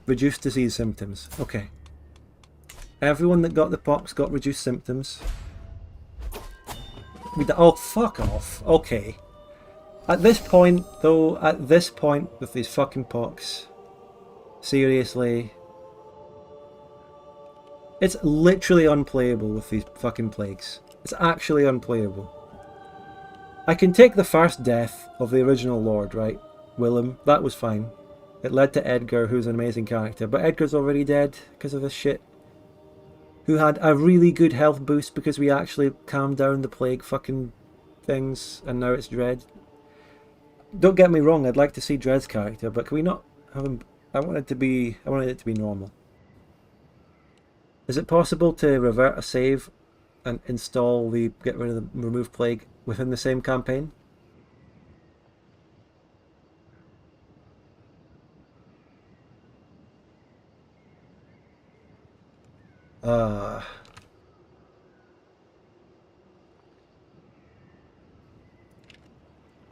Reduced disease symptoms. Okay. Everyone that got the pox got reduced symptoms. Oh, fuck off. Okay. At this point, though, with these fucking pox, seriously, it's literally unplayable with these fucking plagues. It's actually unplayable. I can take the first death of the original Lord, right? Willem. That was fine. It led to Edgar, who's an amazing character, but Edgar's already dead because of this shit. Who had a really good health boost because we actually calmed down the plague fucking things, and now it's Dread. Don't get me wrong, I'd like to see Dread's character, but can we not have him... I wanted it to be normal. Is it possible to revert a save and install the get rid of the remove plague within the same campaign?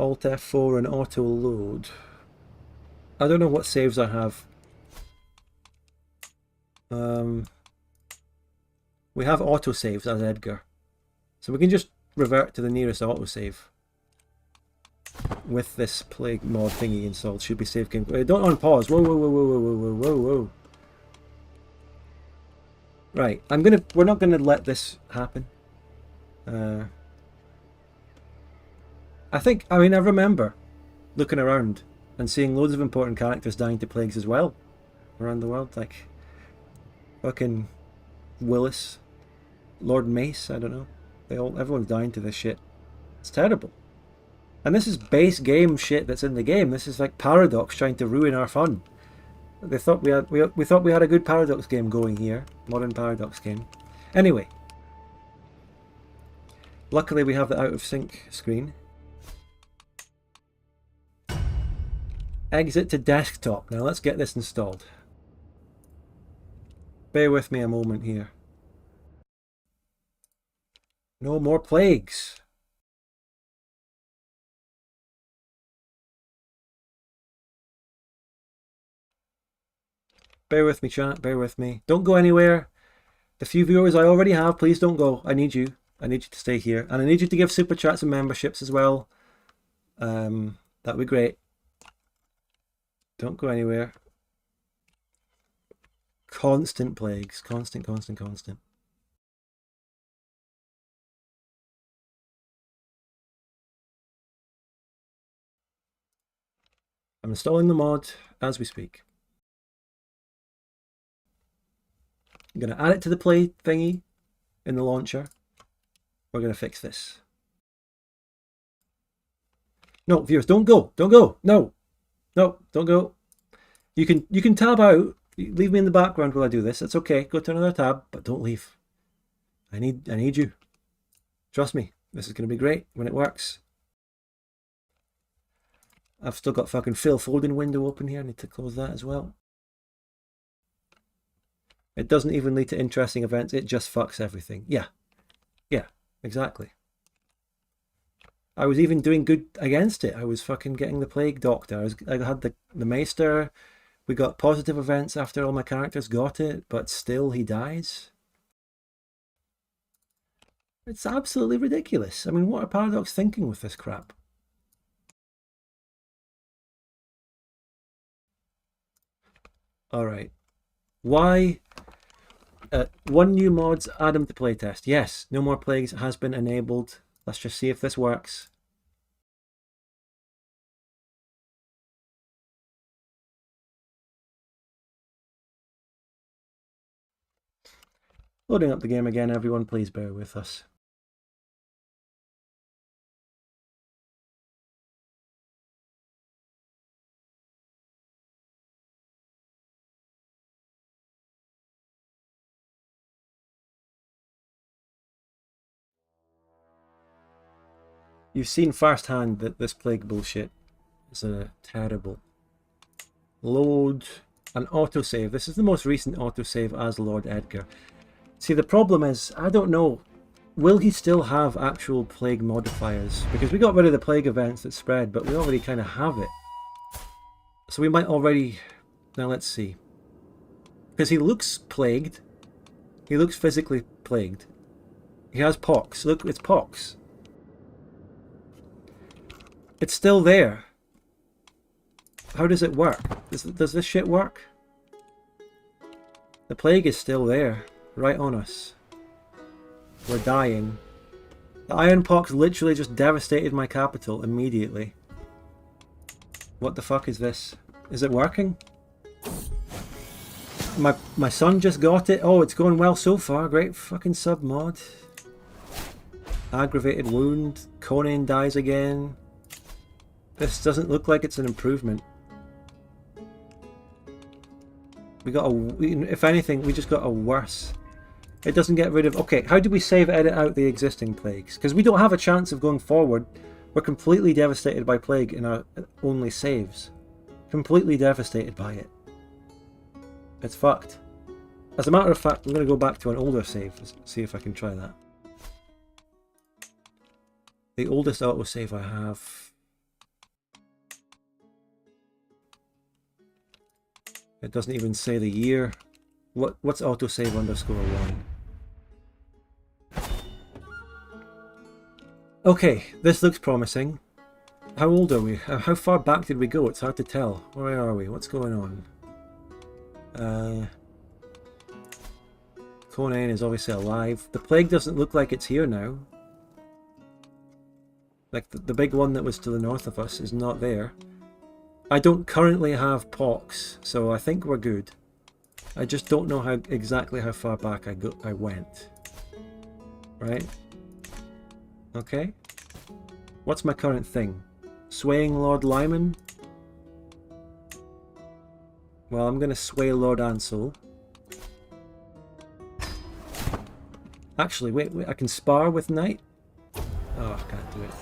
Alt F4 and auto load. I don't know what saves I have. We have auto saves as Edgar, so we can just revert to the nearest auto save. With this plague mod thingy installed, should be safe game. Don't unpause. Whoa, whoa, whoa, whoa, whoa, whoa, whoa, whoa. Right, we're not gonna let this happen. I remember looking around and seeing loads of important characters dying to plagues as well around the world. Like, Fucking Willis. Lord Mace, I don't know. Everyone's dying to this shit. It's terrible. And this is base game shit that's in the game. This is like Paradox trying to ruin our fun. They thought we thought we had a good Paradox game going here. Modern Paradox game. Anyway. Luckily we have the out of sync screen. Exit to desktop. Now let's get this installed. Bear with me a moment here. No more plagues. Bear with me, chat. Bear with me. Don't go anywhere. The few viewers I already have, please don't go. I need you. I need you to stay here. And I need you to give super chats and memberships as well. That'd be great. Don't go anywhere. Constant plagues. Constant, constant, constant. I'm installing the mod as we speak. I'm going to add it to the play thingy in the launcher. We're going to fix this. No, viewers, don't go. Don't go. No. No, don't go. You can tab out. Leave me in the background while I do this. It's okay. Go to another tab, but don't leave. I need you. Trust me. This is going to be great when it works. I've still got fucking Phil Foden window open here. I need to close that as well. It doesn't even lead to interesting events. It just fucks everything. Yeah. Yeah, exactly. I was even doing good against it. I was fucking getting the plague doctor. I had the maester. We got positive events after all my characters got it, but still he dies. It's absolutely ridiculous. I mean, what are Paradox thinking with this crap? Alright. Why? One new mods, add them to playtest. Yes, no more plagues has been enabled. Let's just see if this works. Loading up the game again, everyone, please bear with us. You've seen firsthand that this plague bullshit is terrible. Load an autosave. This is the most recent autosave as Lord Edgar. See, the problem is, I don't know, will he still have actual plague modifiers? Because we got rid of the plague events that spread, but we already kind of have it. So we might already... Now let's see. Because he looks plagued. He looks physically plagued. He has pox. Look, it's pox. It's still there. How does it work? Does this shit work? The plague is still there, right on us. We're dying. The iron pox literally just devastated my capital immediately. What the fuck is this? Is it working? My son just got it. Oh, it's going well so far. Great fucking sub mod. Aggravated wound. Conan dies again. This doesn't look like it's an improvement. We got if anything, we just got a worse. It doesn't get rid of... Okay, how do we save edit out the existing plagues? Because we don't have a chance of going forward. We're completely devastated by plague in our only saves. Completely devastated by it. It's fucked. As a matter of fact, I'm going to go back to an older save. See if I can try that. The oldest autosave I have... It doesn't even say the year. What's autosave _1? Okay, this looks promising. How old are we? How far back did we go? It's hard to tell. Where are we? What's going on? Conan is obviously alive. The plague doesn't look like it's here now. Like the big one that was to the north of us is not there. I don't currently have pox, so I think we're good. I just don't know exactly how far back I went. Right? Okay. What's my current thing? Swaying Lord Lyman? Well, I'm going to sway Lord Ansel. Actually, wait, I can spar with Knight? Oh, I can't do it.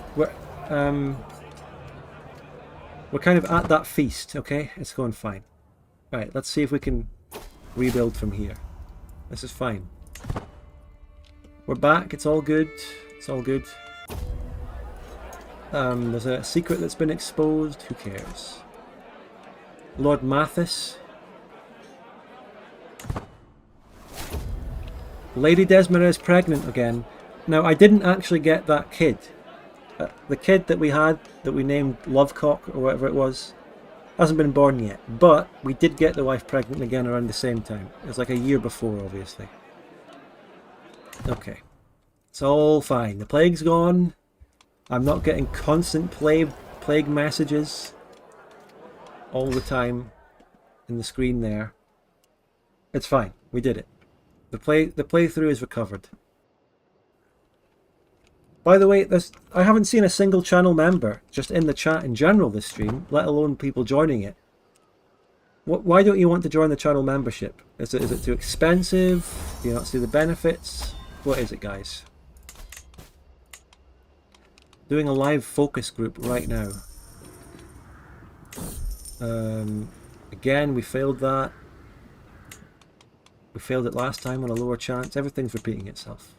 We're kind of at that feast, okay? It's going fine. Right, let's see if we can rebuild from here. This is fine. We're back, it's all good. It's all good. There's a secret that's been exposed. Who cares? Lord Mathis. Lady Desmara is pregnant again. Now, I didn't actually get that kid. The kid that we had, that we named Lovecock, or whatever it was, hasn't been born yet. But we did get the wife pregnant again around the same time. It was like a year before, obviously. Okay. It's all fine. The plague's gone. I'm not getting constant plague messages all the time in the screen there. It's fine. We did it. The playthrough is recovered. By the way, I haven't seen a single channel member just in the chat in general this stream, let alone people joining it. Why don't you want to join the channel membership? Is it too expensive? Do you not see the benefits? What is it, guys? Doing a live focus group right now. Again, we failed that. We failed it last time on a lower chance. Everything's repeating itself.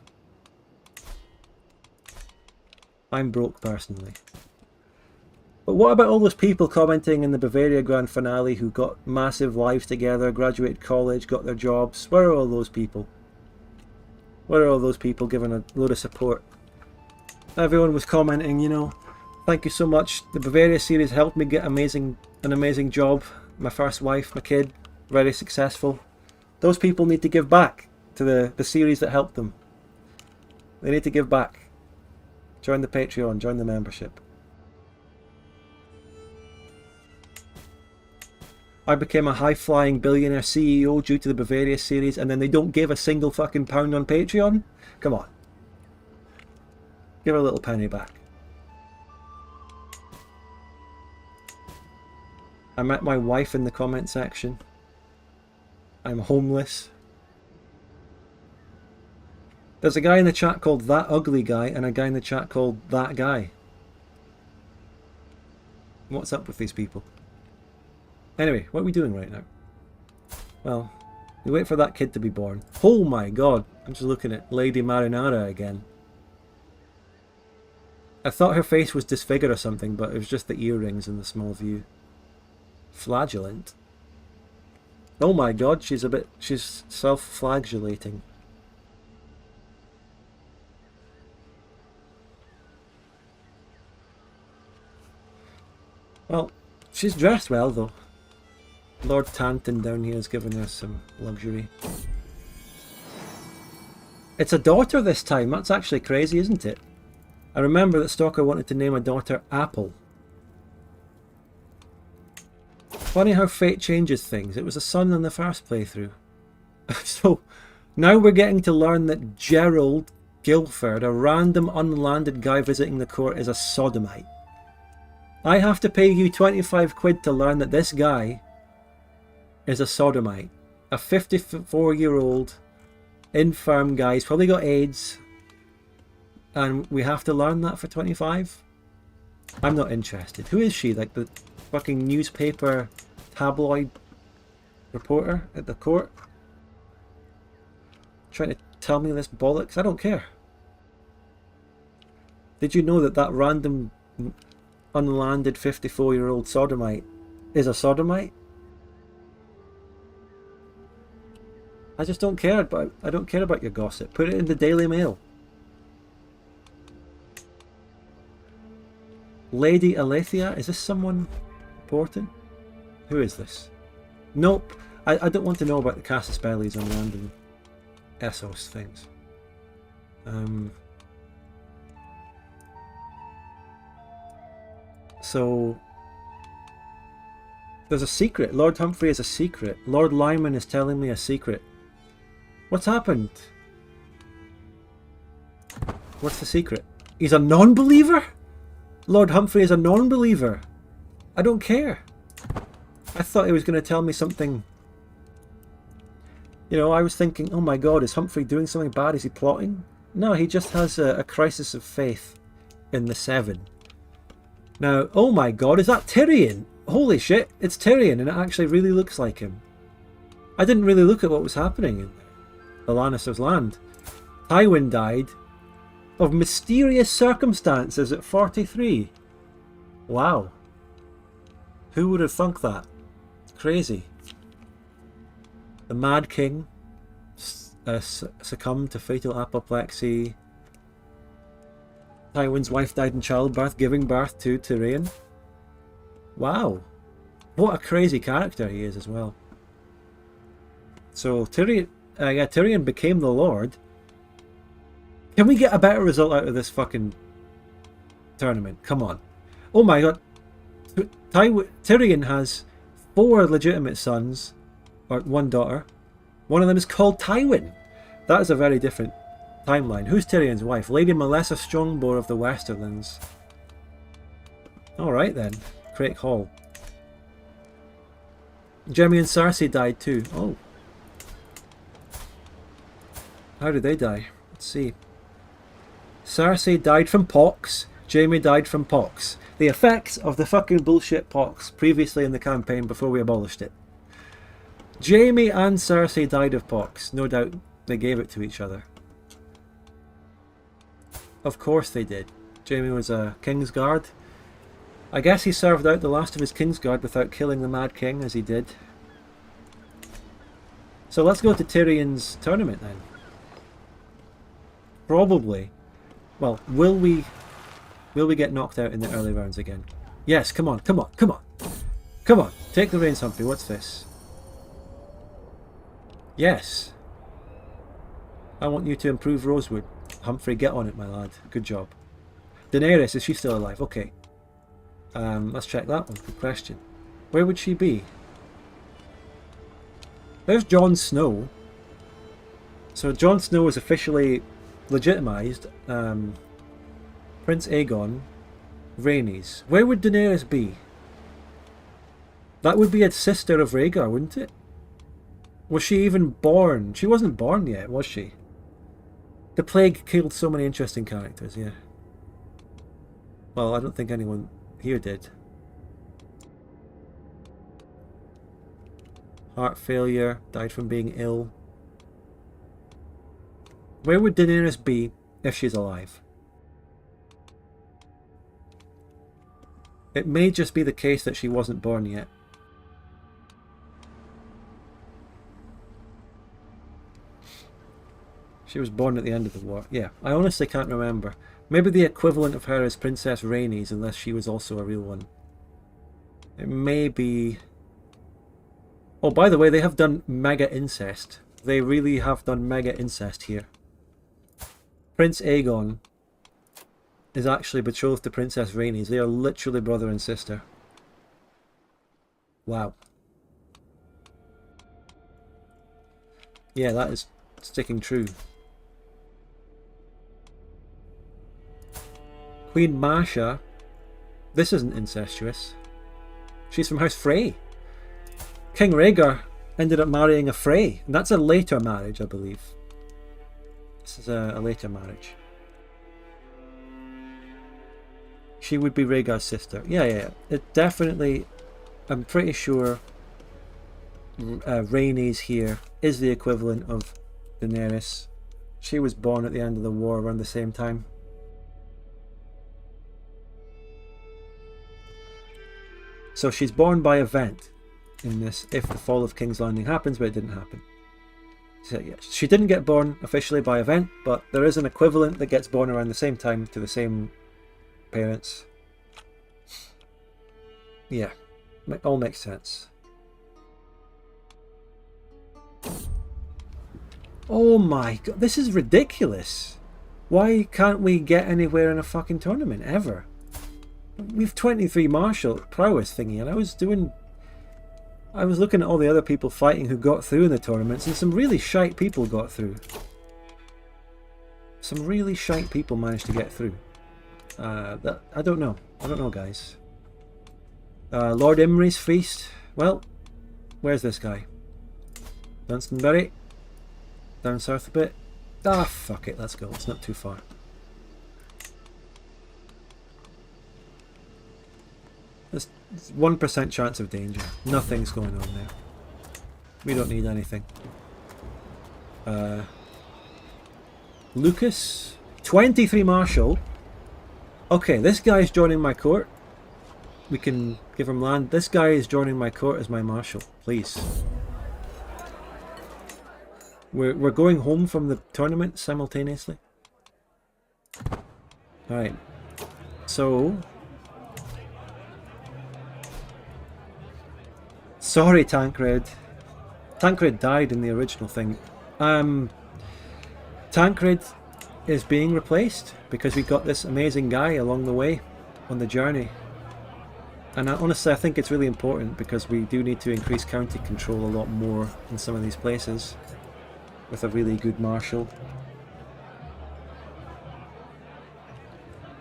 I'm broke personally. But what about all those people commenting in the Bavaria Grand Finale who got massive lives together, graduated college, got their jobs? Where are all those people? Where are all those people giving a load of support? Everyone was commenting, you know, thank you so much. The Bavaria series helped me get an amazing job. My first wife, my kid, very successful. Those people need to give back to the series that helped them. They need to give back. Join the Patreon, join the membership. I became a high-flying billionaire CEO due to the Bavaria series, and then they don't give a single fucking pound on Patreon? Come on. Give a little penny back. I met my wife in the comment section. I'm homeless. There's a guy in the chat called That Ugly Guy and a guy in the chat called That Guy. What's up with these people? Anyway, what are we doing right now? Well, we wait for that kid to be born. Oh my god, I'm just looking at Lady Marinara again. I thought her face was disfigured or something, but it was just the earrings in the small view. Flagellant? Oh my god, she's self-flagellating. Well, she's dressed well though. Lord Tanton down here has given her some luxury. It's a daughter this time, that's actually crazy, isn't it? I remember that Stalker wanted to name a daughter Apple. Funny how fate changes things. It was a son in the first playthrough. So, now we're getting to learn that Gerald Guilford, a random unlanded guy visiting the court, is a sodomite. I have to pay you 25 quid to learn that this guy is a sodomite. A 54-year-old infirm guy. He's probably got AIDS. And we have to learn that for 25? I'm not interested. Who is she? Like the fucking newspaper tabloid reporter at the court? Trying to tell me this bollocks? I don't care. Did you know that that random unlanded 54-year-old sodomite is a sodomite? I just don't care about. I don't care about your gossip. Put it in the Daily Mail. Lady Alethea, is this someone important? Who is this? Nope. I don't want to know about the Casus Belli's on random Essos things. So There's a secret. Lord Humphrey is a secret. Lord Lyman is telling me a secret. What's happened? What's the secret? He's a non-believer? Lord Humphrey is a non-believer. I don't care. I thought he was going to tell me something. You know, I was thinking, oh my god, is Humphrey doing something bad? Is he plotting? No, he just has a crisis of faith in the Seven. Now, oh my god, is that Tyrion? Holy shit, it's Tyrion, and it actually really looks like him. I didn't really look at what was happening in the Lannisters' land. Tywin died of mysterious circumstances at 43. Wow. Who would have thunk that? It's crazy. The Mad King succumbed to fatal apoplexy. Tywin's wife died in childbirth, giving birth to Tyrion. Wow. What a crazy character he is as well. So Tyrion became the Lord. Can we get a better result out of this fucking tournament? Come on. Oh my god. Tyrion has 4 legitimate sons, or 1 daughter. One of them is called Tywin. That is a very different timeline. Who's Tyrion's wife? Lady Melissa Strongbow of the Westerlands. Alright then. Craig Hall. Jaime and Cersei died too. Oh. How did they die? Let's see. Cersei died from pox. Jaime died from pox. The effects of the fucking bullshit pox previously in the campaign before we abolished it. Jaime and Cersei died of pox. No doubt they gave it to each other. Of course they did. Jaime was a Kingsguard. I guess he served out the last of his Kingsguard without killing the Mad King as he did. So let's go to Tyrion's tournament then. Probably. Well, will we get knocked out in the early rounds again? Yes, come on, come on, come on. Come on, take the reins, Humphrey. What's this? Yes. I want you to improve Rosewood. Humphrey, get on it, my lad. Good job. Daenerys, is she still alive? Okay. Let's check that one. Good question. Where would she be? There's Jon Snow. So Jon Snow is officially legitimized. Prince Aegon, Rhaenys. Where would Daenerys be? That would be a sister of Rhaegar, wouldn't it? Was she even born? She wasn't born yet, was she? The plague killed so many interesting characters, yeah. Well, I don't think anyone here did. Heart failure, died from being ill. Where would Daenerys be if she's alive? It may just be the case that she wasn't born yet. She was born at the end of the war. Yeah, I honestly can't remember. Maybe the equivalent of her is Princess Rhaenys, unless she was also a real one. It may be... Oh, by the way, they have done mega incest. They really have done mega incest here. Prince Aegon is actually betrothed to Princess Rhaenys. They are literally brother and sister. Wow. Yeah, that is sticking true. Queen Masha. This isn't incestuous. She's from House Frey. King Rhaegar ended up marrying a Frey. And that's a later marriage, I believe. This is a later marriage. She would be Rhaegar's sister. Yeah. It definitely... I'm pretty sure Rhaenys here is the equivalent of Daenerys. She was born at the end of the war around the same time. So she's born by event in this, if the fall of King's Landing happens, but it didn't happen. So yeah, she didn't get born officially by event, but there is an equivalent that gets born around the same time to the same parents. Yeah, it all makes sense. Oh my god, this is ridiculous. Why can't we get anywhere in a fucking tournament, ever? We've 23 martial prowess thingy, and I was doing I was looking at all the other people fighting who got through in the tournaments, and some really shite people got through. Some really shite people managed to get through. I don't know. I don't know, guys. Lord Imry's feast. Well, where's this guy? Dunstanbury. Down south a bit. Ah, fuck it. Let's go. It's not too far. There's 1% chance of danger. Nothing's going on there. We don't need anything. Lucas. 23 Marshal. Okay, this guy is joining my court. We can give him land. This guy is joining my court as my marshal. Please. We're going home from the tournament simultaneously. Alright. So... Sorry, Tancred. Tancred died in the original thing. Tancred is being replaced because we got this amazing guy along the way on the journey. And honestly, I think it's really important because we do need to increase county control a lot more in some of these places with a really good marshal.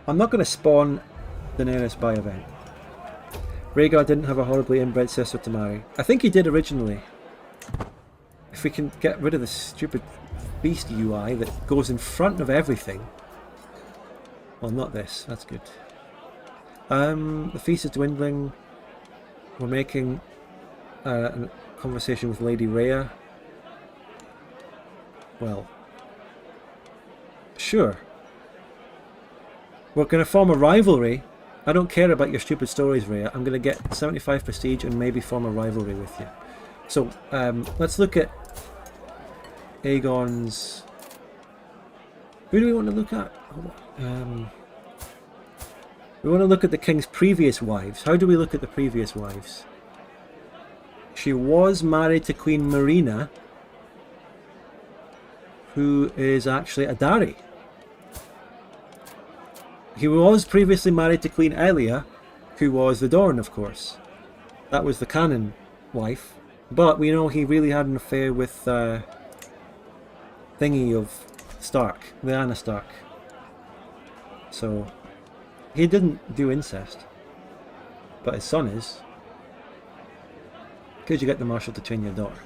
I'm not going to spawn Daenerys by event. Rhaegar didn't have a horribly inbred sister to marry. I think he did originally. If we can get rid of the stupid beast UI that goes in front of everything. Well, not this. That's good. The feast is dwindling. We're making a conversation with Lady Rhea. Well, sure. We're going to form a rivalry. I don't care about your stupid stories, Rhea. I'm going to get 75 prestige and maybe form a rivalry with you. So, let's look at Aegon's... Who do we want to look at? We want to look at the king's previous wives. How do we look at the previous wives? She was married to Queen Marina, who is actually a Dari. He was previously married to Queen Elia, who was the Dorne, of course. That was the canon wife. But we know he really had an affair with thingy of Stark, Lyanna Stark. So he didn't do incest, but his son is. Could you get the marshal to train your daughter?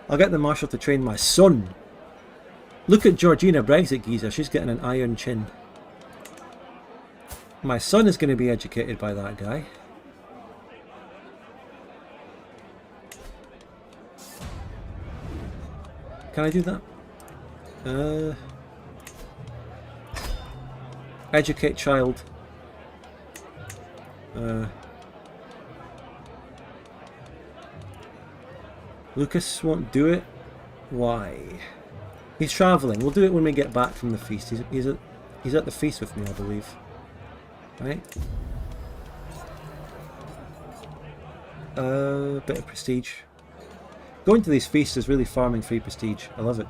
I'll get the marshal to train my son. Look at Georgina Brexit Geezer. She's getting an iron chin. My son is going to be educated by that guy. Can I do that? Educate child. Lucas won't do it. Why? He's travelling. We'll do it when we get back from the feast. He's at the feast with me, I believe. Right? Bit of prestige. Going to these feasts is really farming free prestige. I love it.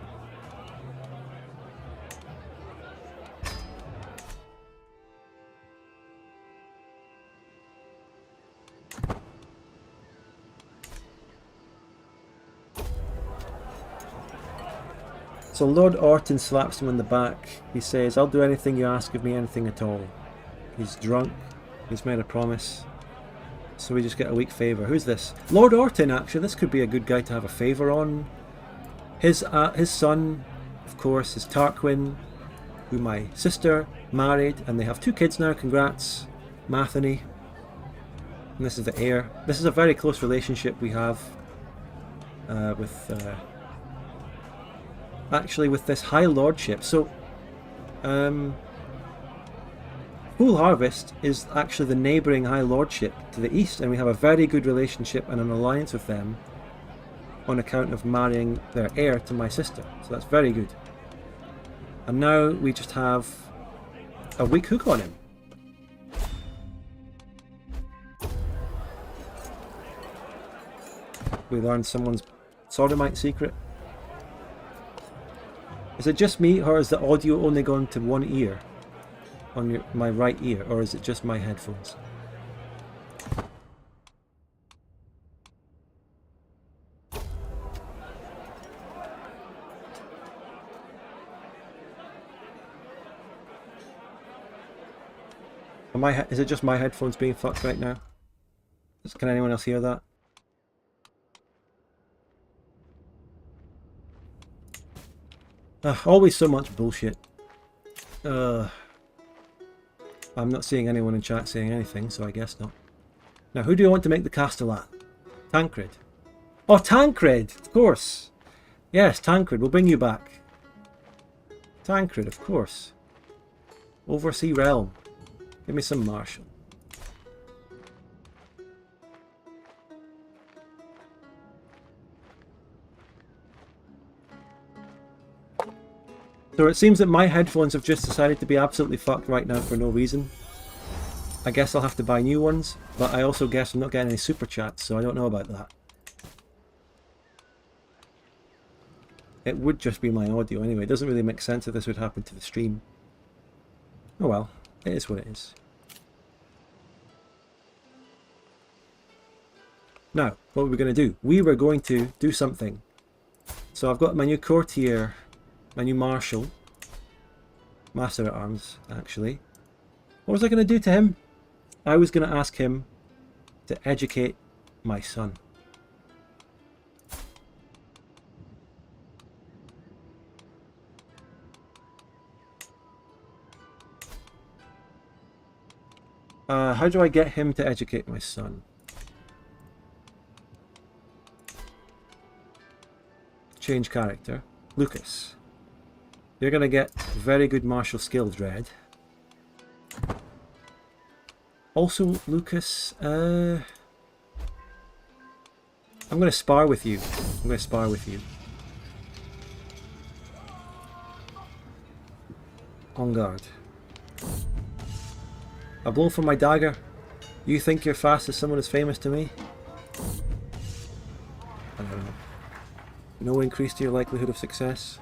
So Lord Orton slaps him on the back. He says, "I'll do anything you ask of me, anything at all." He's drunk. He's made a promise. So we just get a weak favour. Who's this? Lord Orton, actually. This could be a good guy to have a favour on. His son, of course, is Tarquin, who my sister married, and they have 2 kids now. Congrats, Matheny. And this is the heir. This is a very close relationship we have with... actually with this High Lordship. So, Full Harvest is actually the neighbouring High Lordship to the east, and we have a very good relationship and an alliance with them on account of marrying their heir to my sister. So that's very good. And now we just have a weak hook on him. We learned someone's sodomite secret. Is it just me, or is the audio only gone to one ear? On my right ear, or is it just my headphones? Is it just my headphones being fucked right now? Can anyone else hear that? Always so much bullshit. I'm not seeing anyone in chat saying anything, so I guess not. Now, who do you want to make the Castellan? Tancred. Oh, Tancred! Of course! Yes, Tancred, we'll bring you back. Tancred, of course. Oversea Realm. Give me some Marshal. So it seems that my headphones have just decided to be absolutely fucked right now for no reason. I guess I'll have to buy new ones, but I also guess I'm not getting any super chats, so I don't know about that. It would just be my audio anyway. It doesn't really make sense if this would happen to the stream. Oh well, it is what it is. Now, what were we going to do? We were going to do something. So I've got my new courtier, my new marshal, master at arms, actually. What was I going to do to him? I was going to ask him to educate my son. How do I get him to educate my son? Change character. Lucas. You're going to get very good martial skills, Red. Also, Lucas, I'm going to spar with you. I'm going to spar with you. On guard. A blow from my dagger. You think you're fast as someone as famous to me? I don't know. No increase to your likelihood of success.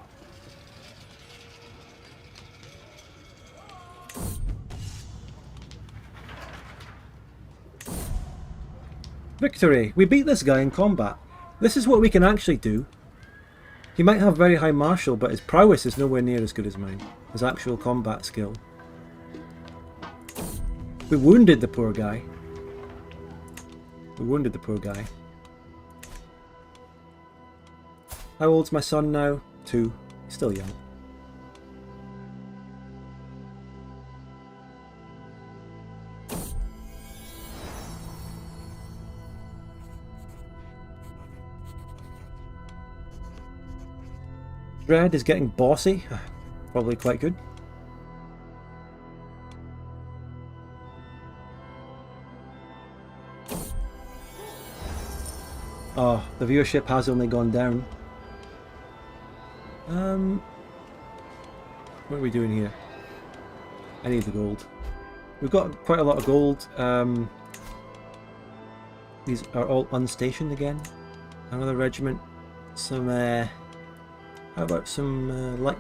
Victory! We beat this guy in combat. This is what we can actually do. He might have very high martial, but his prowess is nowhere near as good as mine. His actual combat skill. We wounded the poor guy. We wounded the poor guy. How old's my son now? 2. He's still young. Red is getting bossy. Probably quite good. Oh, the viewership has only gone down. What are we doing here? I need the gold. We've got quite a lot of gold. These are all unstationed again. Another regiment. Some, how about some light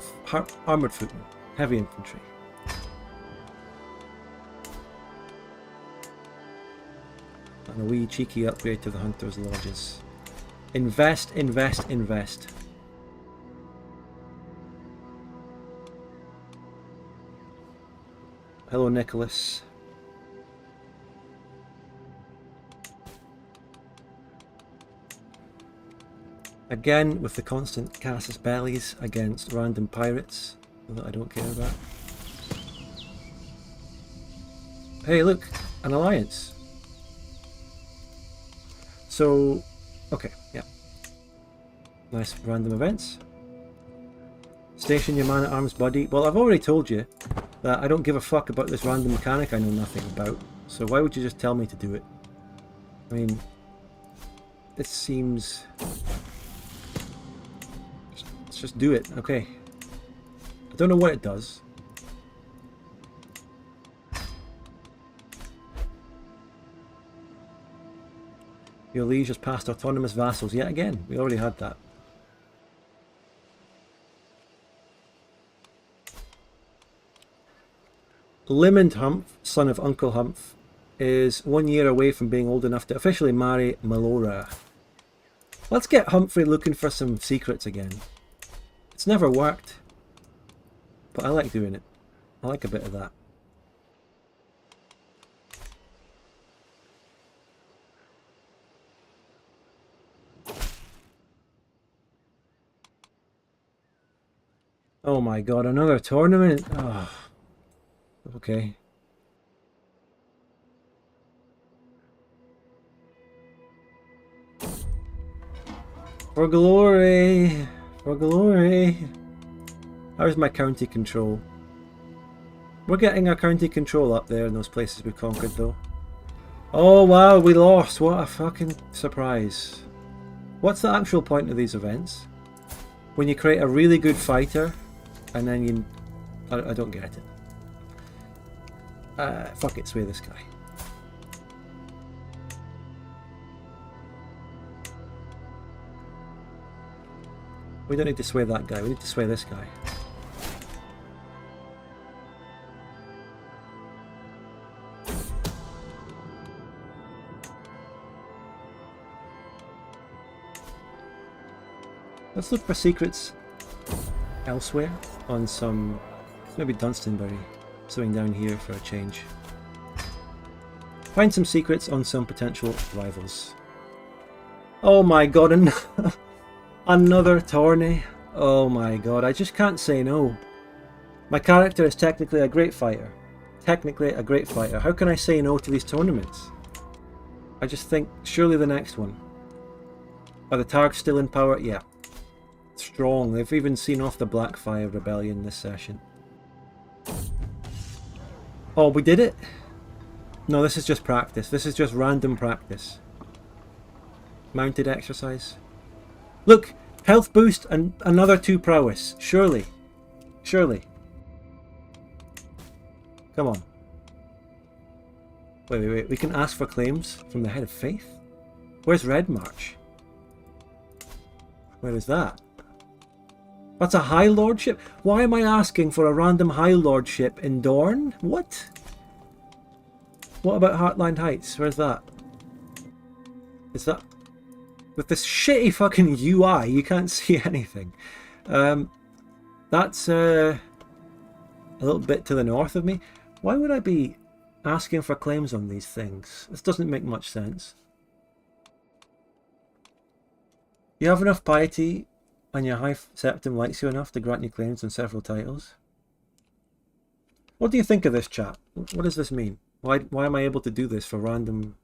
armoured footmen? Heavy infantry. And a wee cheeky upgrade to the Hunter's Lodges. Invest, invest, invest. Hello, Nicholas. Again, with the constant casus bellis against random pirates that I don't care about. Hey, look, an alliance. So, okay, yeah. Nice random events. Station your man-at-arms buddy. Well, I've already told you that I don't give a fuck about this random mechanic I know nothing about. So why would you just tell me to do it? I mean, this seems... Let's just do it, okay. I don't know what it does. Your liege has passed autonomous vassals yet again. We already had that. Limond Humph, son of Uncle Humph, is 1 year away from being old enough to officially marry Melora. Let's get Humphrey looking for some secrets again. It's never worked, but I like doing it. I like a bit of that. Oh my god, another tournament? Oh, okay. For glory! For glory! How's my county control? We're getting our county control up there in those places we conquered though. Oh wow, we lost! What a fucking surprise. What's the actual point of these events? When you create a really good fighter and then you... I don't get it. Fuck it, sway this guy. We don't need to sway that guy, we need to sway this guy. Let's look for secrets elsewhere on some... maybe Dunstanbury. Something down here for a change. Find some secrets on some potential rivals. Oh my god, another tourney. Oh my god, I just can't say no. My character is technically a great fighter. Technically a great fighter. How can I say no to these tournaments? I just think, surely the next one. Are the Targs still in power? Yeah. Strong. They've even seen off the Blackfire Rebellion this session. Oh, we did it? No, this is just practice. This is just random practice. Mounted exercise. Look! Health boost and another 2 prowess. Surely. Surely. Come on. Wait. We can ask for claims from the Head of Faith? Where's Red March? Where is that? That's a High Lordship? Why am I asking for a random High Lordship in Dorne? What? What about Heartland Heights? Where's that? Is that... with this shitty fucking UI, you can't see anything. That's a little bit to the north of me. Why would I be asking for claims on these things? This doesn't make much sense. You have enough piety and your High Septum likes you enough to grant you claims on several titles. What do you think of this, chat? What does this mean? Why am I able to do this for random...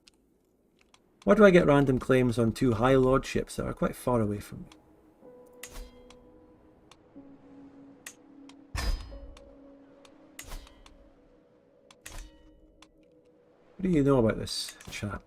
Why do I get random claims on 2 High Lordships that are quite far away from me? What do you know about this, chat?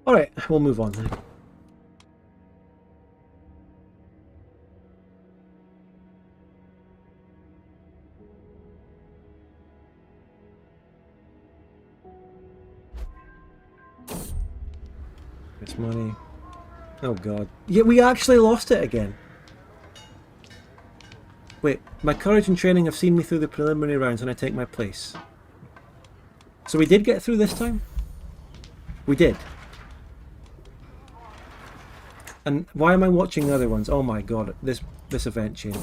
Alright, we'll move on then. It's money. Oh god. Yeah, we actually lost it again. Wait, my courage and training have seen me through the preliminary rounds and I take my place. So we did get through this time? We did. And why am I watching the other ones? Oh my god, this event chain.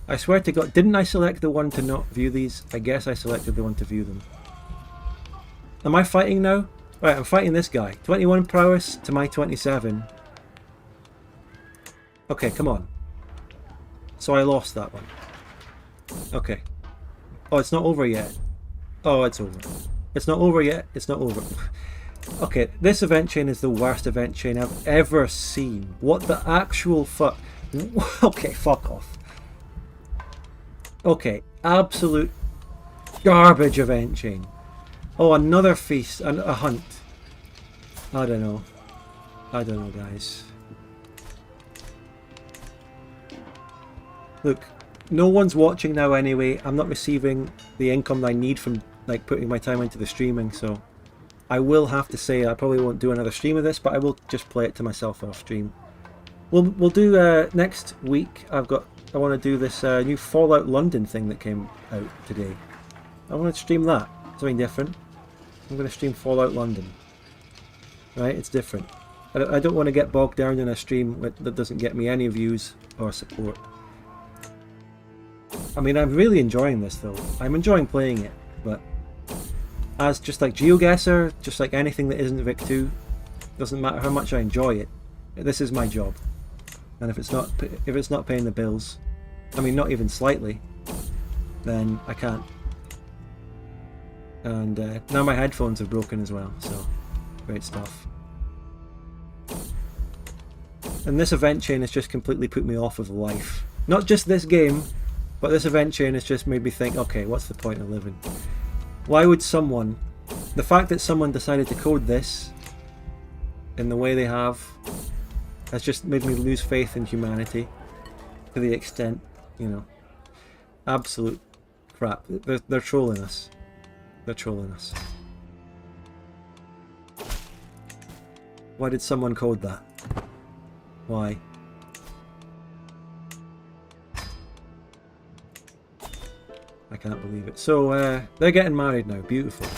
I swear to god, didn't I select the one to not view these? I guess I selected the one to view them. Am I fighting now? Right, I'm fighting this guy. 21 prowess to my 27. Okay, come on. So I lost that one. Okay. Oh, it's not over yet. Oh, it's over. It's not over yet. It's not over. Okay, this event chain is the worst event chain I've ever seen. What the actual fuck? Okay, fuck off. Okay, absolute garbage event chain. Oh, another feast and a hunt. I don't know. I don't know, guys. Look, no one's watching now anyway. I'm not receiving the income I need from like putting my time into the streaming, so I will have to say I probably won't do another stream of this, but I will just play it to myself off stream. We'll do next week. I want to do this new Fallout London thing that came out today. I want to stream that, something different. I'm going to stream Fallout London. right? It's different. I don't want to get bogged down in a stream that doesn't get me any views or support. I mean, I'm really enjoying this though. I'm enjoying playing it, but as just like GeoGuessr, just like anything that isn't Vic2, doesn't matter how much I enjoy it. This is my job, and if it's not paying the bills, I mean, not even slightly, then I can't. And now my headphones are broken as well, so great stuff. And this event chain has just completely put me off of life. Not just this game, but this event chain has just made me think, okay, what's the point of living? Why would someone... The fact that someone decided to code this in the way they have has just made me lose faith in humanity to the extent, you know, absolute crap. They're trolling us. They're trolling us. Why did someone code that? Why? I can't believe it. So, they're getting married now. Beautiful.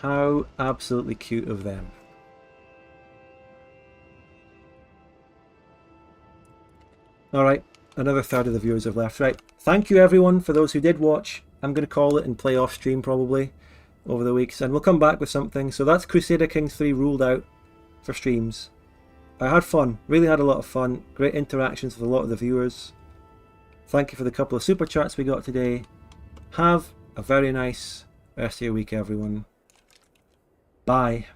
How absolutely cute of them. Alright, another third of the viewers have left. Right, thank you everyone for those who did watch. I'm going to call it and play off stream probably over the weeks, and we'll come back with something. So that's Crusader Kings 3 ruled out for streams. I had fun, really had a lot of fun. Great interactions with a lot of the viewers. Thank you for the couple of super chats we got today. Have a very nice rest of your week, everyone. Bye.